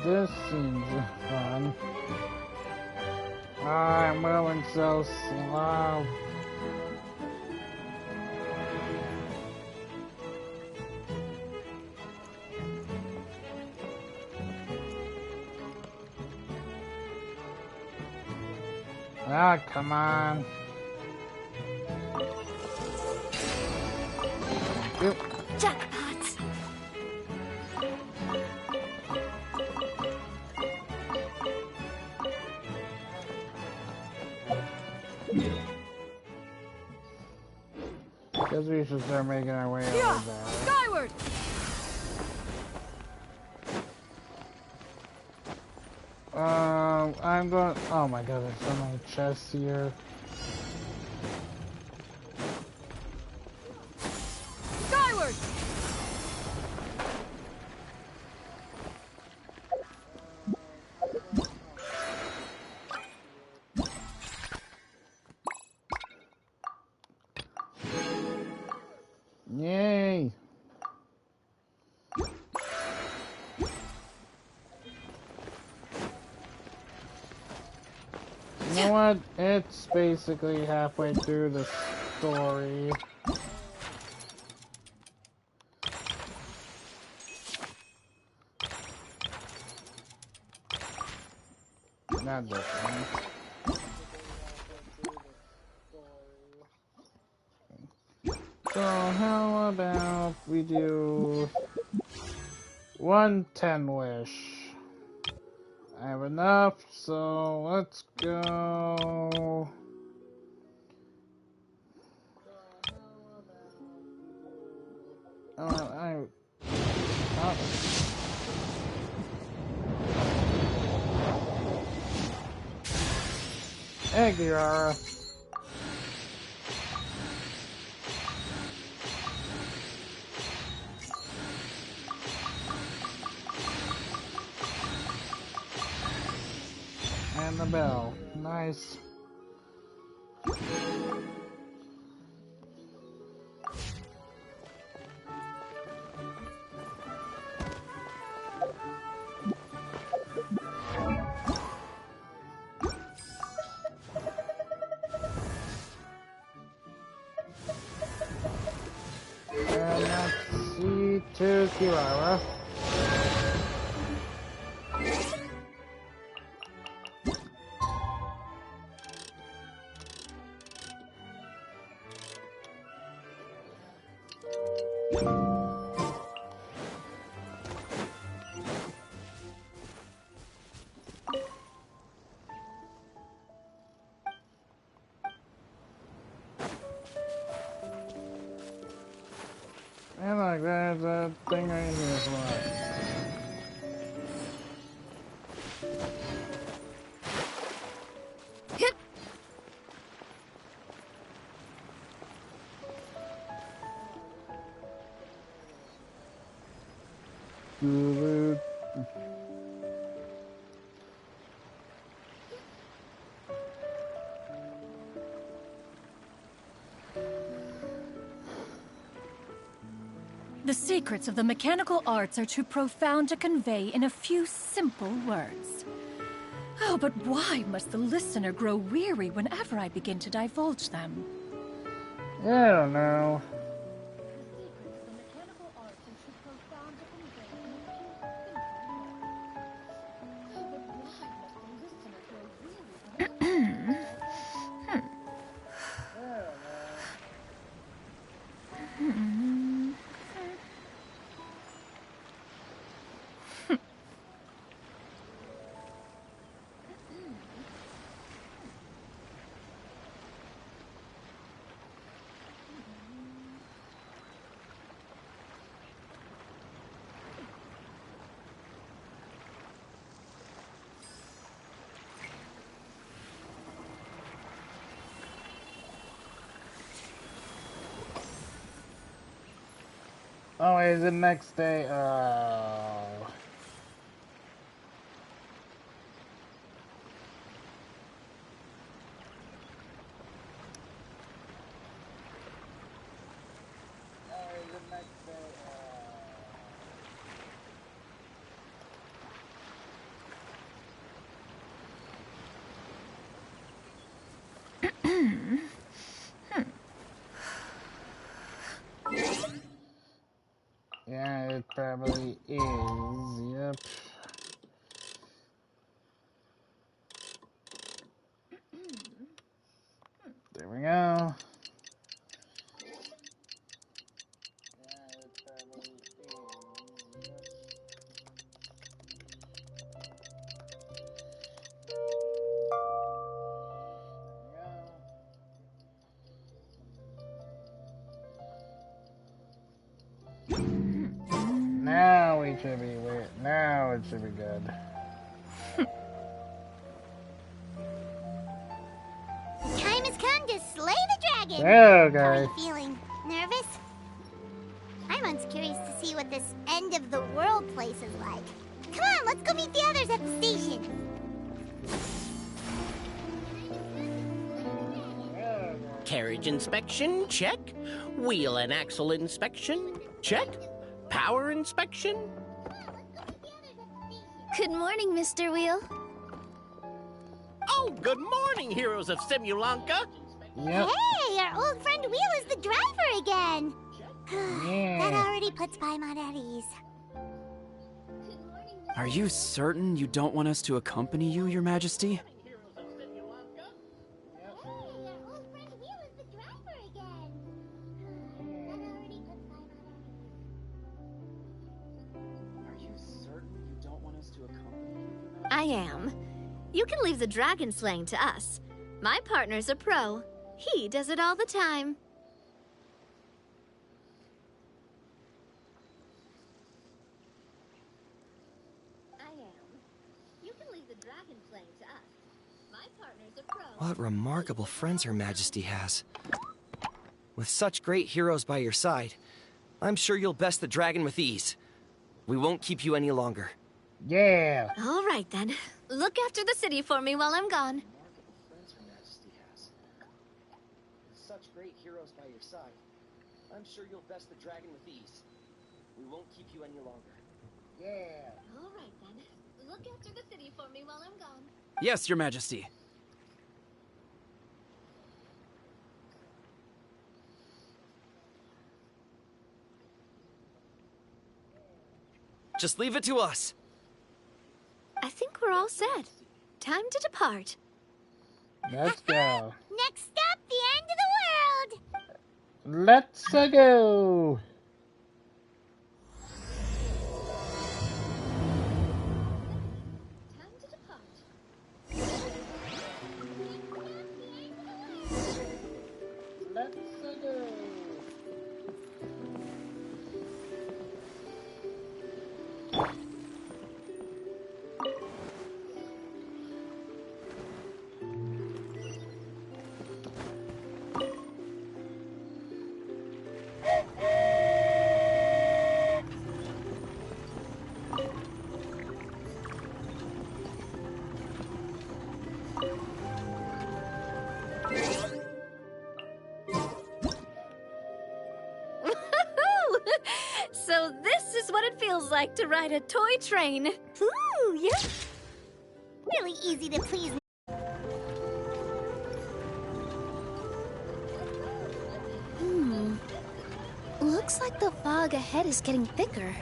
This seems fun. I'm moving so slow. Ah, come on. Thank you. Jackpot! Guess we should start making our way Yeah! over there. Skyward! I'm going. Oh my god, there's so many chests here. Skyward! Yay! You know what? It's basically halfway through the story. Not this one. So how about we do 110 wish? I have enough, so let's go. Oh. Hey, Girara. And the bell. Nice. And let's see to Kirara. And like there's a thing right here as well. Good. The secrets of the mechanical arts are too profound to convey in a few simple words. Oh, but why must the listener grow weary whenever I begin to divulge them? I don't know. Oh, wait, is it next day? Oh. Yeah, it probably is. Yep. There we go. Now we should be weird. Now it should be good. Time has come to slay the dragon. Okay. How are you feeling? Nervous? I'm curious to see what this end of the world place is like. Come on, let's go meet the others at the station. Carriage inspection, check. Wheel and axle inspection, check. Power inspection. Good morning, Mr. Wheel. Oh, good morning, heroes of Simulanka. Yep. Hey, our old friend Wheel is the driver again. Yeah. That already puts Paimon at ease. Are you certain you don't want us to accompany you, Your Majesty? I am. You can leave the dragon slaying to us. My partner's a pro. He does it all the time. I am. You can leave the dragon slaying to us. My partner's a pro. What remarkable friends Her Majesty has. With such great heroes by your side, I'm sure you'll best the dragon with ease. We won't keep you any longer. Yeah. All right, then. Look after the city for me while I'm gone. Friends Her Majesty has. With such great heroes by your side, I'm sure you'll best the dragon with ease. We won't keep you any longer. Yeah. All right, then. Look after the city for me while I'm gone. Yes, Your Majesty. Just leave it to us. I think we're all set. Time to depart. Let's go. Next stop, the end of the world. Let's go. Time to depart. Let's go. So this is what it feels like to ride a toy train. Ooh, yeah. Really easy to please. Looks like the fog ahead is getting thicker.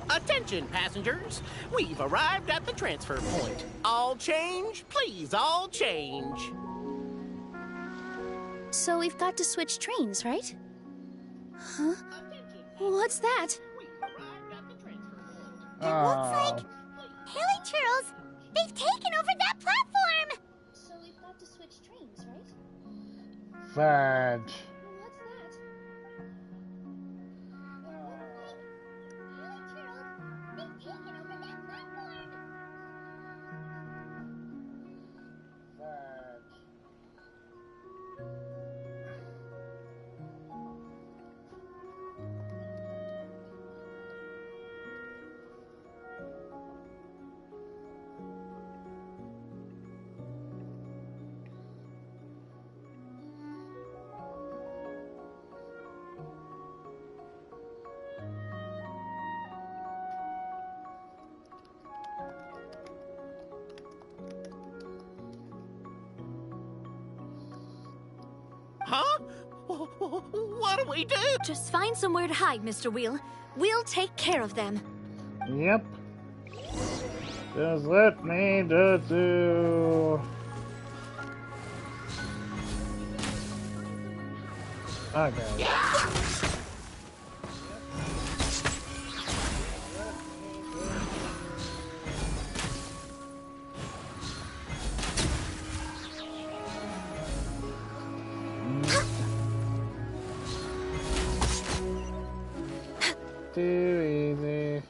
Attention, passengers. We've arrived at the transfer point. All change, please, all change. So we've got to switch trains, right? Huh? What's that? It looks like Hilly Churls, they've taken over that platform. So we've got to switch trains, right? Fudge. Huh? What do we do? Just find somewhere to hide, Mr. Wheel. We'll take care of them. Yep. Just let me do. Okay. Too easy.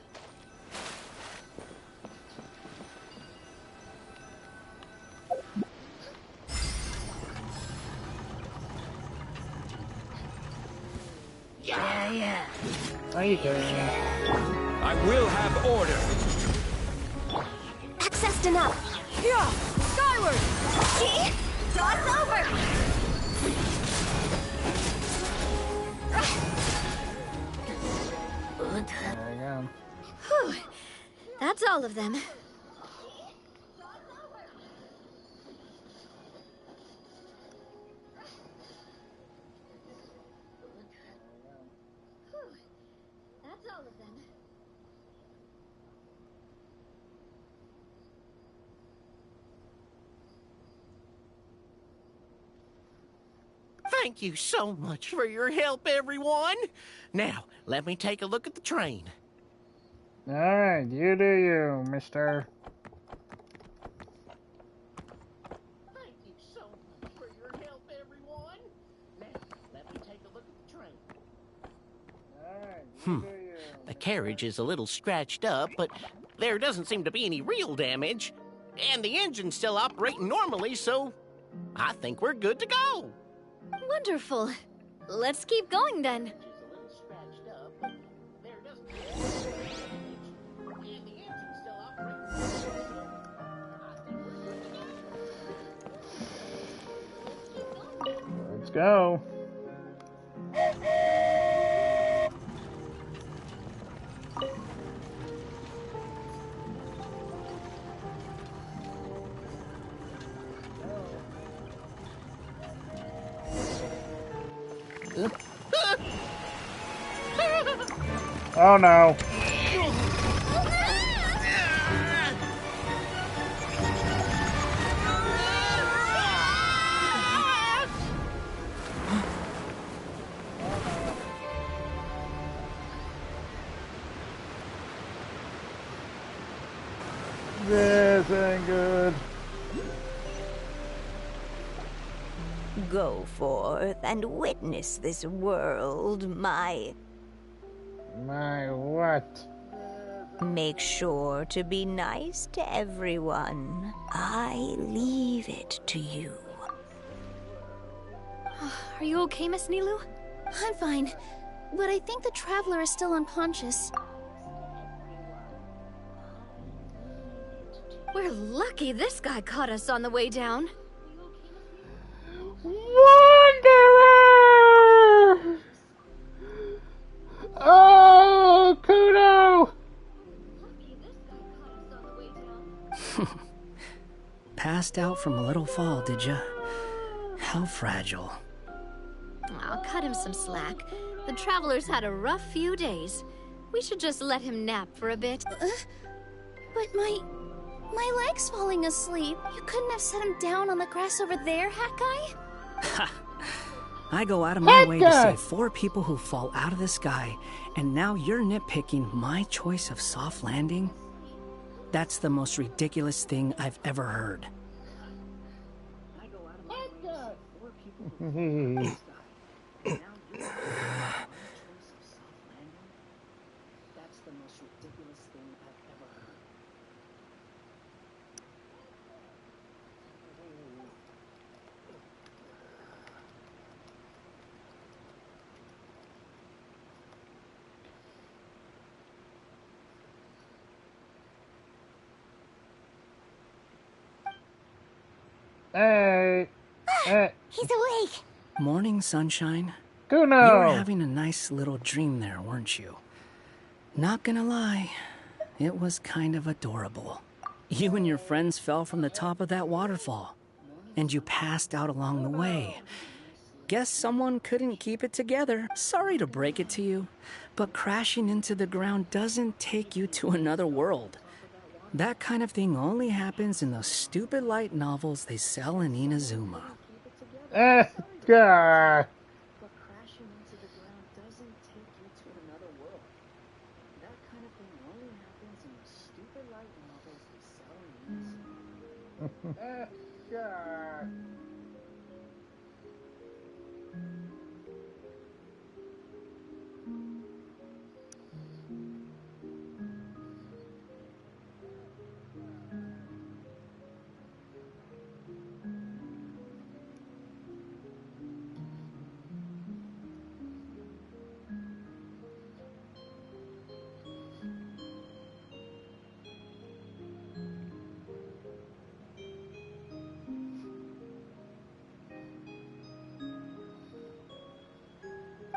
Yeah. Are you kidding me? I will have order. Accessed enough. Yeah! Skyward! See? Draw's over! There you go. Whew. That's all of them. That's all of them. Thank you so much for your help, everyone. Now, let me take a look at the train. Alright, you do you, mister. Thank you so much for your help, everyone. Now, let me take a look at the train. Alright, The carriage is a little scratched up, but there doesn't seem to be any real damage. And the engine's still operating normally, so I think we're good to go. Wonderful. Let's keep going then. Let's go. Oh no. This ain't good. Go forth and witness this world, my what? Make sure to be nice to everyone. I leave it to you. Are you okay, Miss Nilu? I'm fine, but I think the traveler is still unconscious. We're lucky this guy caught us on the way down. Wanderer! Oh, Kudo! Passed out from a little fall, did ya? How fragile. I'll cut him some slack. The traveler's had a rough few days. We should just let him nap for a bit. But my leg's falling asleep. You couldn't have set him down on the grass over there, Hawkeye? Ha! I go out of my way to save 4 people who fall out of the sky, and now you're nitpicking my choice of soft landing? That's the most ridiculous thing I've ever heard. Hey. Hey. He's awake. Morning, sunshine. Kuno! You were having a nice little dream there, weren't you? Not gonna lie, it was kind of adorable. You and your friends fell from the top of that waterfall, and you passed out along the way. Guess someone couldn't keep it together. Sorry to break it to you, but crashing into the ground doesn't take you to another world. That kind of thing only happens in those stupid light novels they sell in Inazuma. God. God.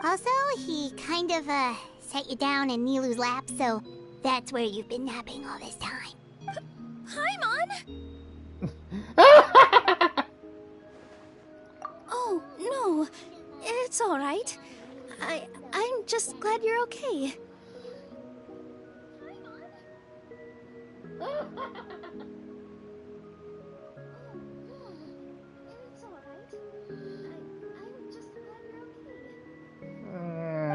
Also, he kind of, set you down in Nilu's lap, so that's where you've been napping all this time. Paimon! Oh, no. It's all right. I'm just glad you're okay.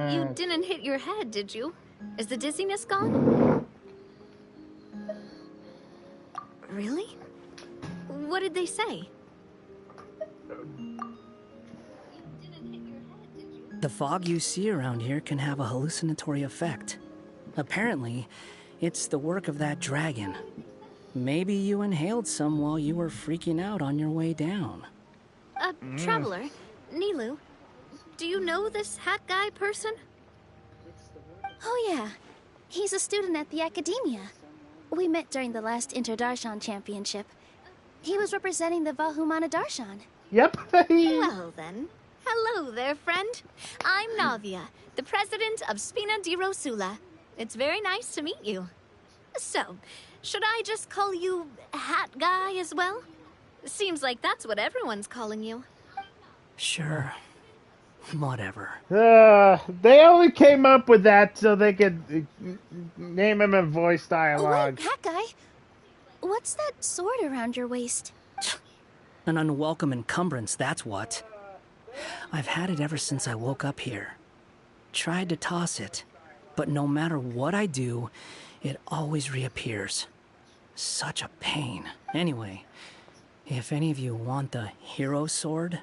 You didn't hit your head, did you? Is the dizziness gone? Really? What did they say? The fog you see around here can have a hallucinatory effect. Apparently, it's the work of that dragon. Maybe you inhaled some while you were freaking out on your way down. Traveler, Nilu, do you know this hat guy person? Oh yeah, he's a student at the academia. We met during the last Interdarshan Championship. He was representing the Vahumana Darshan. Yep. Well then, hello there, friend. I'm Navia, the president of Spina di Rosula. It's very nice to meet you. So, should I just call you Hat Guy as well? Seems like that's what everyone's calling you. Sure. Whatever. They only came up with that so they could name him in voice dialogue. Wait, Hat Guy, what's that sword around your waist? An unwelcome encumbrance, that's what. I've had it ever since I woke up here. Tried to toss it, but no matter what I do, it always reappears. Such a pain. Anyway, if any of you want the hero sword,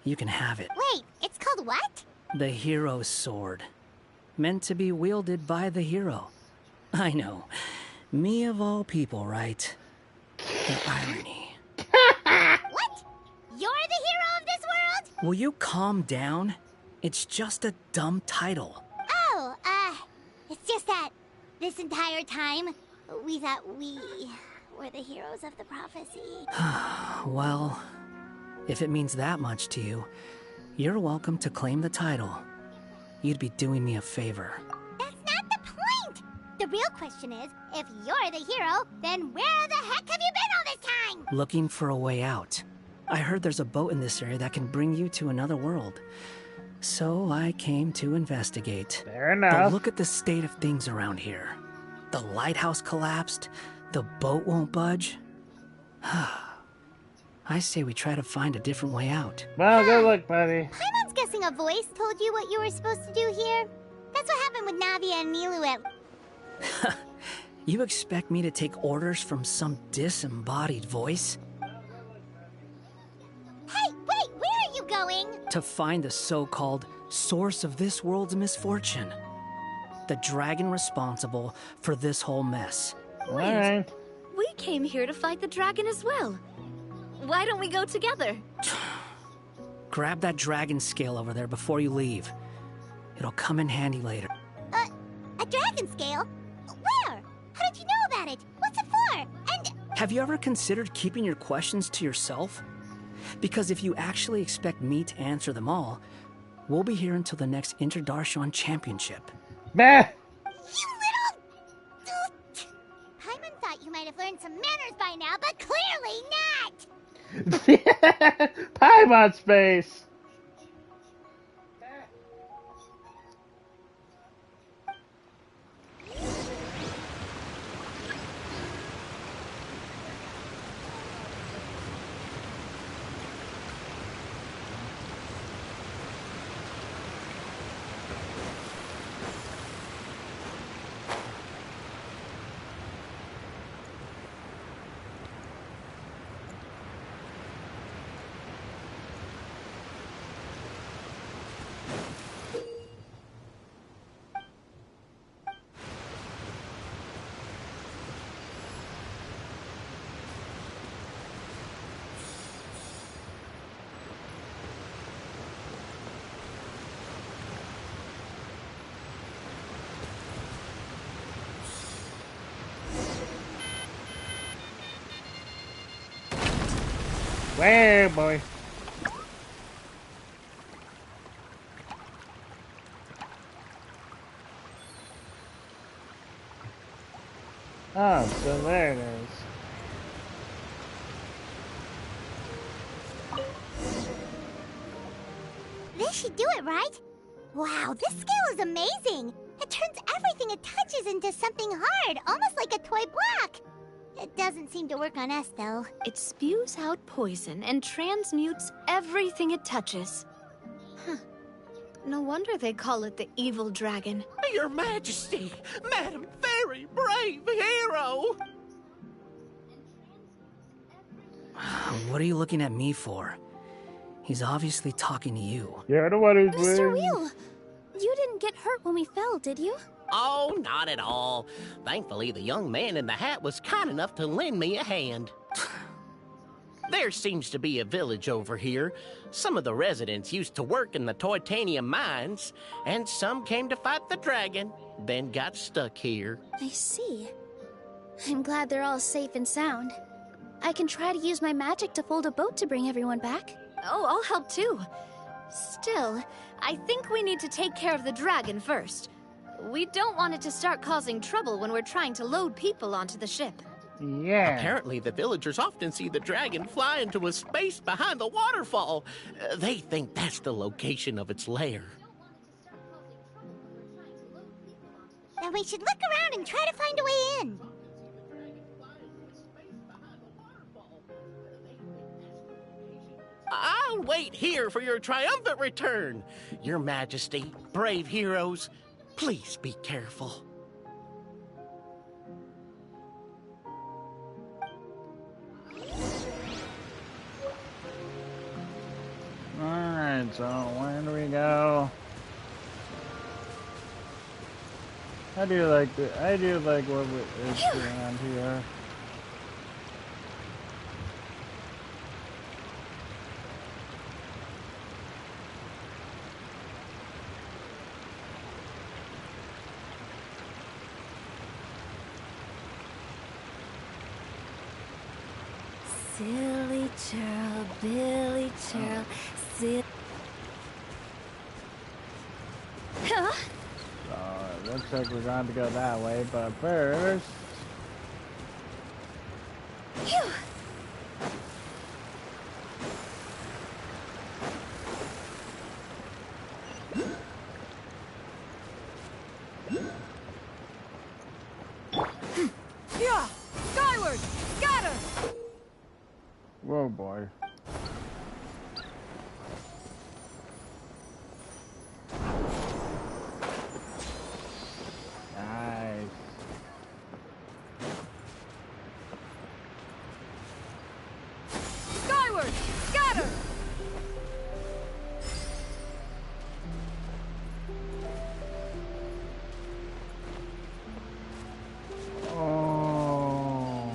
you can have it. Wait, it's called what? The hero sword. Meant to be wielded by the hero. I know. Me of all people, right? The irony. What? You're the hero of this world? Will you calm down? It's just a dumb title. Oh, it's just that this entire time, we thought we were the heroes of the prophecy. Well, if it means that much to you, you're welcome to claim the title. You'd be doing me a favor. That's not the point! The real question is, if you're the hero, then where the heck have you been all this time? Looking for a way out. I heard there's a boat in this area that can bring you to another world. So I came to investigate. Fair enough. But look at the state of things around here. The lighthouse collapsed. The boat won't budge. I say we try to find a different way out. Well, good luck, buddy. Paimon's guessing a voice told you what you were supposed to do here. That's what happened with Navia and Nilu at... You expect me to take orders from some disembodied voice? Hey, wait, where are you going? To find the so-called source of this world's misfortune. The dragon responsible for this whole mess. Wait, we came here to fight the dragon as well. Why don't we go together? Grab that dragon scale over there before you leave. It'll come in handy later. A dragon scale? Where? How did you know about it? What's it for? And... Have you ever considered keeping your questions to yourself? Because if you actually expect me to answer them all, we'll be here until the next Interdarshan Championship. Bah! You little... Paimon thought you might have learned some manners by now, but clearly not! Paimon space! Way, boy. Oh, so there it is. This should do it, right? Wow, this scale is amazing! It turns everything it touches into something hard, almost like a toy block. It doesn't seem to work on us, though. It spews out poison and transmutes everything it touches. Huh. No wonder they call it the evil dragon. Your Majesty, Madam Very Brave Hero! What are you looking at me for? He's obviously talking to you. You're the one who's Mr. Wheel, you didn't get hurt when we fell, did you? Oh, not at all. Thankfully, the young man in the hat was kind enough to lend me a hand. There seems to be a village over here. Some of the residents used to work in the titanium mines, and some came to fight the dragon, then got stuck here. I see. I'm glad they're all safe and sound. I can try to use my magic to fold a boat to bring everyone back. Oh, I'll help too. Still, I think we need to take care of the dragon first. We don't want it to start causing trouble when we're trying to load people onto the ship. Yeah. Apparently, the villagers often see the dragon fly into a space behind the waterfall. They think that's the location of its lair. Then we should look around and try to find a way in. I'll wait here for your triumphant return. Your Majesty, brave heroes, please be careful. Alright, so where do we go? I do like what is around here. Silly churl, Billy churl, silly... Huh? It looks like we're going to go that way, but first... Phew. Yeah! Skyward! Scatter! Whoa, boy. Nice. Skyward! Scatter! Oh.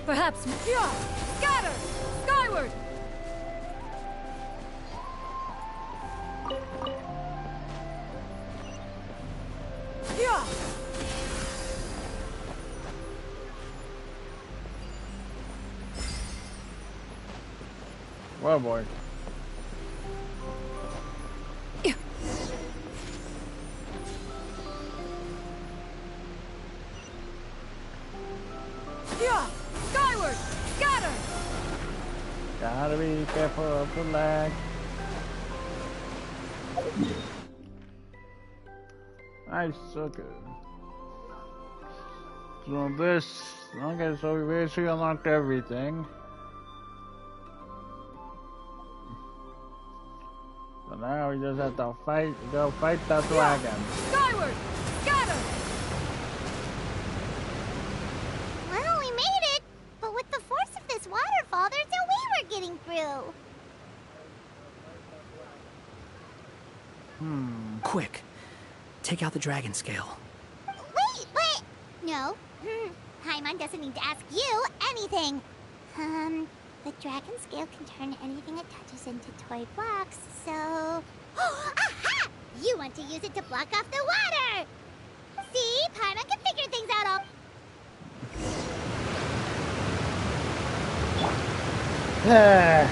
Perhaps... Yeah! Scatter! Skyward! Yeah! Whoa, boy. Yeah! Skyward! Scatter! Gotta be careful of the lag. Nice, so good. So this, okay, so we basically unlocked everything. So now we just have to go fight the dragon. Skyward! Scatter! Well, we made it! But with the force of this waterfall, there's no way we're getting through. Quick, take out the dragon scale. Wait, but... No. Paimon doesn't need to ask you anything. The dragon scale can turn anything it touches into toy blocks, so... Aha! You want to use it to block off the water! See? Paimon can figure things out all... There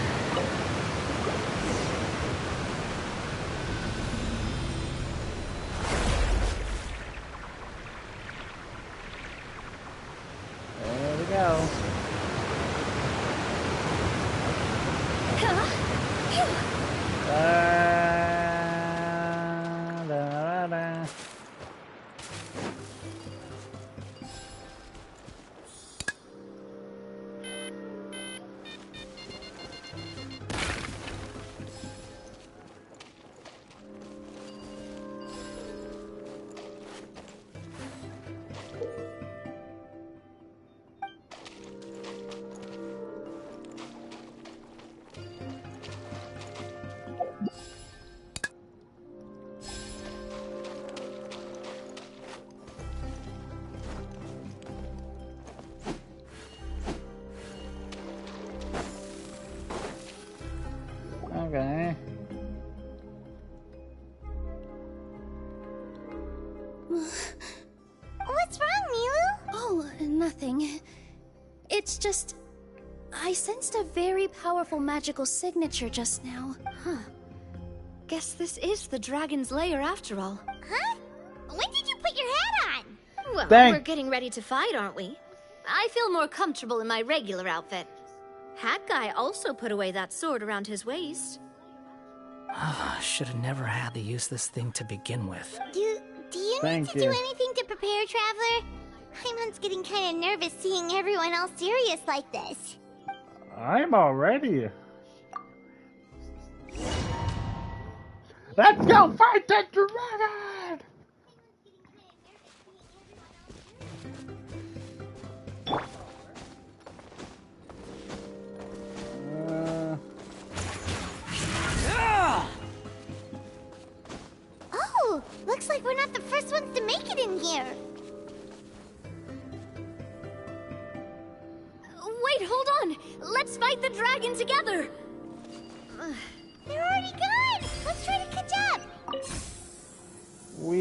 we go. Da, da, da. Okay. What's wrong, Milu? Oh, nothing. It's just... I sensed a very powerful magical signature just now. Huh. Guess this is the dragon's lair after all. Huh? When did you put your hat on? Well, Thank- we're getting ready to fight, aren't we? I feel more comfortable in my regular outfit. Hat Guy also put away that sword around his waist. Should have never had to use this thing to begin with. Do you need Thank to you. do anything to prepare, Traveler? Paimon's getting kind of nervous seeing everyone else serious like this. I'm all ready. Let's go fight the dragon! Oh, looks like we're not the first ones to make it in here. Wait, hold on! Let's fight the dragon together! They're already gone. Let's try to catch up. Ooh,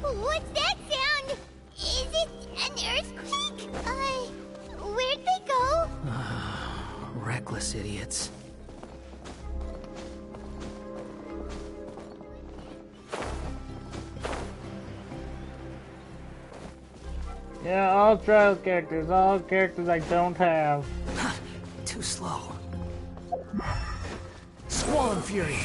what's that sound? Is it an earthquake? Where'd they go? Reckless idiots. Yeah, all trial characters, all characters I don't have. Too slow. Squall and Fury.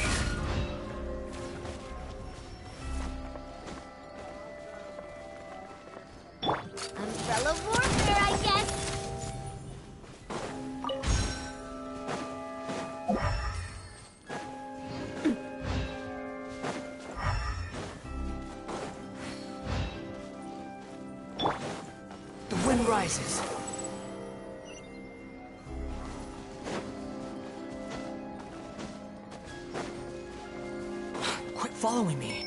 Umbrella warfare, I guess. The wind rises. Quit following me.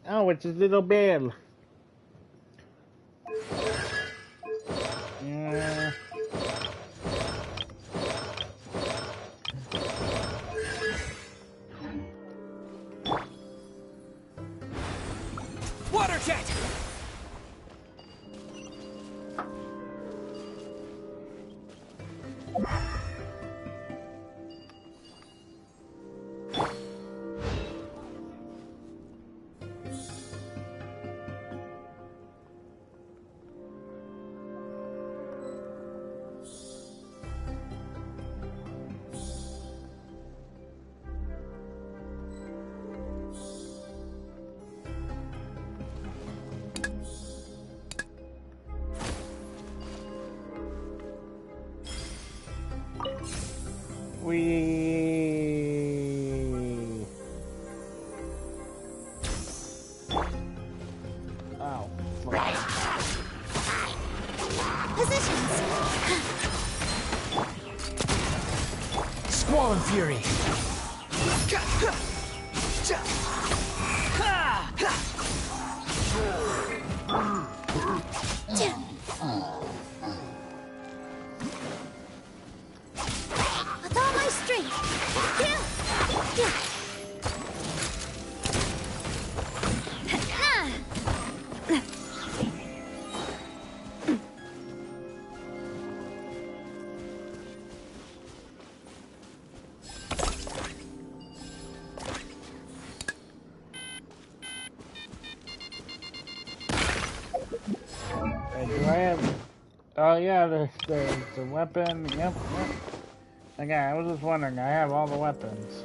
Oh, it's his little bell. Yeah. Water jet! Oh. Positions. Squall and Fury. straight. Do I have... Oh yeah, there's a weapon. Yep. Okay, I was just wondering. I have all the weapons.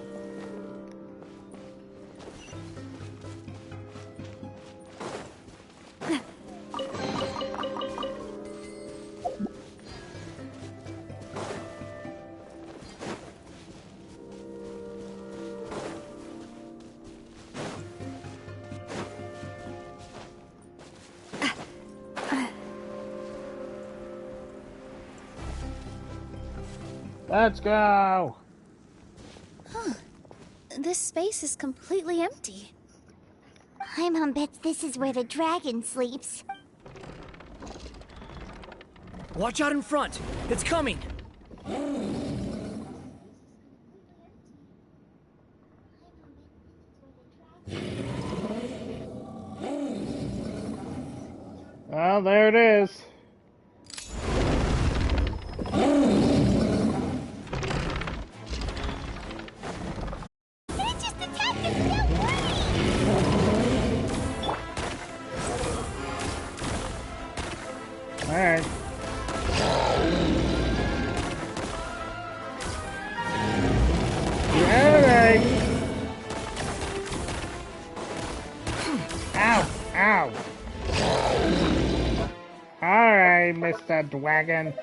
Let's go! Huh. This space is completely empty. My mom bets this is where the dragon sleeps. Watch out in front! It's coming! Well, there it is. Alright. Alright. Ow! Ow! Alright, Mr. Dragon.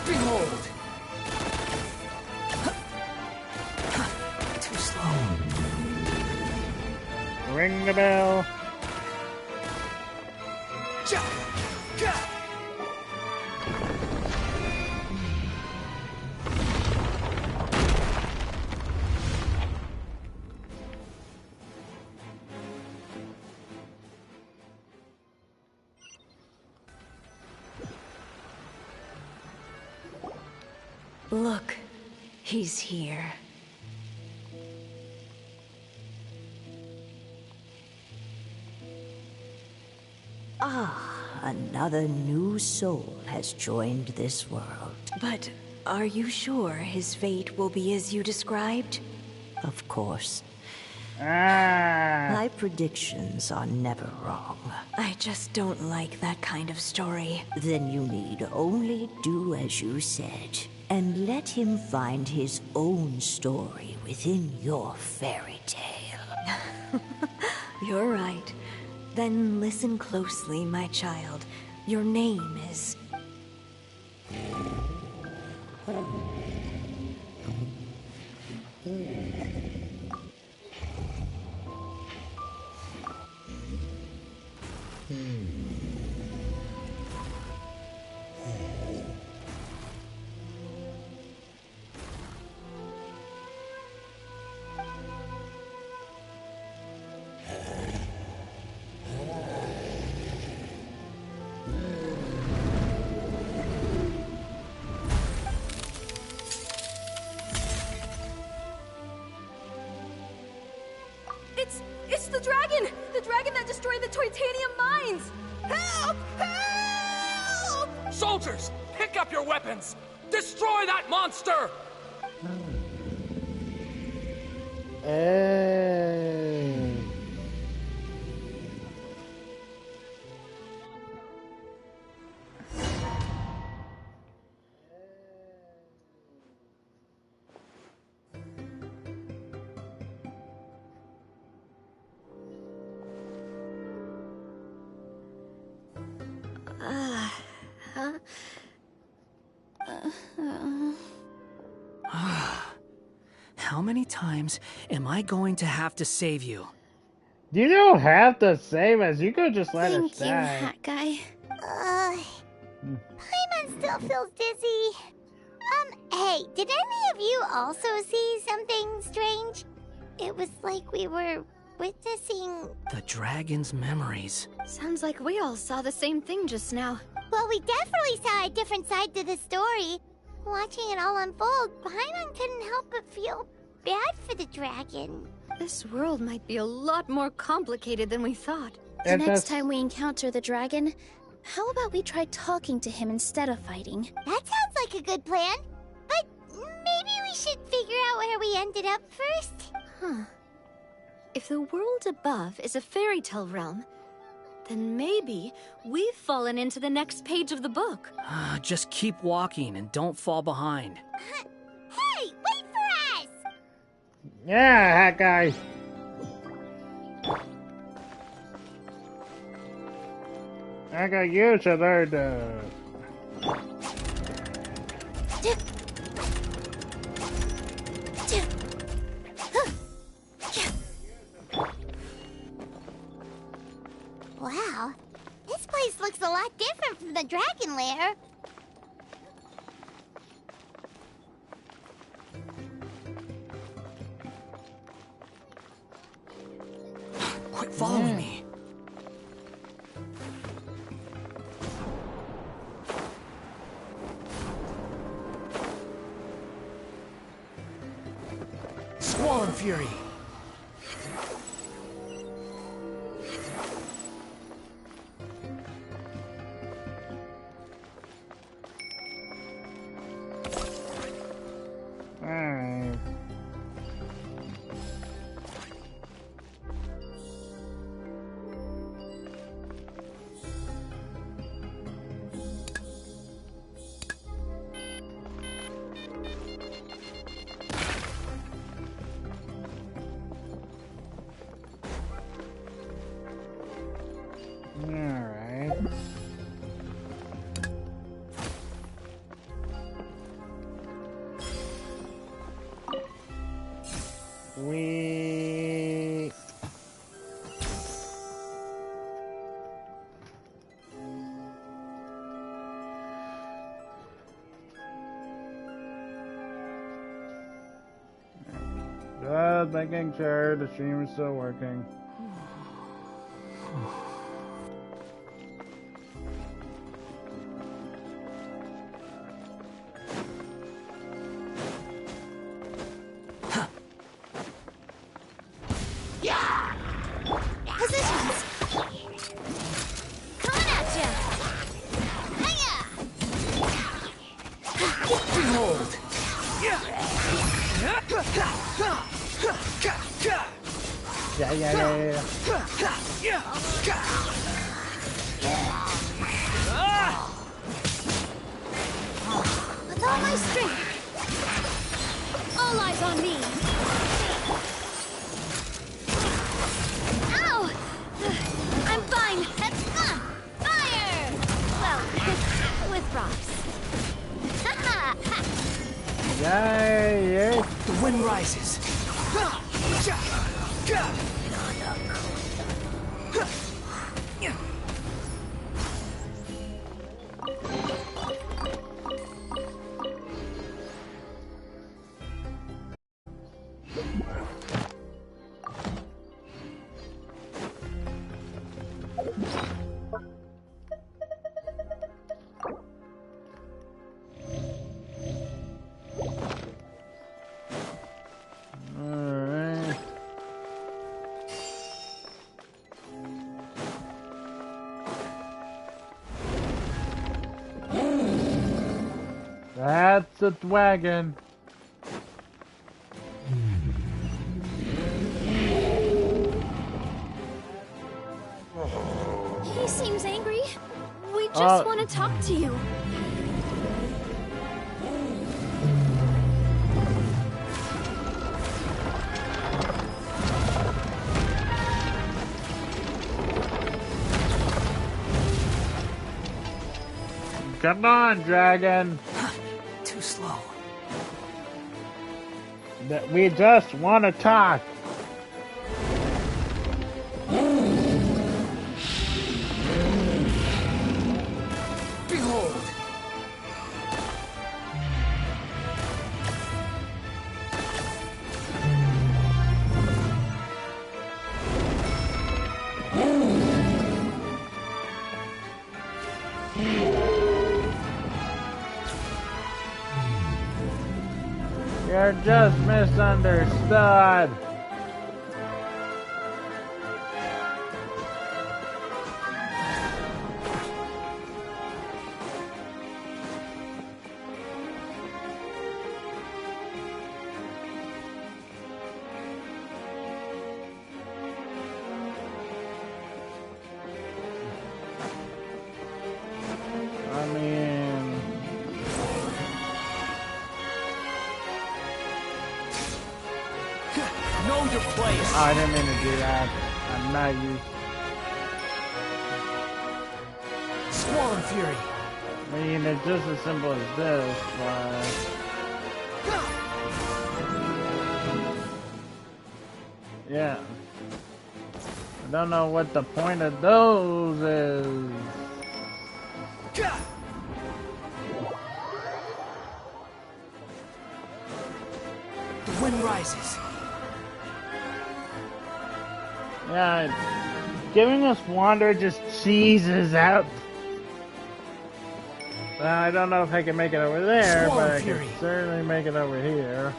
Behold! Ring the bell. Look, he's here. Ah, another new soul has joined this world. But are you sure his fate will be as you described? Of course. My predictions are never wrong. I just don't like that kind of story. Then you need only do as you said, and let him find his own story within your fairy tale. You're right. Then listen closely, my child. Your name is... It's the dragon! The dragon that destroyed the Titanium mines! Help! Help! Soldiers, pick up your weapons! Destroy that monster! How many times am I going to have to save you? You don't have to save us. You could just let us Thank you, die. hat guy. Paimon still feels dizzy. Hey, did any of you also see something strange? It was like we were witnessing... The dragon's memories. Sounds like we all saw the same thing just now. Well, we definitely saw a different side to the story. Watching it all unfold, Paimon couldn't help but feel bad for the dragon. This world might be a lot more complicated than we thought. The next time we encounter the dragon, how about we try talking to him instead of fighting? That sounds like a good plan. But maybe we should figure out where we ended up first. Huh. If the world above is a fairy tale realm, then maybe we've fallen into the next page of the book. Just keep walking and don't fall behind. Hey, wait for us! Yeah, that guy. I got used to that. Wow, this place looks a lot different from the dragon lair. Quit following me. Squall and Fury. Alright. Alright. We... Just making sure the stream is still working. Positions! Coming at ya! Behold! With all my strength. All eyes on me. Ow! I'm fine. Fire! Well, with rocks. Yay! The wind rises. Alright. That's a dragon. He seems angry. We just want to talk to you. Come on, dragon. Too slow. That we just want to talk. Behold! We're just misunderstood. I mean, know your place. oh, I didn't mean to do that. I'm not used. Squall and Fury. I mean, it's just as simple as this, but yeah. I don't know what the point of those is. The wind rises. Yeah, giving us Wander just cheeses out. I don't know if I can make it over there, Squall but I and can Fury. certainly make it over here.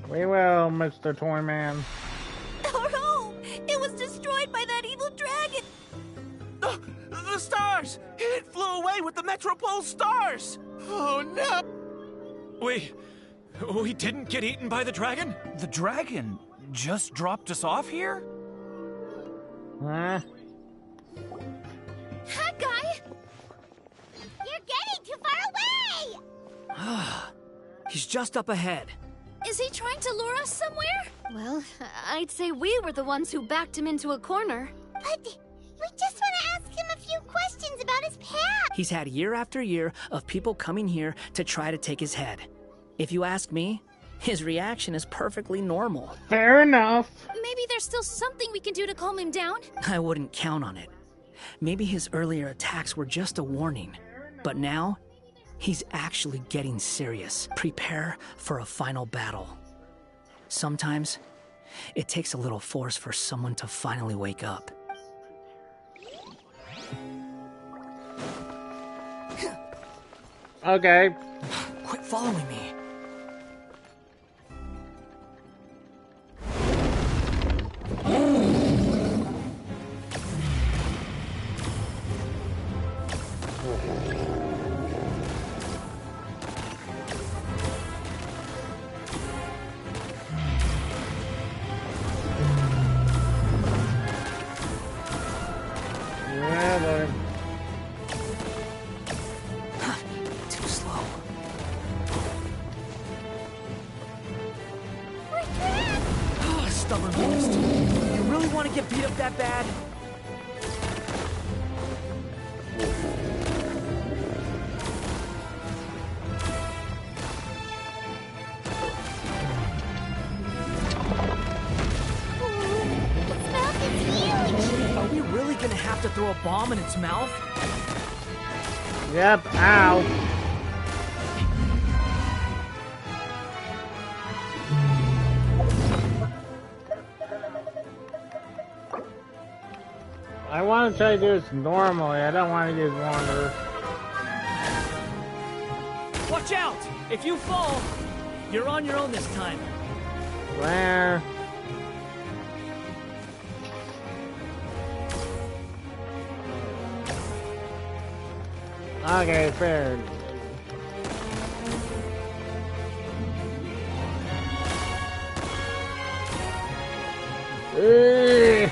We will, Mr. Toyman. Our home! It was destroyed by that evil dragon! The stars! It flew away with the Metropole stars! Oh no! We didn't get eaten by the dragon? The dragon just dropped us off here? Huh? Hi, guy! You're getting too far away! He's just up ahead. Is he trying to lure us somewhere? Well, I'd say we were the ones who backed him into a corner. But we just want to ask him a few questions about his path. He's had year after year of people coming here to try to take his head. If you ask me, his reaction is perfectly normal. Fair enough. Maybe there's still something we can do to calm him down? I wouldn't count on it. Maybe his earlier attacks were just a warning. But now, he's actually getting serious. Prepare for a final battle. Sometimes, it takes a little force for someone to finally wake up. Okay. Quit following me. Yeah, buddy. Too slow. Oh, stubborn beast. You really want to get beat up that bad? Its mouth is huge! Are we really gonna have to throw a bomb in its mouth? Yep, ow. I want to try to do this normally. I don't want to use Wander. Watch out! If you fall, you're on your own this time. Where? Okay, fair. Ugh.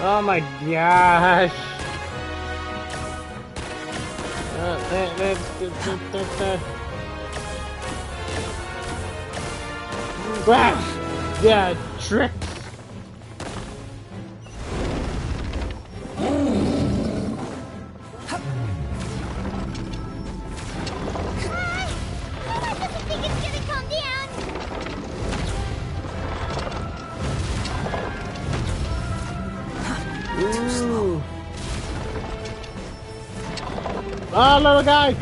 Oh my gosh. Yeah, tricks. I doesn't think it's gonna calm down. Too slow. Oh, little guy!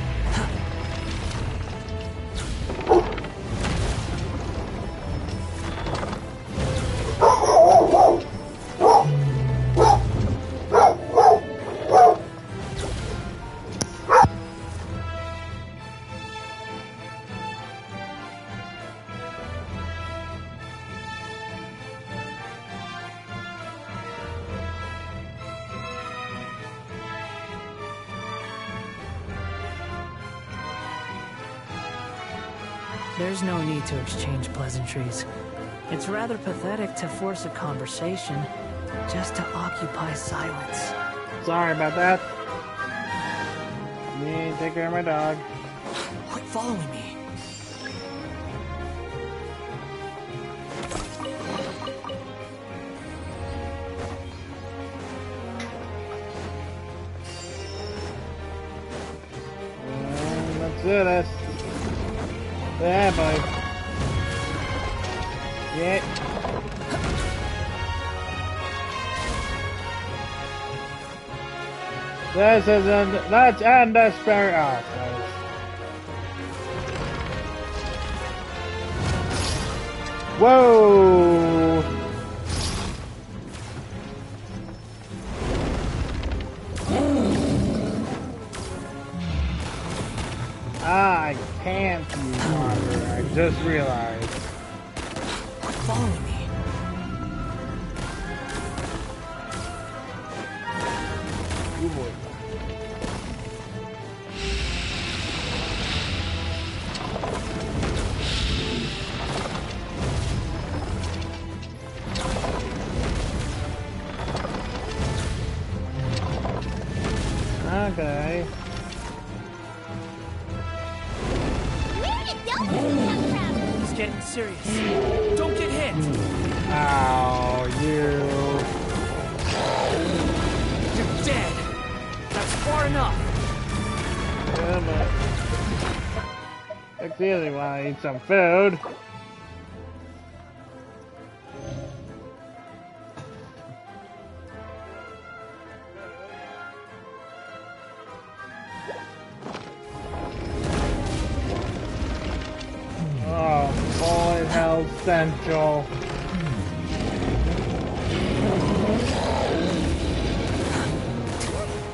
There's no need to exchange pleasantries. It's rather pathetic to force a conversation just to occupy silence. Sorry about that. Me, take care of my dog. Quit following me. Let's do this. Yeah, boy. Yeah. This isn't. Let's end this very off, guys. Whoa! I can't use water. I just realized. Quit following me. Oh boy. Okay. It's getting serious. Don't get hit. Ow, you. You're dead. That's far enough. Come on. I clearly want to eat some food. Oh, boy, hell central.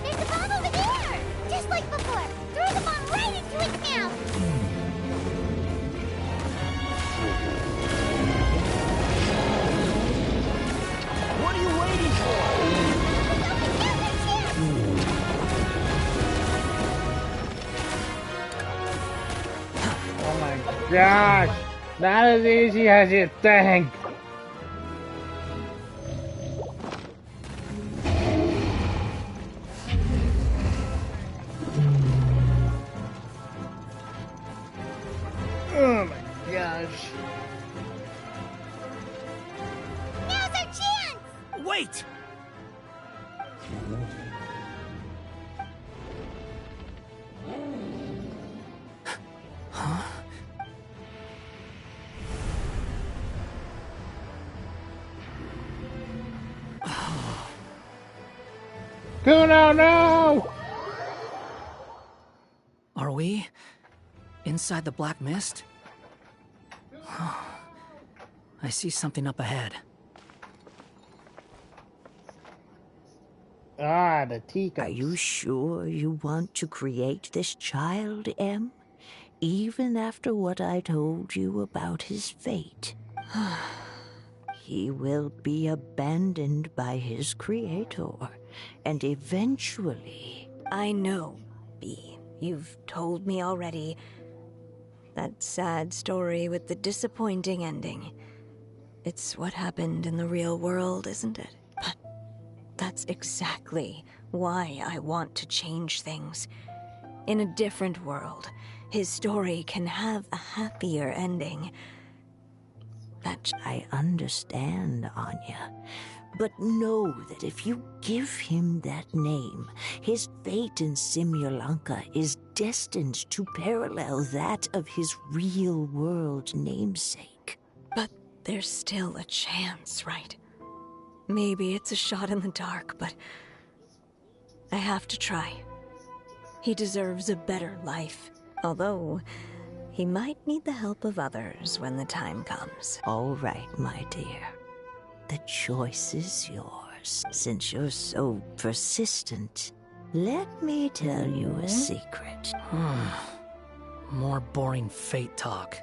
There's a bomb over there! Just like before! Throw the bomb right into its mouth! What are you waiting Oh my gosh! Not as easy as you think! Oh my gosh. Now's our chance! Wait! Huh? Kuno, no! Are we inside the black mist? I see something up ahead. Ah, the teacups. Are you sure you want to create this child, Em? Even after what I told you about his fate. He will be abandoned by his creator, and eventually... I know, Bee. You've told me already. That sad story with the disappointing ending. It's what happened in the real world, isn't it? But that's exactly why I want to change things. In a different world, his story can have a happier ending. I understand, Anya. But know that if you give him that name, his fate in Simulanka is destined to parallel that of his real-world namesake. But there's still a chance, right? Maybe it's a shot in the dark, but I have to try. He deserves a better life, although he might need the help of others when the time comes. All right, my dear. The choice is yours. Since you're so persistent, let me tell you a secret. More boring fate talk.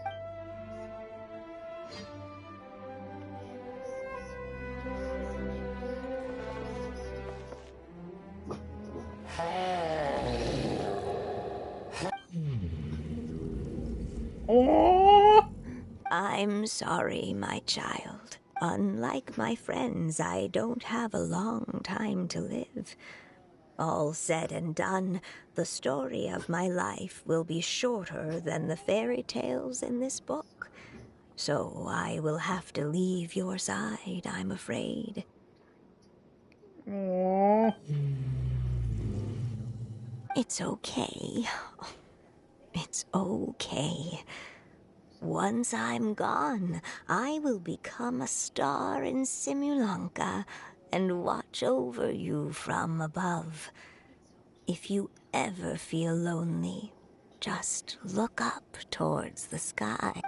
I'm sorry, my child. Unlike my friends, I don't have a long time to live. All said and done, the story of my life will be shorter than the fairy tales in this book. So I will have to leave your side, I'm afraid. It's okay. It's okay. Once I'm gone, I will become a star in Simulanka and watch over you from above. If you ever feel lonely, just look up towards the sky.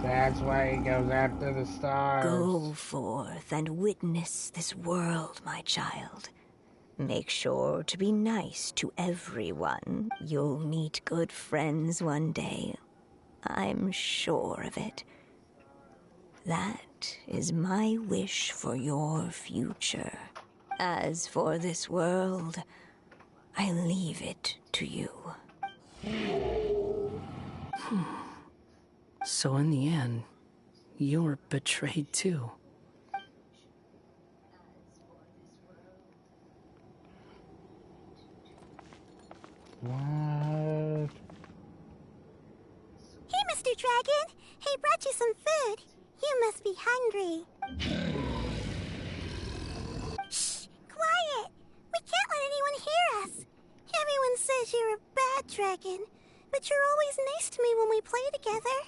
That's why he goes after the stars. Go forth and witness this world, my child. Make sure to be nice to everyone. You'll meet good friends one day. I'm sure of it. That is my wish for your future. As for this world, I leave it to you. So in the end, you were betrayed too. What? Hey, Mr. Dragon! I brought you some food. You must be hungry. Shh! Quiet! We can't let anyone hear us. Everyone says you're a bad dragon, but you're always nice to me when we play together.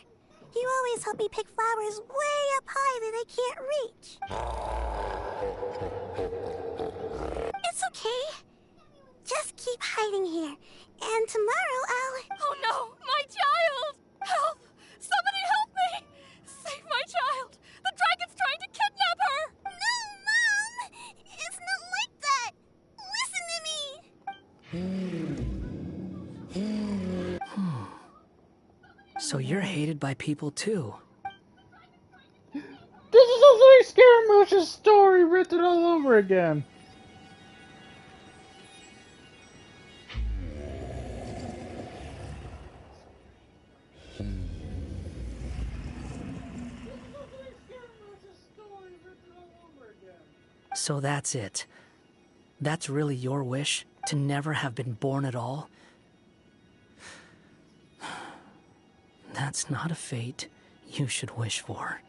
You always help me pick flowers way up high that I can't reach. It's okay. Just keep hiding here, and tomorrow I'll... Oh no! My child! Help! Somebody help me! Save my child! The dragon's trying to kidnap her! No, Mom! It's not like that! Listen to me! So you're hated by people too. This is a Three Scaramouche's story written all over again. So that's it. That's really your wish? To never have been born at all? That's not a fate you should wish for.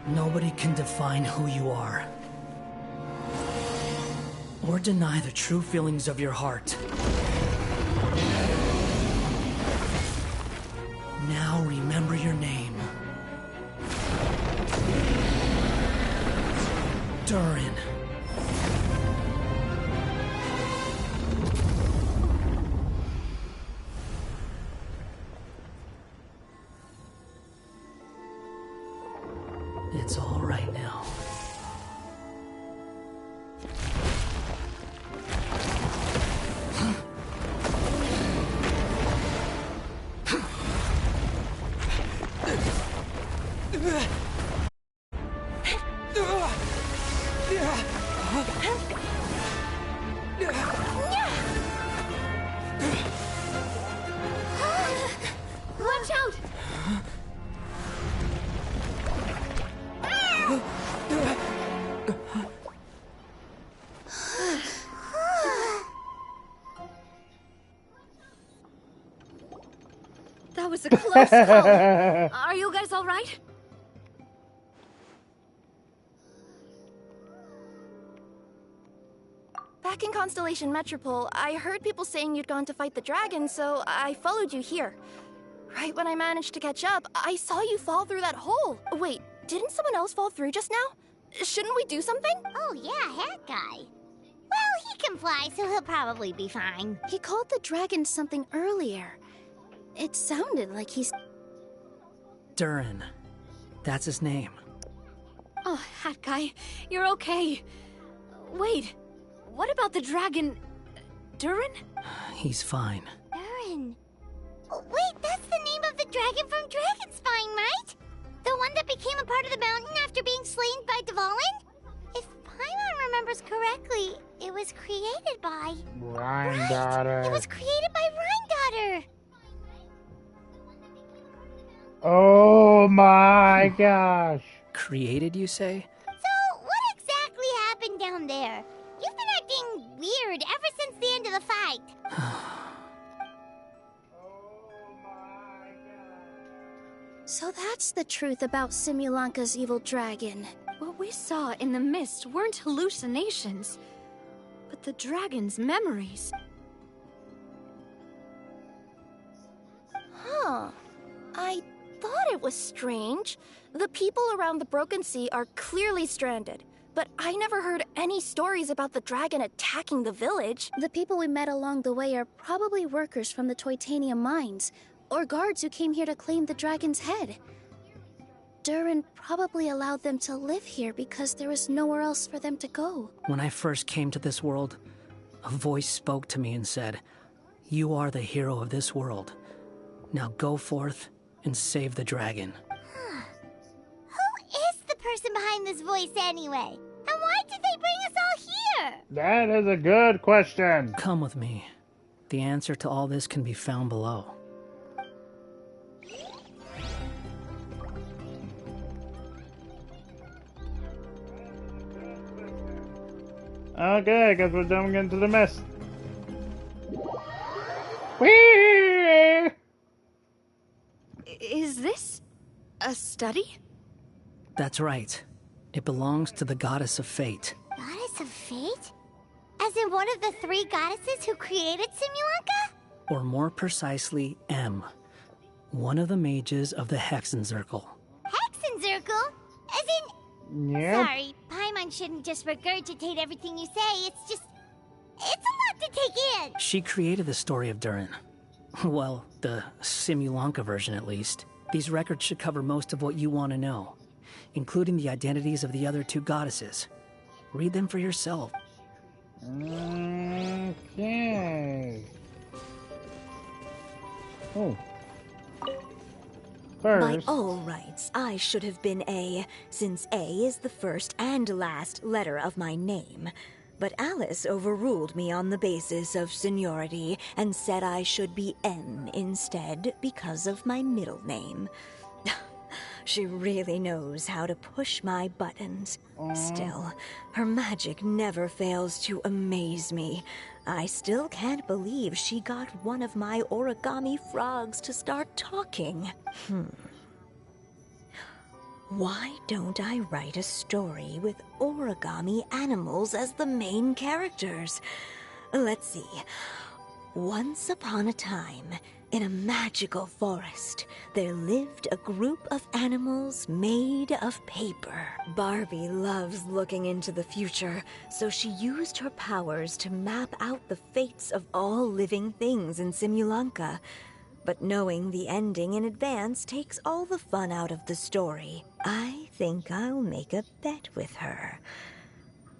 Nobody can define who you are, or deny the true feelings of your heart. Now remember your name. Durin. It's all right now. Watch out! That was a close call. Are you guys all right? Back in Constellation Metropole, I heard people saying you'd gone to fight the dragon, so I followed you here. Right when I managed to catch up, I saw you fall through that hole. Wait, didn't someone else fall through just now? Shouldn't we do something? Oh yeah, Hat Guy. Well, he can fly, so he'll probably be fine. He called the dragon something earlier. It sounded like he's... Durin. That's his name. Oh, Hat Guy, you're okay. Wait, what about the dragon... Durin? He's fine. Durin. Oh, wait, that's the name of the dragon from Dragonspine, right? The one that became a part of the mountain after being slain by Dvalin? If Paimon remembers correctly, it was created by... Granddaughter. Right, it was created by Granddaughter. Oh my gosh. Created, you say? So, what exactly happened down there? You've been acting weird ever since the end of the fight. So that's the truth about Simulanka's evil dragon. What we saw in the mist weren't hallucinations, but the dragon's memories. Huh. I thought it was strange. The people around the Broken Sea are clearly stranded, but I never heard any stories about the dragon attacking the village. The people we met along the way are probably workers from the Toitanium mines, or guards who came here to claim the dragon's head. Durin probably allowed them to live here because there was nowhere else for them to go. When I first came to this world, a voice spoke to me and said, "You are the hero of this world. Now go forth and save the dragon." Who is the person behind this voice anyway? And why did they bring us all here? That is a good question. Come with me. The answer to all this can be found below. Okay, I guess we're jumping into the mist. Whee! Is this a study? That's right. It belongs to the Goddess of Fate. Goddess of Fate? As in one of the three goddesses who created Simulanka? Or more precisely, M. One of the mages of the Hexenzirkel. Hexenzirkel? As in... Yeah. Sorry, Paimon shouldn't just regurgitate everything you say. It's a lot to take in. She created the story of Durin. Well, the Simulanka version at least. These records should cover most of what you want to know, including the identities of the other two goddesses. Read them for yourself. Okay. Oh. By First. all rights, I should have been A, since A is the first and last letter of my name. But Alice overruled me on the basis of seniority and said I should be M instead because of my middle name. She really knows how to push my buttons. Still, her magic never fails to amaze me. I still can't believe she got one of my origami frogs to start talking. Why don't I write a story with origami animals as the main characters? Let's see. Once upon a time, in a magical forest, there lived a group of animals made of paper. Barbie loves looking into the future, so she used her powers to map out the fates of all living things in Simulanka. But knowing the ending in advance takes all the fun out of the story. I think I'll make a bet with her.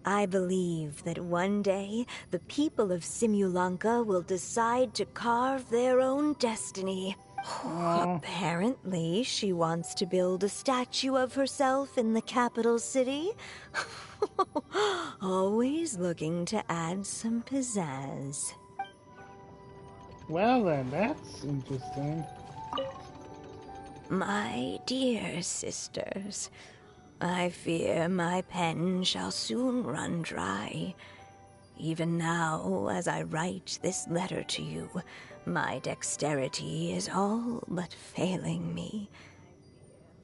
I believe that one day, the people of Simulanka will decide to carve their own destiny. Apparently, she wants to build a statue of herself in the capital city. Always looking to add some pizzazz. Well then, that's interesting. My dear sisters, I fear my pen shall soon run dry. Even now, as I write this letter to you, my dexterity is all but failing me.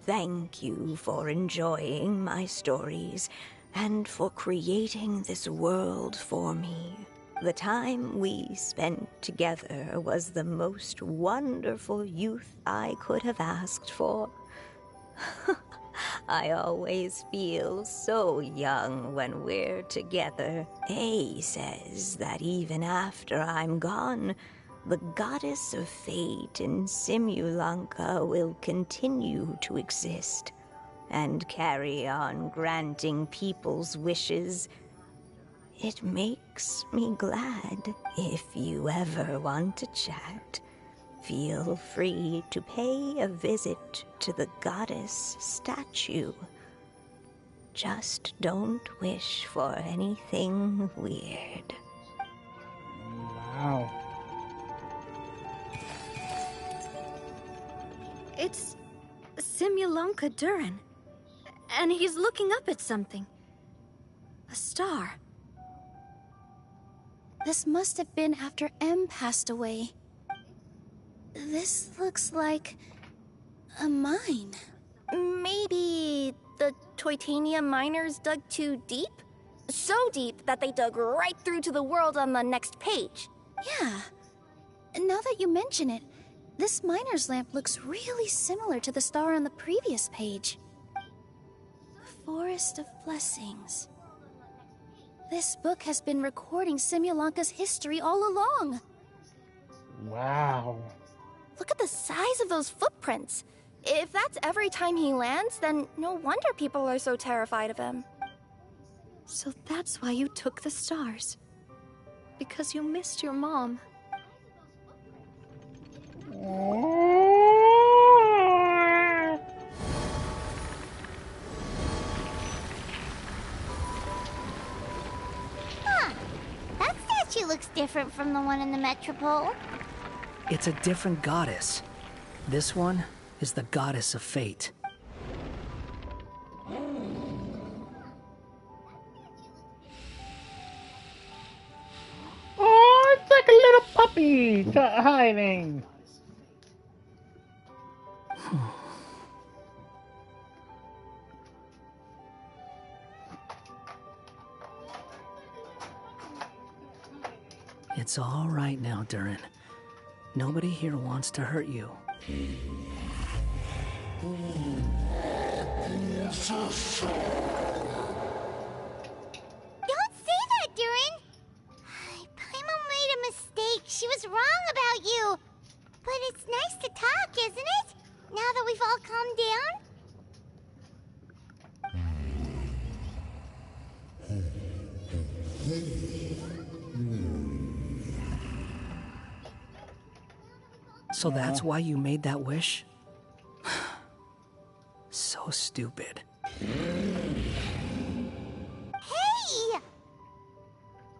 Thank you for enjoying my stories, and for creating this world for me. The time we spent together was the most wonderful youth I could have asked for. I always feel so young when we're together. A says that even after I'm gone, the goddess of fate in Simulanka will continue to exist and carry on granting people's wishes. It makes me glad. If you ever want to chat, feel free to pay a visit to the goddess statue. Just don't wish for anything weird. Wow. It's Simulanka Durin. And he's looking up at something. A star. This must have been after M passed away. This looks like a mine. Maybe the Toitanium miners dug too deep? So deep that they dug right through to the world on the next page. Yeah. Now that you mention it, this miner's lamp looks really similar to the star on the previous page. Forest of Blessings. This book has been recording Simulanka's history all along. Wow. Look at the size of those footprints. If that's every time he lands, then no wonder people are so terrified of him. So that's why you took the stars. Because you missed your mom. Huh. That statue looks different from the one in the Metropole. It's a different goddess. This one is the goddess of fate. Oh, it's like a little puppy hiding. It's all right now, Durin. Nobody here wants to hurt you. Don't say that, Durin! Paimon made a mistake. She was wrong about you. But it's nice to talk, isn't it? Now that we've all calmed down? So that's why you made that wish? So stupid. Hey!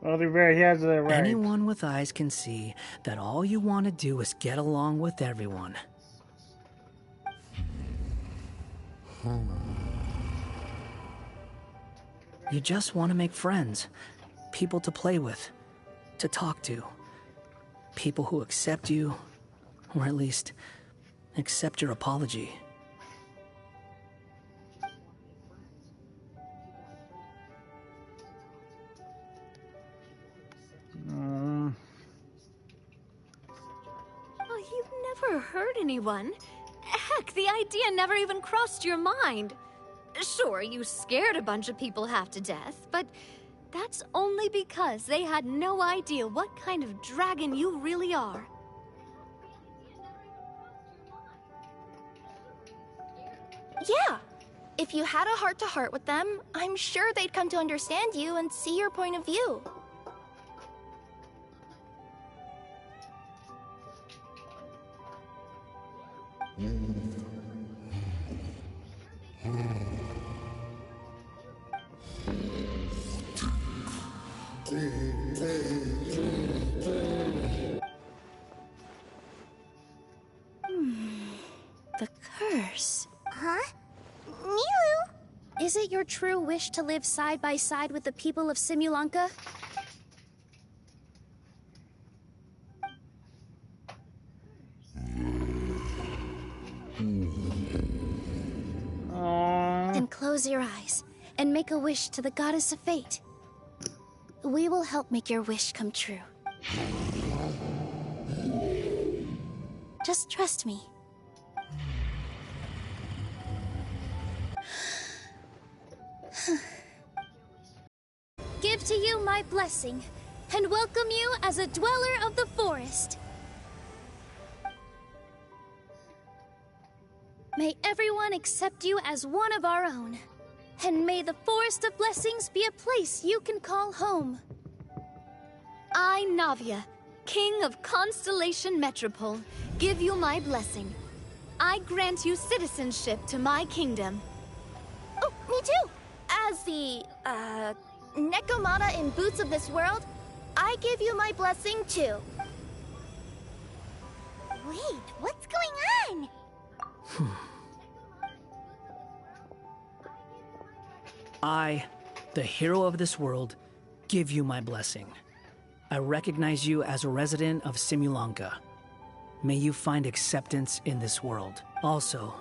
Well, he has the right. Anyone with eyes can see that all you want to do is get along with everyone. You just want to make friends, people to play with, to talk to, people who accept you, or at least accept your apology. Oh, you've never hurt anyone. Heck, the idea never even crossed your mind. Sure, you scared a bunch of people half to death, but that's only because they had no idea what kind of dragon you really are. Yeah. If you had a heart-to-heart with them, I'm sure they'd come to understand you and see your point of view. The curse. Huh? Milu? Is it your true wish to live side by side with the people of Simulanka? Then close your eyes and make a wish to the Goddess of Fate. We will help make your wish come true. Just trust me. Give to you my blessing, and welcome you as a dweller of the forest. May everyone accept you as one of our own, and may the Forest of Blessings be a place you can call home. I, Navia, King of Constellation Metropole, give you my blessing. I grant you citizenship to my kingdom. Oh, me too! As the, Nekomata in Boots of this world, I give you my blessing too. Wait, what's going on? I, the hero of this world, give you my blessing. I recognize you as a resident of Simulanka. May you find acceptance in this world. Also,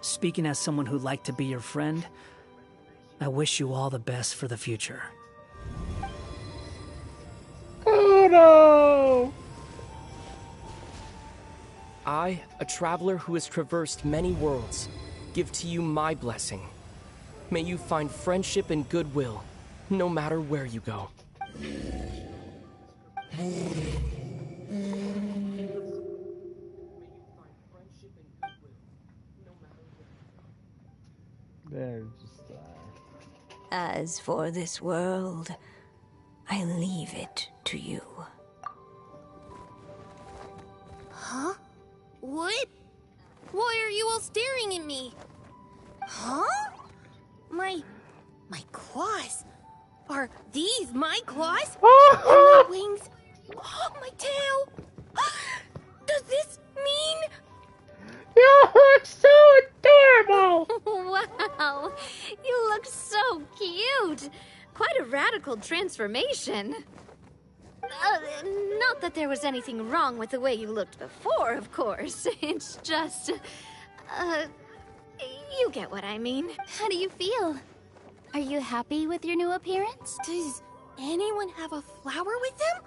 speaking as someone who'd like to be your friend, I wish you all the best for the future. Oh no! I, a traveler who has traversed many worlds, give to you my blessing. May you find friendship and goodwill, no matter where you go. They're just As for this world, I leave it to you. Huh? What? Why are you all staring at me? Huh? My claws. Are these my claws? And my wings? Oh, my tail. Does this mean? You look so adorable! Wow, you look so cute. Quite a radical transformation. Not that there was anything wrong with the way you looked before, of course. It's just, you get what I mean. How do you feel? Are you happy with your new appearance? Does anyone have a flower with them?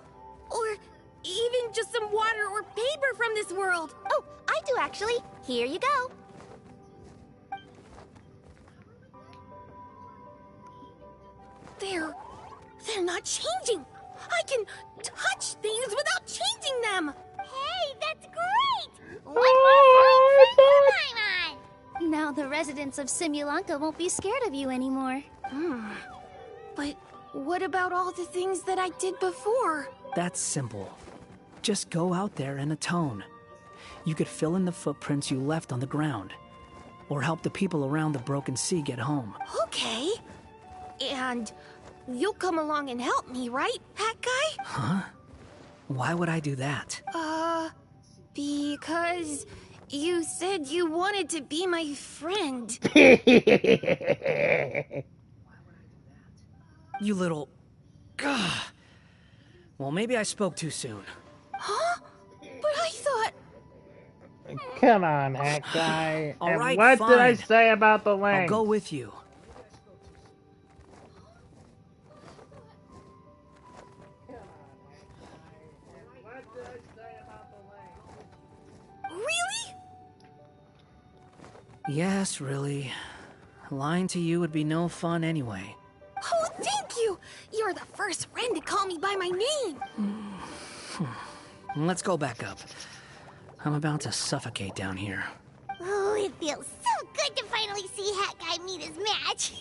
Or even just some water or paper from this world? Oh, I do actually. Here you go. They're not changing. I can touch things without changing them. Hey, that's great! One more flying for Paimon! Now the residents of Simulanka won't be scared of you anymore. But what about all the things that I did before? That's simple. Just go out there and atone. You could fill in the footprints you left on the ground, or help the people around the Broken Sea get home. Okay. And you'll come along and help me, right, Hat Guy? Huh? Why would I do that? Because you said you wanted to be my friend. You little... Gah. Well, maybe I spoke too soon. Huh? But I thought... Come on, Hat Guy. All And right, what did I fine. say about the link? I'll go with you. Really? Yes, really. Lying to you would be no fun anyway. Oh, thank you! You're the first friend to call me by my name! Let's go back up. I'm about to suffocate down here. Oh, it feels so good to finally see Hat Guy meet his match.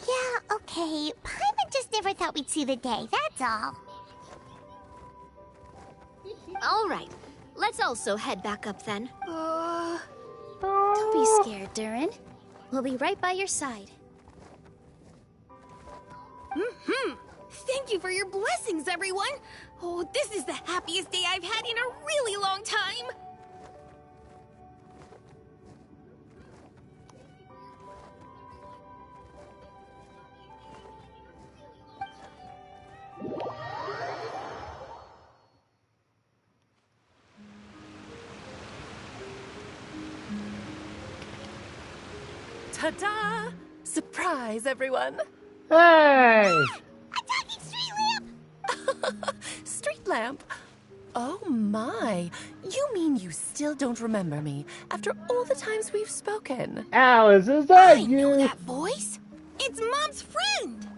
Yeah, okay. Paimon just never thought we'd see the day, that's all. All right, let's also head back up then. Don't be scared, Durin. We'll be right by your side. Thank you for your blessings, everyone! Oh, this is the happiest day I've had in a really long time! Ta-da! Surprise, everyone! Hey! A talking street lamp! Street lamp? Oh my! You mean you still don't remember me after all the times we've spoken? Alice, is that I know you? that voice. It's Mom's friend.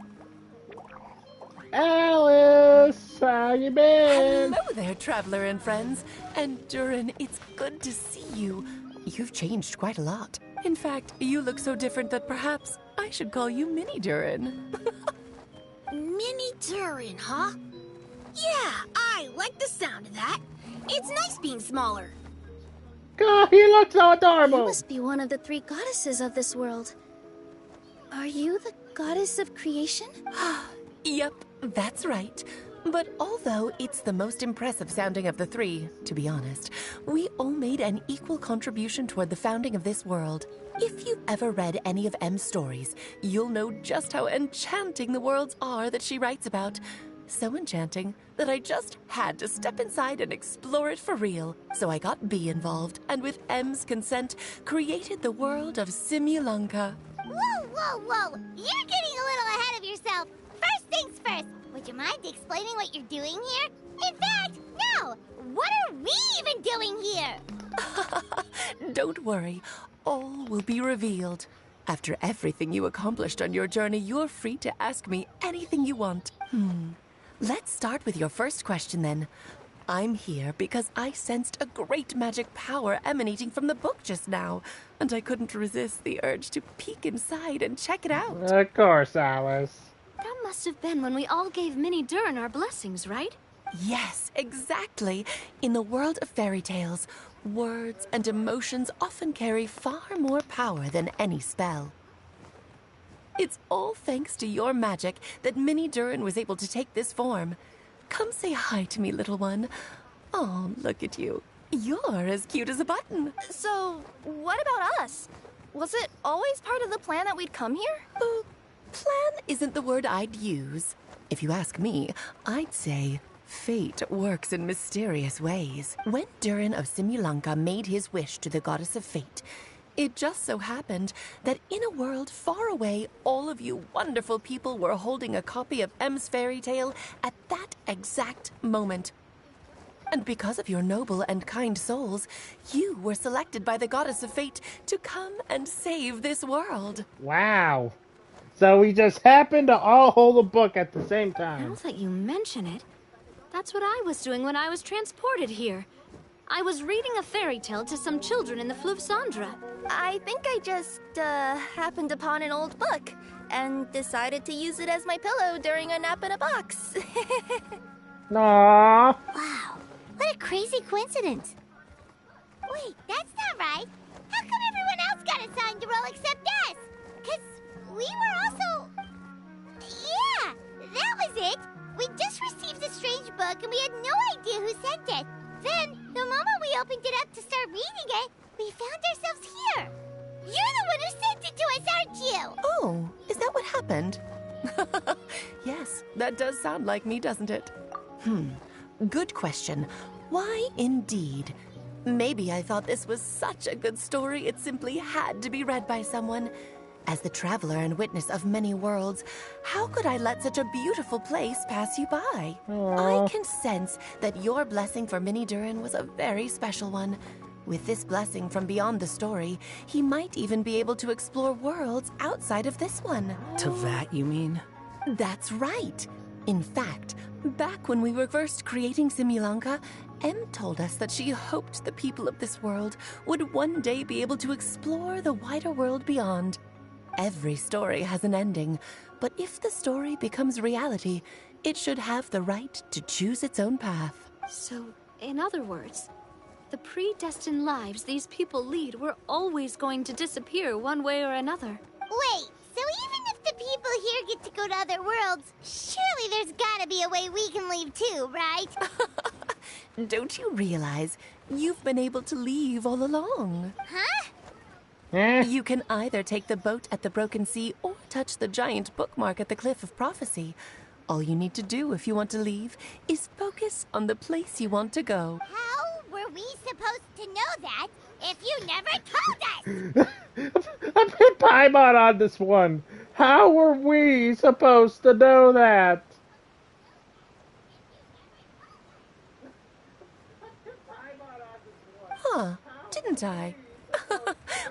Alice, how you been? Hello there, traveler and friends. And Durin, it's good to see you. You've changed quite a lot. In fact, you look so different that perhaps I should call you Mini Durin. Mini Durin, huh? Yeah, I like the sound of that. It's nice being smaller. God, he looks so adorable. You must be one of the three goddesses of this world. Are you the goddess of creation? Yep, that's right. But although it's the most impressive sounding of the three, to be honest, we all made an equal contribution toward the founding of this world. If you've ever read any of M's stories, you'll know just how enchanting the worlds are that she writes about. So enchanting that I just had to step inside and explore it for real. So I got B involved, and with M's consent, created the world of Simulanka. Whoa, whoa, whoa! You're getting a little ahead of yourself. First things first, would you mind explaining what you're doing here? In fact, no! What are we even doing here? Don't worry, all will be revealed. After everything you accomplished on your journey, you're free to ask me anything you want. Let's start with your first question then. I'm here because I sensed a great magic power emanating from the book just now, and I couldn't resist the urge to peek inside and check it out. Of course, Alice. That must have been when we all gave Mini Durin our blessings, right? Yes, exactly. In the world of fairy tales, words and emotions often carry far more power than any spell. It's all thanks to your magic that Mini Durin was able to take this form. Come say hi to me, little one. Oh, look at you. You're as cute as a button. So, what about us? Was it always part of the plan that we'd come here? Plan isn't the word I'd use. If you ask me, I'd say fate works in mysterious ways. When Durin of Simulanka made his wish to the goddess of fate, it just so happened that in a world far away, all of you wonderful people were holding a copy of M's fairy tale at that exact moment. And because of your noble and kind souls, you were selected by the goddess of fate to come and save this world. Wow. So we just happened to all hold a book at the same time. Now that you mention it, that's what I was doing when I was transported here. I was reading a fairy tale to some children in the Fleuve Cendra. I think I just, happened upon an old book and decided to use it as my pillow during a nap in a box. Aww. Wow, what a crazy coincidence. Wait, that's not right. How come everyone else got assigned to roll except us? Because we were also... Yeah, that was it. We just received a strange book and we had no idea who sent it. Then, the moment we opened it up to start reading it, we found ourselves here. You're the one who sent it to us, aren't you? Oh, is that what happened? Yes, that does sound like me, doesn't it? Good question. Why indeed? Maybe I thought this was such a good story it simply had to be read by someone. As the traveler and witness of many worlds, how could I let such a beautiful place pass you by? I can sense that your blessing for Mini Durin was a very special one. With this blessing from beyond the story, he might even be able to explore worlds outside of this one. To that, you mean? That's right. In fact, back when we were first creating Simulanka, Em told us that she hoped the people of this world would one day be able to explore the wider world beyond. Every story has an ending, but if the story becomes reality, it should have the right to choose its own path. So, in other words, the predestined lives these people lead were always going to disappear one way or another. Wait, so even if the people here get to go to other worlds, surely there's gotta be a way we can leave too, right? Don't you realize you've been able to leave all along? Huh? You can either take the boat at the Broken Sea or touch the giant bookmark at the Cliff of Prophecy. All you need to do if you want to leave is focus on the place you want to go. How were we supposed to know that if you never told us? I put Paimon on this one. How were we supposed to know that? Huh, didn't I?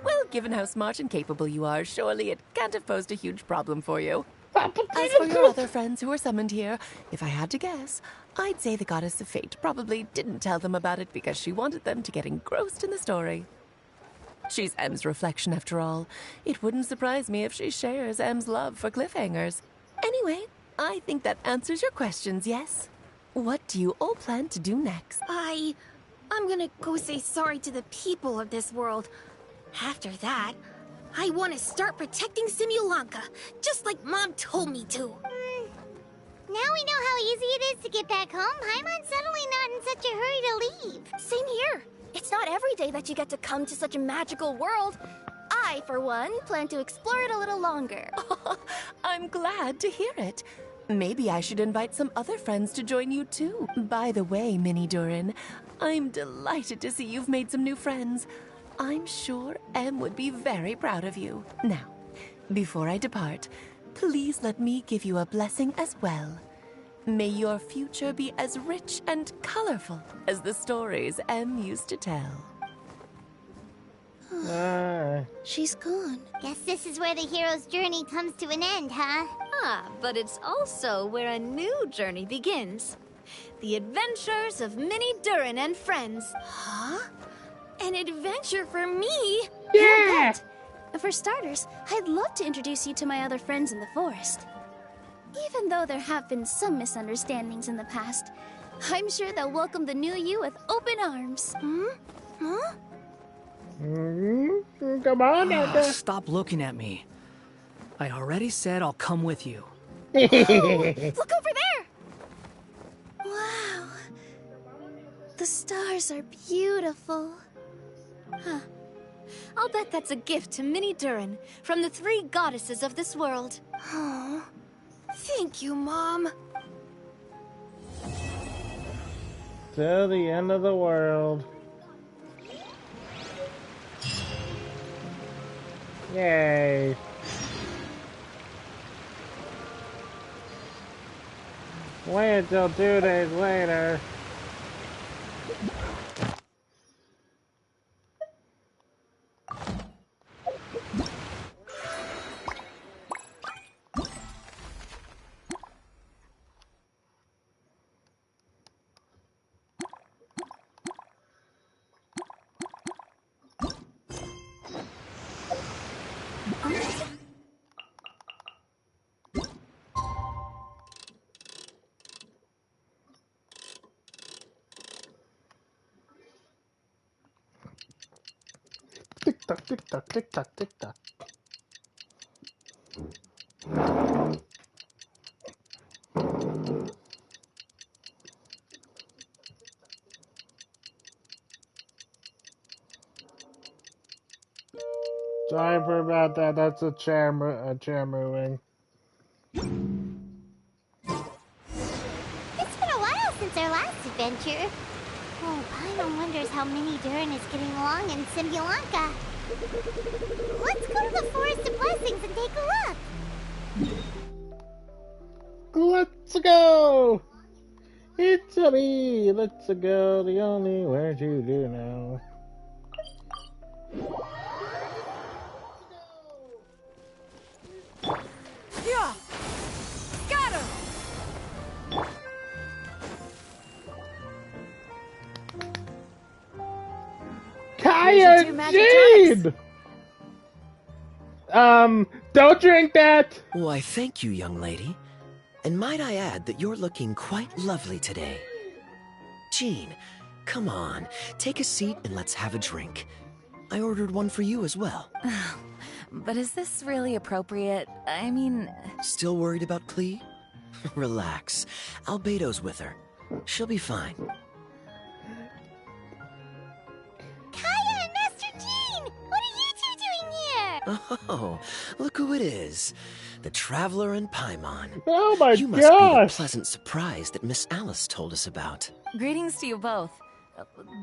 Well, given how smart and capable you are, surely it can't have posed a huge problem for you. As for your other friends who were summoned here, if I had to guess, I'd say the Goddess of Fate probably didn't tell them about it because she wanted them to get engrossed in the story. She's M's reflection, after all. It wouldn't surprise me if she shares M's love for cliffhangers. Anyway, I think that answers your questions, yes? What do you all plan to do next? I'm gonna go say sorry to the people of this world. After that, I want to start protecting Simulanka, just like Mom told me to. Now we know how easy it is to get back home. Paimon's suddenly not in such a hurry to leave. Same here. It's not every day that you get to come to such a magical world. I, for one, plan to explore it a little longer. I'm glad to hear it. Maybe I should invite some other friends to join you too. By the way, Minnie Durin, I'm delighted to see you've made some new friends. I'm sure Em would be very proud of you. Now, before I depart, please let me give you a blessing as well. May your future be as rich and colorful as the stories Em used to tell. She's gone. Guess this is where the hero's journey comes to an end, huh? But it's also where a new journey begins. The adventures of Minnie Durin and friends. Huh? An adventure for me? Yeah! For starters, I'd love to introduce you to my other friends in the forest. Even though there have been some misunderstandings in the past, I'm sure they'll welcome the new you with open arms. Huh? Come on, Stop looking at me. I already said I'll come with you. Oh, look over there! Wow. The stars are beautiful. Huh. I'll bet that's a gift to Minnie Durin from the 3 goddesses of this world. Oh, thank you, Mom. Till the end of the world. Yay. Wait until 2 days later. Tick tock, tick tock, tick tock, tick tock. Sorry for about that. That's a chair moving. It's been a while since our last adventure. Oh, Paimon wonders how Minnie Durin is getting along in Simulanka. Let's go to the Forest of Blessings and take a look. Let's go! It's a me. Let's go. The only word you do now. Yeah! Got him! Kaya Jade! Don't drink that! Why, thank you, young lady. And might I add that you're looking quite lovely today. Jean, come on, take a seat and let's have a drink. I ordered one for you as well. But is this really appropriate? I mean... Still worried about Klee? Relax. Albedo's with her. She'll be fine. Kaya and Master Jean! What are you two doing here? Oh, look who it is. The Traveler and Paimon. Oh my You must be the pleasant surprise that Miss Alice told us about. Greetings to you both.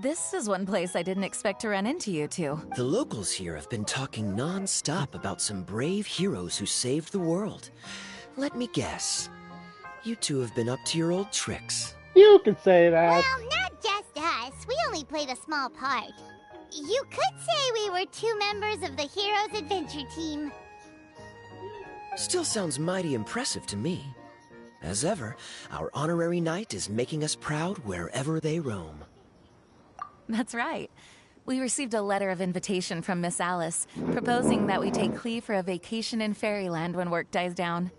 This is one place I didn't expect to run into you two. The locals here have been talking non-stop about some brave heroes who saved the world. Let me guess. You two have been up to your old tricks. You can say that. Well, not just us. We only played a small part. You could say we were 2 members of the Heroes Adventure Team. Still sounds mighty impressive to me. As ever, our honorary knight is making us proud wherever they roam. That's right. We received a letter of invitation from Miss Alice, proposing that we take Clee for a vacation in Fairyland when work dies down.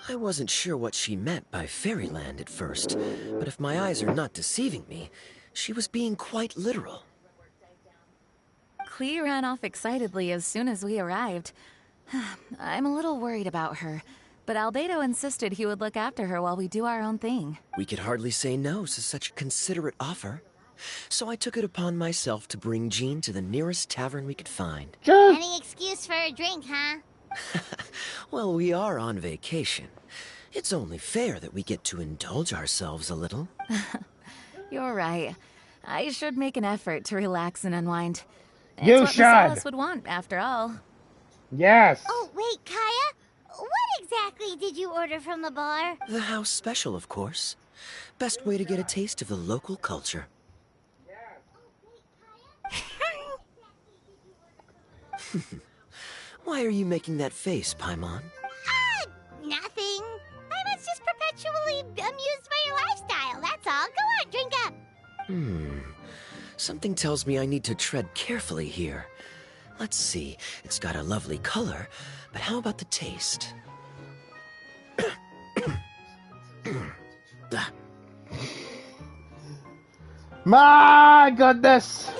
I wasn't sure what she meant by Fairyland at first, but if my eyes are not deceiving me, she was being quite literal. Clee ran off excitedly as soon as we arrived. I'm a little worried about her, but Albedo insisted he would look after her while we do our own thing. We could hardly say no to such a considerate offer. So I took it upon myself to bring Jean to the nearest tavern we could find. Any excuse for a drink, huh? Well, we are on vacation. It's only fair that we get to indulge ourselves a little. You're right. I should make an effort to relax and unwind. It's You what should. Miss Alice would want, after all. Yes. Oh, wait, Kaya. What exactly did you order from the bar? The house special, of course. Best way to get a taste of the local culture. Why are you making that face, Paimon? Nothing. I was just perpetually amused by your lifestyle, that's all. Go on, drink up. Something tells me I need to tread carefully here. Let's see, it's got a lovely color, but how about the taste? My goodness.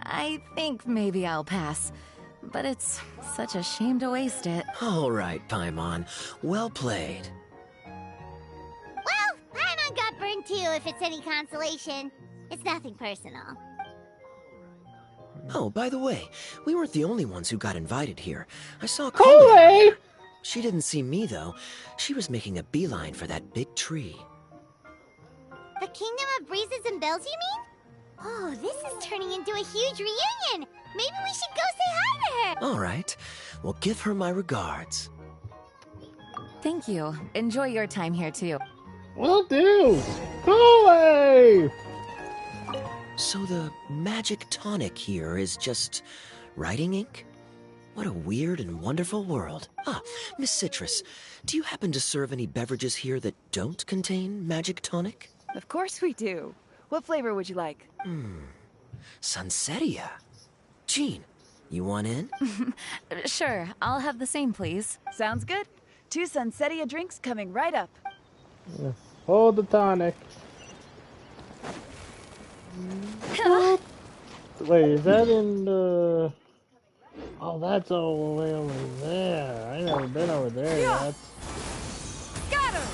I think maybe I'll pass. But it's such a shame to waste it. All right, Paimon. Well played. Well, Paimon got burned too, if it's any consolation. It's nothing personal. Oh, by the way, we weren't the only ones who got invited here. I saw Chloe! She didn't see me, though. She was making a beeline for that big tree. The Kingdom of Breezes and Bells, you mean? Oh, this is turning into a huge reunion! Maybe we should go say hi to her! All right. Well, give her my regards. Thank you. Enjoy your time here, too. Will do! Chloe! So the magic tonic here is just writing ink? What a weird and wonderful world. Ah, Miss Citrus, do you happen to serve any beverages here that don't contain magic tonic? Of course we do. What flavor would you like? Sunsetia. Jean, you want in? Sure, I'll have the same, please. Sounds good. 2 Sunsetia drinks coming right up. Hold the tonic. Wait, is that in the... Oh, that's all the way over there. I never been over there yet. Got her!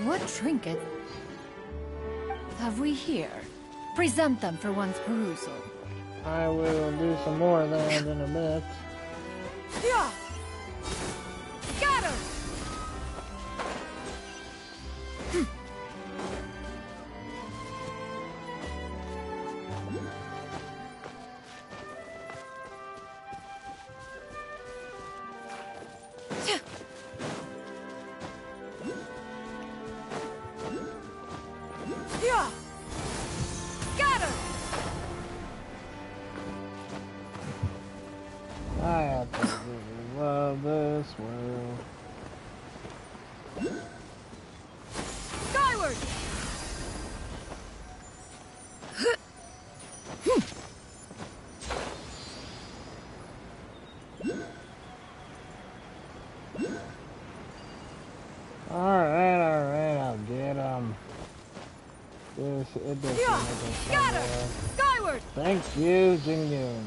What trinket have we here? Present them for one's perusal. I will do some more of that in a bit. Yeah! Got her! I absolutely love this world. Skyward! Alright, I'll get him. It doesn't Scatter! Skyward! Thank you, Jingyun.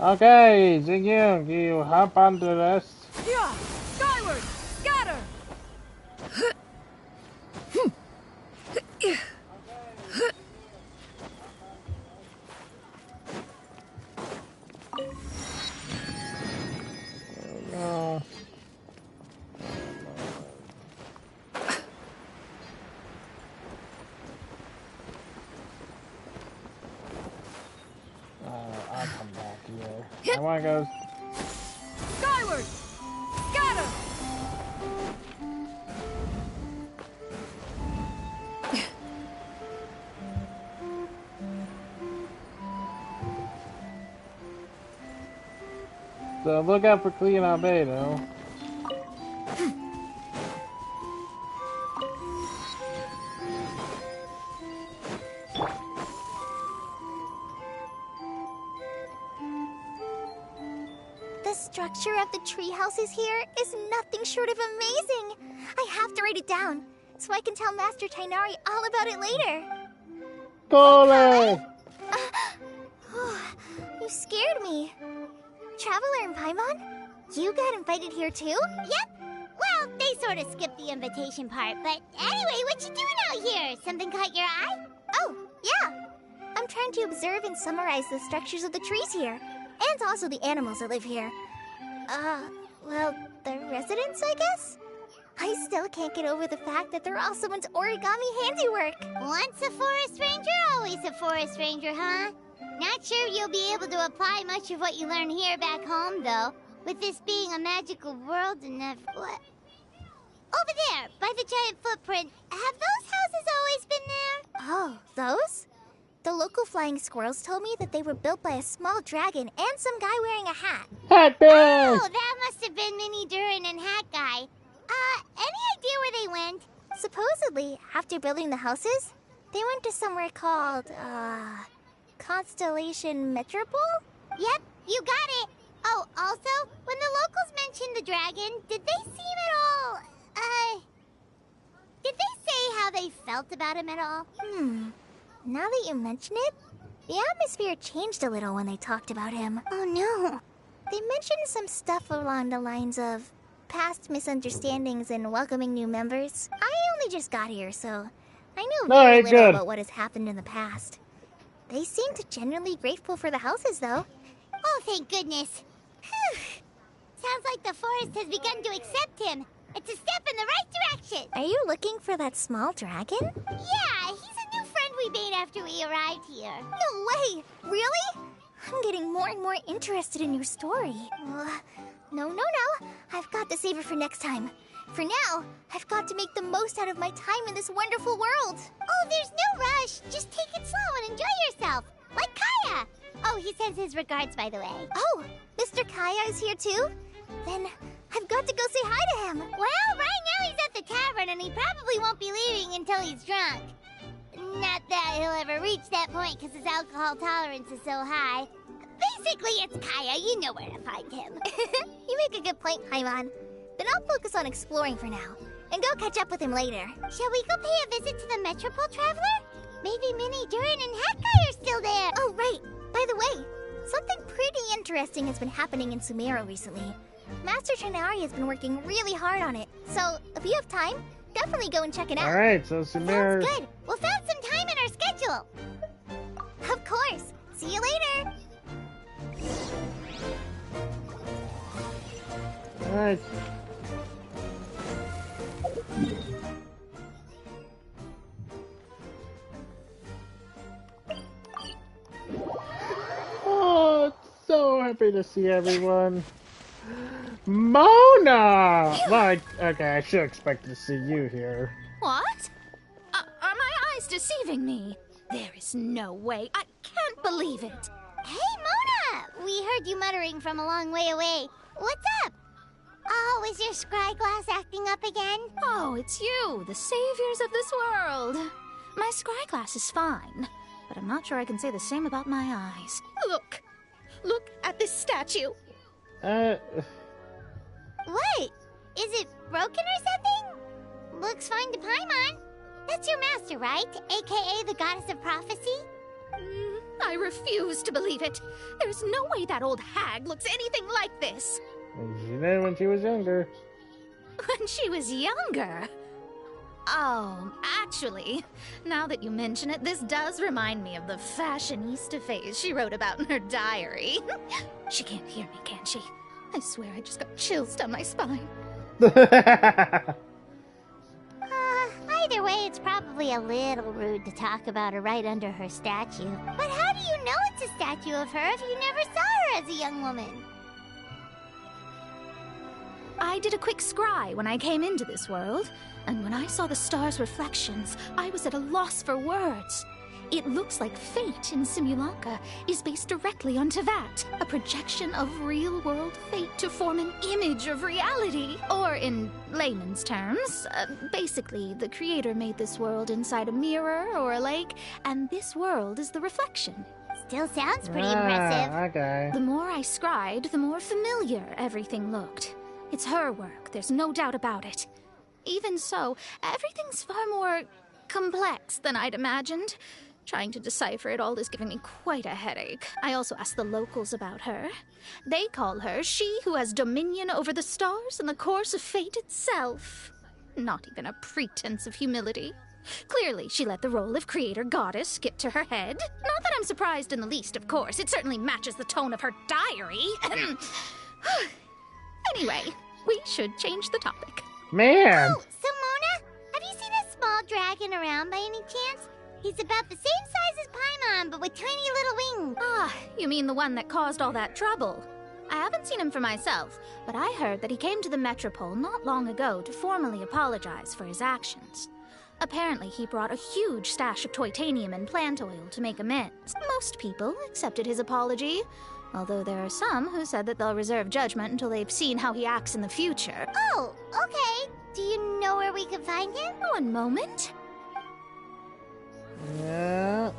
Okay, Jingyun, can you hop onto this? Skyward! Scatter! No. I'll come back here. I want to go. Skyward! Scatter! So look out for Clean Albedo. The structure of the tree houses here is nothing short of amazing. I have to write it down so I can tell Master Tainari all about it later. Cole! You scared me. Traveler and Paimon, you got invited here too? Yep. Well, they sort of skipped the invitation part, but anyway, what you doing out here? Something caught your eye? Oh, yeah. I'm trying to observe and summarize the structures of the trees here, and also the animals that live here. Well, the residents, I guess? I still can't get over the fact that they're all someone's origami handiwork. Once a forest ranger, always a forest ranger, huh? Not sure you'll be able to apply much of what you learn here back home, though. With this being a magical world and what? Over there, by the giant footprint. Have those houses always been there? Oh, those? The local flying squirrels told me that they were built by a small dragon and some guy wearing a hat. Hat Bear! Oh, that must have been Mini Durin and Hat Guy. Any idea where they went? Supposedly, after building the houses, they went to somewhere called, Constellation Metropole? Yep, you got it. Oh, also, when the locals mentioned the dragon, did they seem at all, did they say how they felt about him at all? Now that you mention it, the atmosphere changed a little when they talked about him. Oh no. They mentioned some stuff along the lines of past misunderstandings and welcoming new members. I only just got here, so I know very little about what has happened in the past. They seem to genuinely grateful for the houses, though. Oh, thank goodness. Whew. Sounds like the forest has begun to accept him. It's a step in the right direction. Are you looking for that small dragon? Yeah, he's a new friend we made after we arrived here. No way! Really? I'm getting more and more interested in your story. No. I've got to save it for next time. For now, I've got to make the most out of my time in this wonderful world. Oh, there's no rush. Just take it slow and enjoy yourself. Like Kaya. Oh, he sends his regards, by the way. Oh, Mr. Kaya is here too? Then I've got to go say hi to him. Well, right now he's at the tavern and he probably won't be leaving until he's drunk. Not that he'll ever reach that point because his alcohol tolerance is so high. Basically, it's Kaya. You know where to find him. You make a good point, Paimon. Then I'll focus on exploring for now, and go catch up with him later. Shall we go pay a visit to the Metropole Traveler? Maybe Mini Durin and Hat Guy are still there. Oh, right. By the way, something pretty interesting has been happening in Sumeru recently. Master Tainari has been working really hard on it, so if you have time, definitely go and check it out. Alright, so Sumeru... Sounds good. We'll find some time in our schedule. Of course. See you later. Alright. Oh, so happy to see everyone. Mona! Like, okay, I should expect to see you here. What? Are my He's deceiving me. There is no way. I can't believe it. Hey, Mona! We heard you muttering from a long way away. What's up? Oh, is your scry glass acting up again? Oh, it's you, the saviors of this world. My scry glass is fine, but I'm not sure I can say the same about my eyes. Look! Look at this statue! What? Is it broken or something? Looks fine to Paimon. That's your master, right? AKA the goddess of prophecy? I refuse to believe it. There's no way that old hag looks anything like this. She did when she was younger. When she was younger? Oh, actually, now that you mention it, this does remind me of the fashionista phase she wrote about in her diary. She can't hear me, can she? I swear I just got chills down my spine. Either way, it's probably a little rude to talk about her right under her statue. But how do you know it's a statue of her if you never saw her as a young woman? I did a quick scry when I came into this world, and when I saw the stars' reflections, I was at a loss for words. It looks like fate in Simulanka is based directly on Tevat, a projection of real-world fate to form an image of reality. Or in layman's terms, basically, the creator made this world inside a mirror or a lake, and this world is the reflection. Still sounds pretty impressive. Okay. The more I scried, the more familiar everything looked. It's her work, there's no doubt about it. Even so, everything's far more complex than I'd imagined. Trying to decipher it all is giving me quite a headache. I also asked the locals about her. They call her she who has dominion over the stars and the course of fate itself. Not even a pretense of humility. Clearly, she let the role of creator goddess skip to her head. Not that I'm surprised in the least, of course. It certainly matches the tone of her diary. Anyway, we should change the topic. Man! Oh, so Mona, have you seen a small dragon around by any chance? He's about the same size as Paimon, but with tiny little wings. Ah, you mean the one that caused all that trouble? I haven't seen him for myself, but I heard that he came to the Metropole not long ago to formally apologize for his actions. Apparently, he brought a huge stash of Toitanium and plant oil to make amends. Most people accepted his apology, although there are some who said that they'll reserve judgment until they've seen how he acts in the future. Oh, okay. Do you know where we can find him? One moment. Yeah.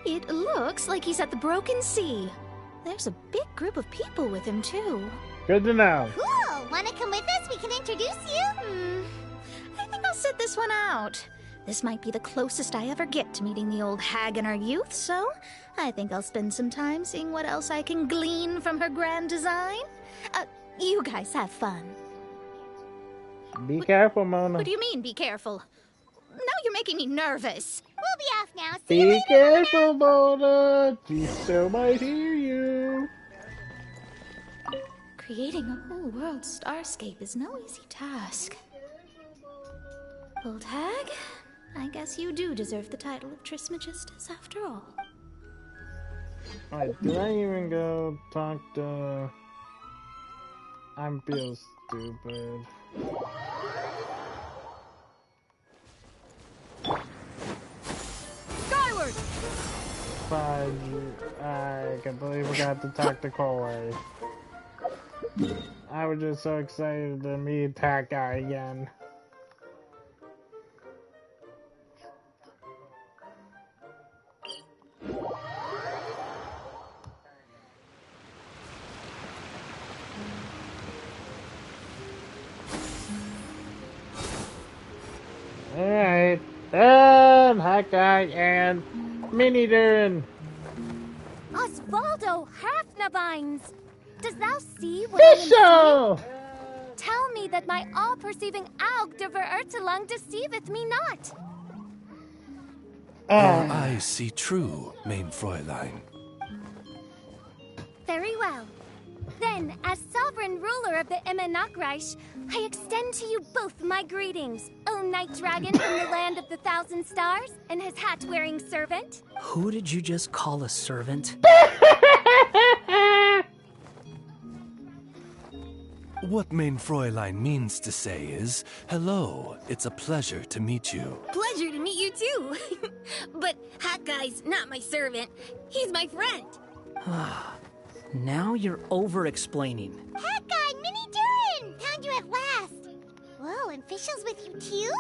It looks like he's at the Broken Sea. There's a big group of people with him, too. Good to know. Cool! Wanna come with us? We can introduce you? I think I'll sit this one out. This might be the closest I ever get to meeting the old hag in her youth, so I think I'll spend some time seeing what else I can glean from her grand design. You guys have fun. Be careful, Mona. What do you mean, be careful? Now you're making me nervous. We'll be off now. See you Be later, careful, Mona. She still might hear you. Creating a whole world starscape is no easy task. Old hag, I guess you do deserve the title of Trismegistus after all. Alright, did I even go talk to... I feel stupid. Skyward! Fudge. I completely forgot to talk to Corey. I was just so excited to meet that guy again. Alright, and Hawkeye and Mini Durin. Osvaldo Hafnabines! Does thou see what I am saying? Tell me that my all-perceiving Aug de Verurtelang deceiveth me not. Your eyes see true, Main Fräulein. Very well. Then, as sovereign ruler of the Emenakreich, I extend to you both my greetings, O Night Dragon from the land of the Thousand Stars and his hat-wearing servant. Who did you just call a servant? What Mein Fräulein means to say is, hello, it's a pleasure to meet you. Pleasure to meet you too. But Hat Guy's not my servant. He's my friend. Now you're over-explaining. Hat Guy, Mini Durin! Found you at last. Whoa, and Fischl's with you too?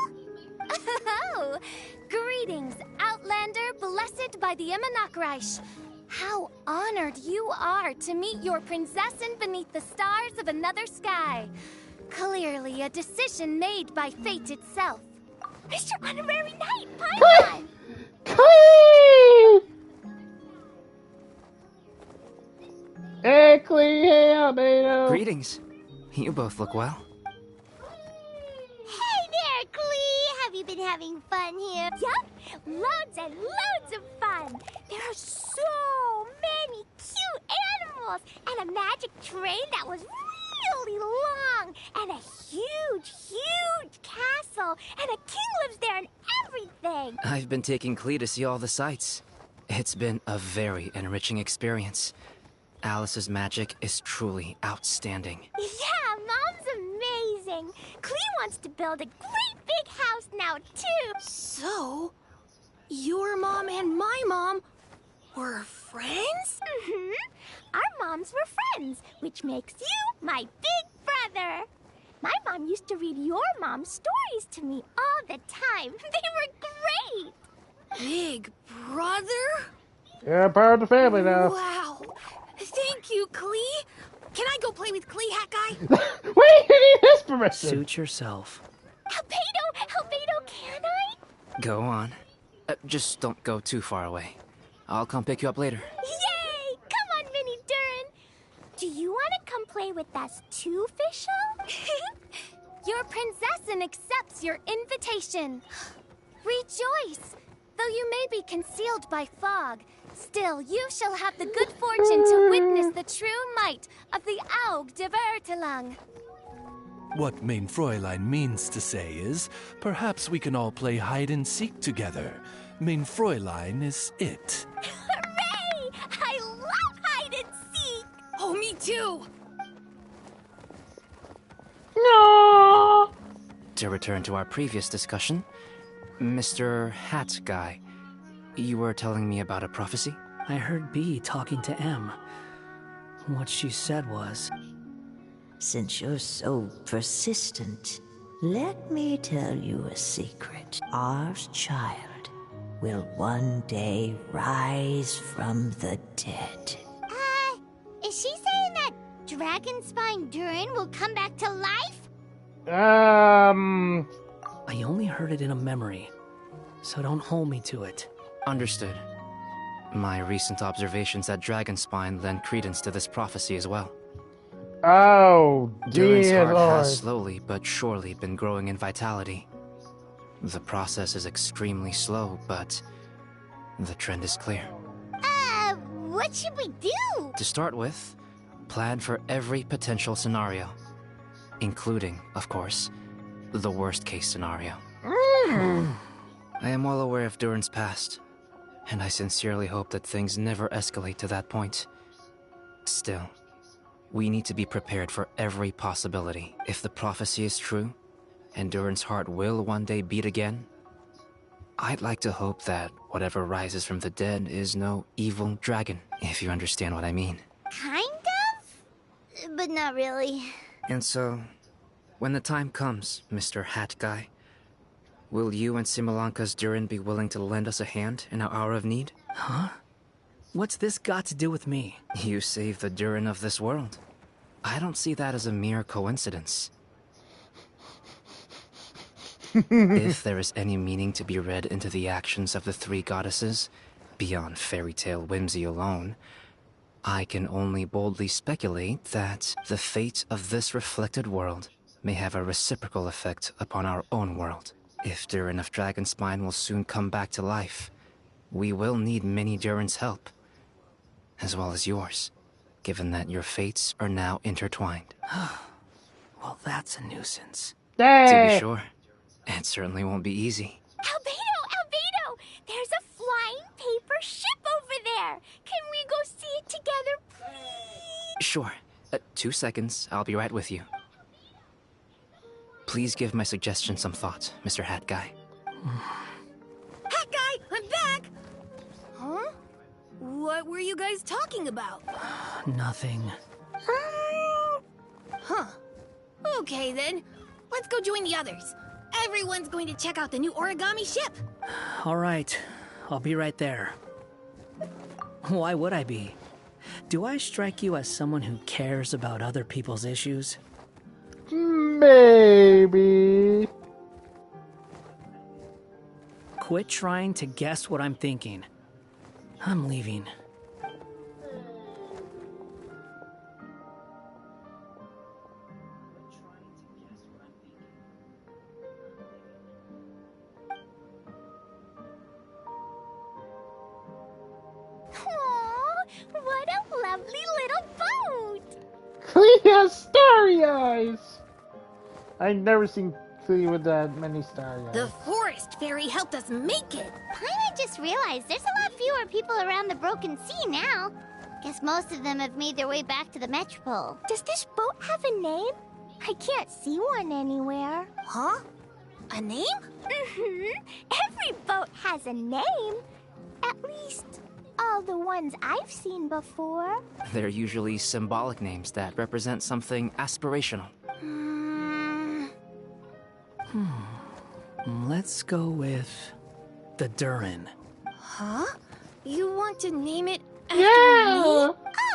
Oh, greetings, Outlander blessed by the Emenakreich. How honored you are to meet your prinzessin beneath the stars of another sky. Clearly a decision made by fate itself. Mr. Honorary Knight, Paimon! Klee! Hey, Klee, hey, Albedo! Greetings. You both look well. Hey there, Klee! Have you been having fun here? Yup, loads and loads of fun. There are so many cute animals and a magic train that was really long and a huge, huge castle and a king lives there and everything. I've been taking Klee to see all the sights. It's been a very enriching experience. Alice's magic is truly outstanding. Yeah, Mom's amazing. Klee wants to build a great big house now, too. So, your mom and my mom were friends? Mm-hmm. Our moms were friends, which makes you my big brother. My mom used to read your mom's stories to me all the time. They were great. Big brother? You're a part of the family now. Wow. Thank you, Klee. Can I go play with Klee, Hat Guy? Wait, you need his permission. Suit yourself. Albedo, can I? Go on. Just don't go too far away. I'll come pick you up later. Yay! Come on, Mini Durin. Do you want to come play with us too, Fischl? Your prinzessin accepts your invitation. Rejoice! Though you may be concealed by fog, still you shall have the good fortune to witness the true might of the Aug de Vertelang. What Mein Fräulein means to say is, perhaps we can all play hide-and-seek together. Mein Fräulein is it. Hooray! I love hide and seek. Oh, me too. No. To return to our previous discussion, Mr. Hat Guy, you were telling me about a prophecy? I heard B talking to M. What she said was... Since you're so persistent, let me tell you a secret. Our child will one day rise from the dead. Is she saying that Dragonspine Durin will come back to life? I only heard it in a memory, so don't hold me to it. Understood. My recent observations at Dragonspine lend credence to this prophecy as well. Oh, Durin's dear heart Lord. has slowly but surely been growing in vitality. The process is extremely slow, but the trend is clear. What should we do? To start with, plan for every potential scenario, including, of course, the worst-case scenario. I am well aware of Durin's past, and I sincerely hope that things never escalate to that point. Still, we need to be prepared for every possibility. If the prophecy is true, and Durin's heart will one day beat again, I'd like to hope that whatever rises from the dead is no evil dragon, if you understand what I mean. Kind of? But not really. And so, when the time comes, Mr. Hat Guy, will you and Simolanka's Durin be willing to lend us a hand in our hour of need? Huh? What's this got to do with me? You saved the Durin of this world. I don't see that as a mere coincidence. If there is any meaning to be read into the actions of the three goddesses, beyond fairy tale whimsy alone, I can only boldly speculate that the fate of this reflected world may have a reciprocal effect upon our own world. If Durin of Dragonspine will soon come back to life, we will need many Durin's help, as well as yours, given that your fates are now intertwined. That's a nuisance. To be sure, it certainly won't be easy. Albedo! There's a flying paper ship over there! Can we go see it together, please? Sure. 2 seconds, I'll be right with you. Please give my suggestion some thought, Mr. Hat Guy. Hat Guy, I'm back! Huh? What were you guys talking about? Nothing. Huh. Okay then. Let's go join the others. Everyone's going to check out the new origami ship. All right, I'll be right there. Why would I be? Do I strike you as someone who cares about other people's issues? Maybe. Quit trying to guess what I'm thinking. I'm leaving. What a lovely little boat! Clee has starry eyes! I've never seen Clee with that many starry eyes. The forest fairy helped us make it. Paimon just realized there's a lot fewer people around the broken sea now. Guess most of them have made their way back to the metropole. Does this boat have a name? I can't see one anywhere. Huh? A name? Every boat has a name. At least, all the ones I've seen before. They're usually symbolic names that represent something aspirational. Let's go with the Durin. Huh? You want to name it after me?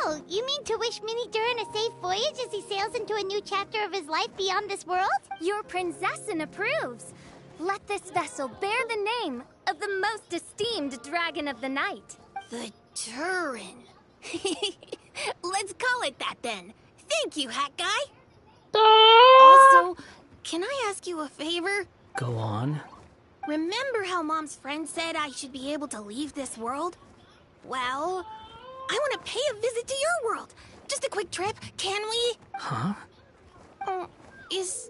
Oh, you mean to wish Mini Durin a safe voyage as he sails into a new chapter of his life beyond this world? Your princessin approves. Let this vessel bear the name of the most esteemed dragon of the night. The Durin. Let's call it that then. Thank you, Hat Guy. Also, can I ask you a favor? Go on. Remember how Mom's friend said I should be able to leave this world? Well, I want to pay a visit to your world. Just a quick trip, can we? Huh? Is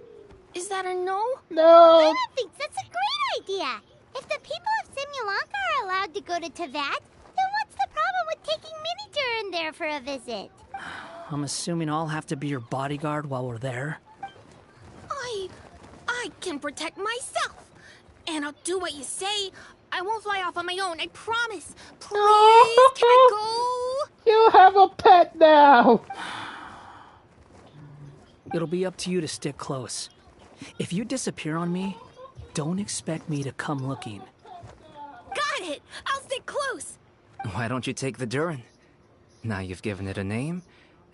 that a no? No! Paimon thinks that's a great idea. If the people of Simulanka are allowed to go to Teyvat, then what's the problem with taking Mini Durin there for a visit? I'm assuming I'll have to be your bodyguard while we're there. I can protect myself. And I'll do what you say. I won't fly off on my own, I promise. Please, can I go? You have a pet now! It'll be up to you to stick close. If you disappear on me, don't expect me to come looking. Got it! I'll stick close. Why don't you take the Durin? Now you've given it a name,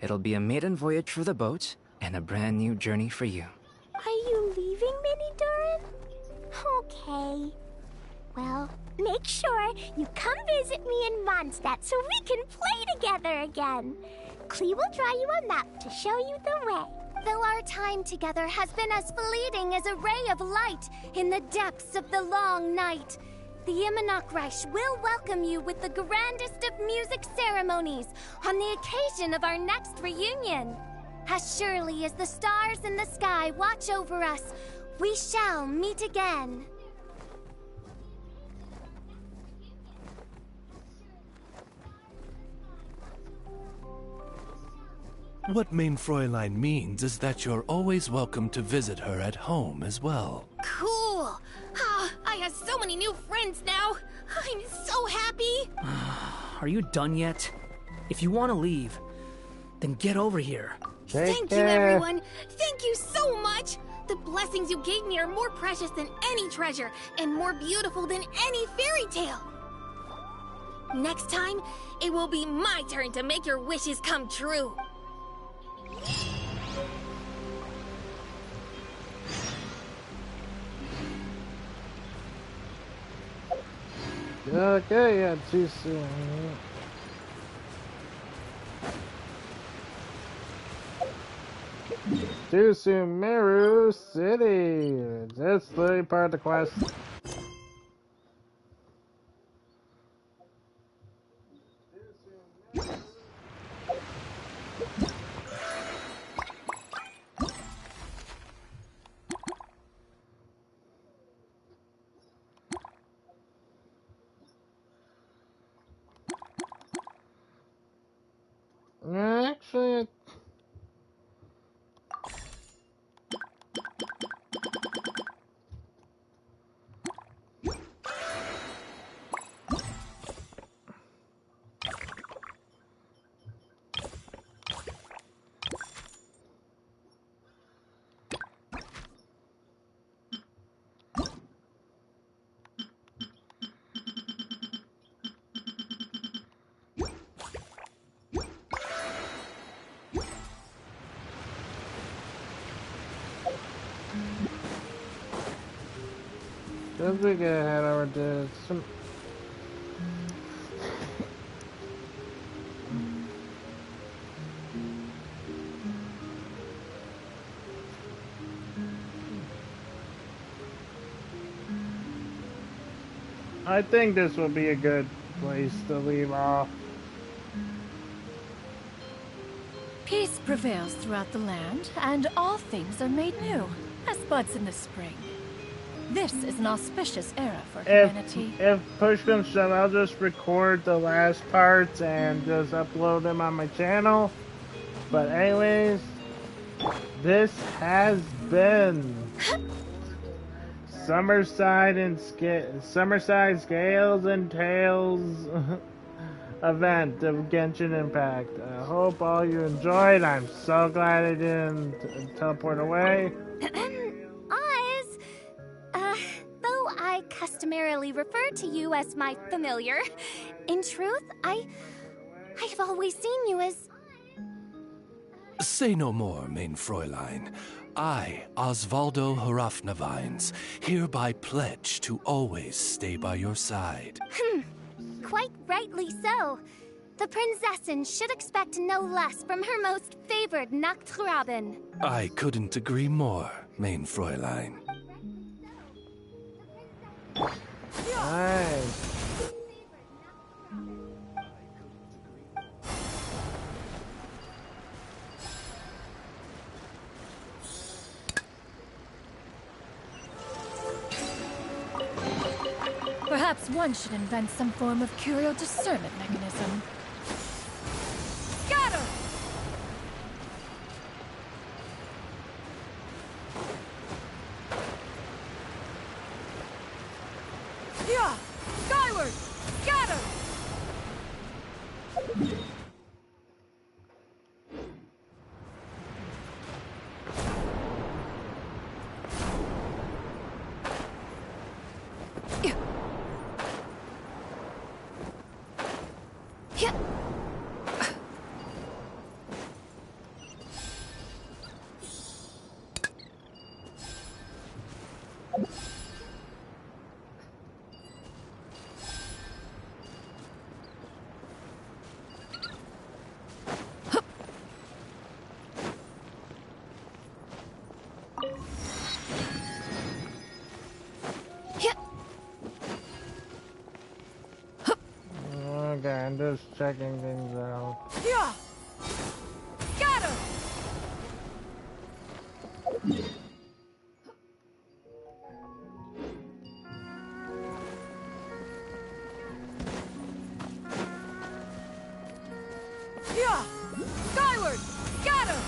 it'll be a maiden voyage for the boat and a brand new journey for you. Are you leaving, Mini Durin? Okay. Well, make sure you come visit me in Mondstadt so we can play together again. Clee will draw you a map to show you the way. Though our time together has been as fleeting as a ray of light in the depths of the long night, the Imanakreich will welcome you with the grandest of music ceremonies on the occasion of our next reunion. As surely as the stars in the sky watch over us, we shall meet again. What Mein Fräulein means is that you're always welcome to visit her at home as well. Cool! I have so many new friends now! I'm so happy! Are you done yet? If you want to leave, then get over here. Thank you, everyone! Thank you so much! The blessings you gave me are more precious than any treasure, and more beautiful than any fairy tale. Next time, it will be my turn to make your wishes come true. Okay, yeah, too soon. To Sumeru City. That's the part of the quest. Just we can head over to some. I think this would be a good place to leave off. Peace prevails throughout the land, and all things are made new, as buds in the spring. This is an auspicious era for humanity. If push comes to shove, I'll just record the last parts and just upload them on my channel. But anyways, this has been Summerside Scales and Tales event of Genshin Impact. I hope all you enjoyed. I'm so glad I didn't teleport away. Oz, though I customarily refer to you as my familiar, in truth, I have always seen you as... Say no more, main Fräulein. I, Osvaldo Hrafnavines, hereby pledge to always stay by your side. Quite rightly so. The Prinzessin should expect no less from her most favored Nachtraben. I couldn't agree more, main Fräulein. Nice. Perhaps one should invent some form of curio discernment mechanism. Scatter! Yeah! Skyward! Scatter! Okay, I'm just checking things out. Yeah! Scatter! Yeah! Skyward! Scatter!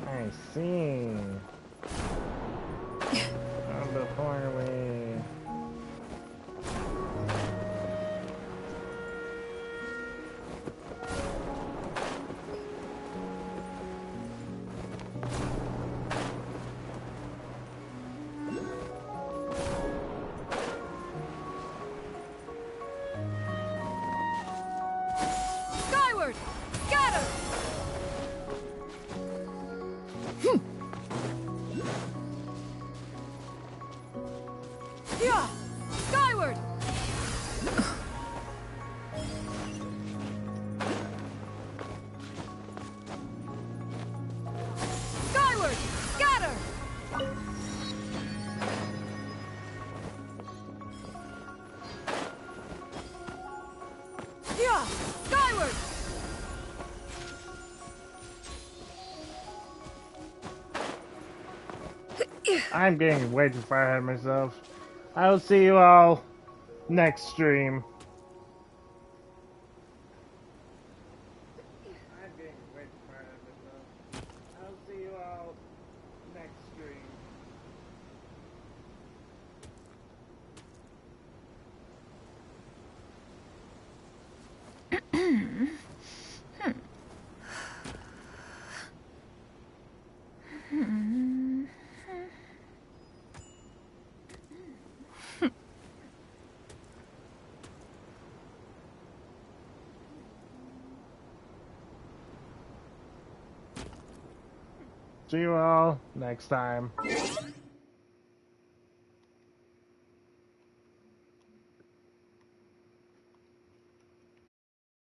I see. On the poorly. Skyward! Scatter! Yeah! Skyward! Skyward! Scatter! Yeah! Skyward! I'm getting way too far ahead of myself. I will see you all next stream. I'm getting way too far ahead of myself. I'll see you all next stream. See you all next time.